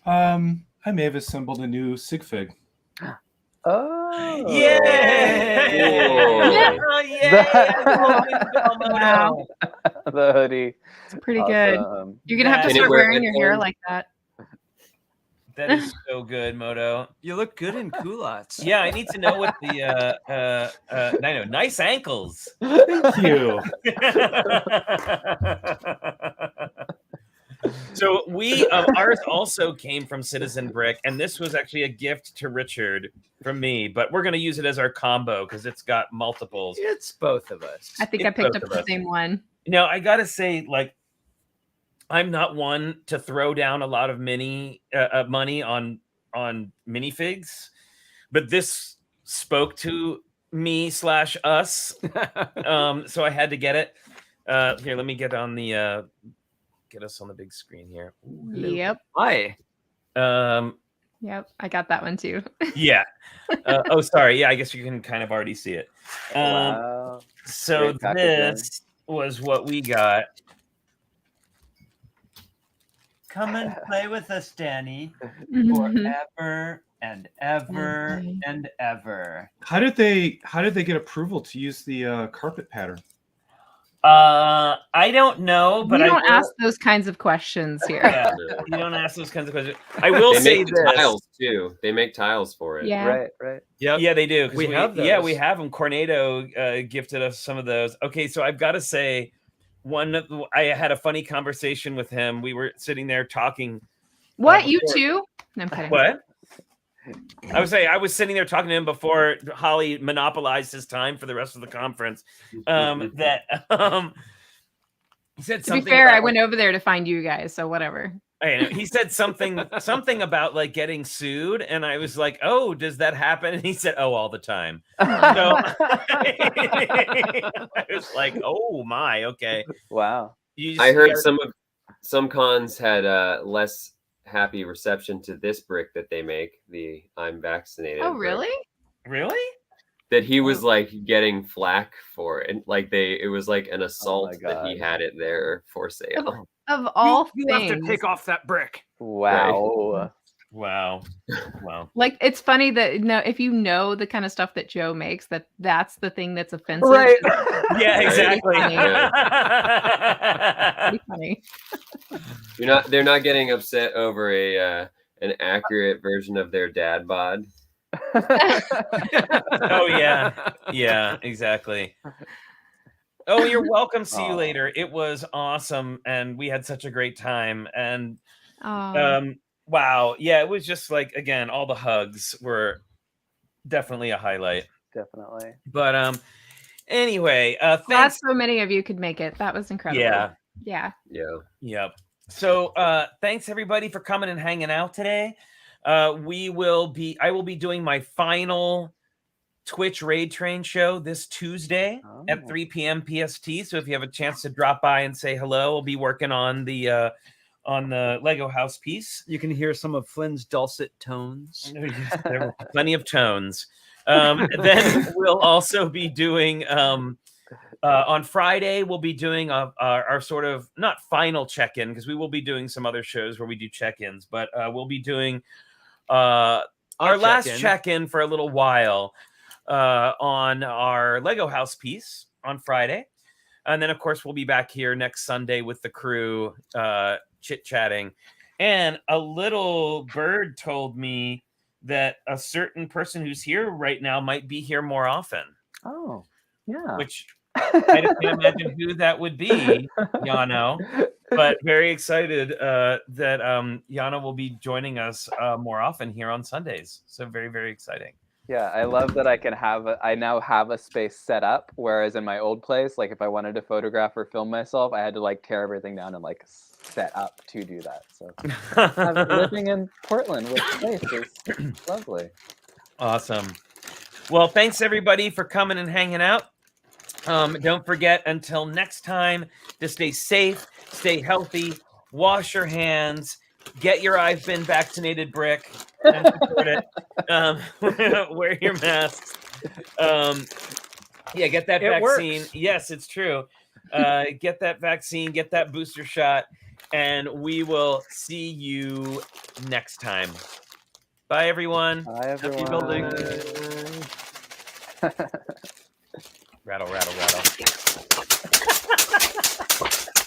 I may have assembled a new sig fig. Oh. Yeah. Wow. The hoodie. It's pretty good. You're going to have to start wearing your hair like that. That is so good, Moto. You look good in culottes. Yeah, I need to know what the I know, nice ankles. Thank you. So we ours also came from Citizen Brick, and this was actually a gift to Richard from me, but we're gonna use it as our combo because it's got multiples. It's both of us. I think I picked up the same one. Now I gotta say, like, I'm not one to throw down a lot of money on minifigs, but this spoke to me / us, so I had to get it. Here, let me get on the get us on the big screen here. Ooh, yep. Hi. Yep, I got that one too. Yeah. Oh, sorry. Yeah, I guess you can kind of already see it. Wow. So this was what we got. Come and play with us, Danny, forever and ever and ever. How did they get approval to use the carpet pattern? I don't know, but we don't ask those kinds of questions here. Yeah, you don't ask those kinds of questions. I will say make this. Tiles too. They make tiles for it. Yeah. Right. Yep. Yeah, they do. We have those. Yeah, we have them. Cornado gifted us some of those. Okay, so I've got to say, I had a funny conversation with him. We were sitting there talking. What, you too? No, I'm kidding. What? I was sitting there talking to him before Holly monopolized his time for the rest of the conference. He said something. To be fair, I went over there to find you guys, so whatever. I know. He said something about like getting sued, and I was like, "Oh, does that happen?" And he said, "Oh, all the time." So I was like, "Oh my, okay." Wow. I heard some cons had less happy reception to this brick that they make, the I'm vaccinated. Oh, brick. really? Really? That he was like getting flack for it. And like it was like an assault that he had it there for sale. Of all you things. have to take off that brick. Wow. Wow. Like, it's funny that if you know the kind of stuff that Joe makes, that's the thing that's offensive. Right. Yeah, exactly. Pretty funny. They're not getting upset over an accurate version of their dad bod. Oh yeah, exactly. Oh, you're welcome. See you later. It was awesome, and we had such a great time. And wow, yeah, it was just like, again, all the hugs were definitely a highlight. Definitely. But anyway, Glad thanks. so many of you could make it. That was incredible. Yeah. Yep. So thanks everybody for coming and hanging out today. I will be doing my final Twitch Raid Train show this Tuesday at 3 p.m. PST. So if you have a chance to drop by and say hello, we'll be working on the Lego house piece. You can hear some of Flynn's dulcet tones. There were plenty of tones. Then we'll also be doing on Friday. We'll be doing our sort of not final check-in, because we will be doing some other shows where we do check-ins, but we'll be doing our last check-in for a little while on our Lego house piece on Friday. And then, of course, we'll be back here next Sunday with the crew chit-chatting. And a little bird told me that a certain person who's here right now might be here more often. Oh, yeah. Which I can't imagine who that would be, Yano. But very excited that Yana will be joining us more often here on Sundays. So very, very exciting. Yeah, I love that I now have a space set up, whereas in my old place, like if I wanted to photograph or film myself, I had to like tear everything down and like set up to do that. So living in Portland with space is lovely. Awesome. Well, thanks everybody for coming and hanging out. Don't forget until next time to stay safe, stay healthy, wash your hands, get your I've been vaccinated brick, and support it. Wear your masks. Yeah, get that It vaccine. works. Yes, it's true. Get that vaccine, get that booster shot, and we will see you next time. Bye, everyone. Bye, everyone. Happy building. Rattle, rattle.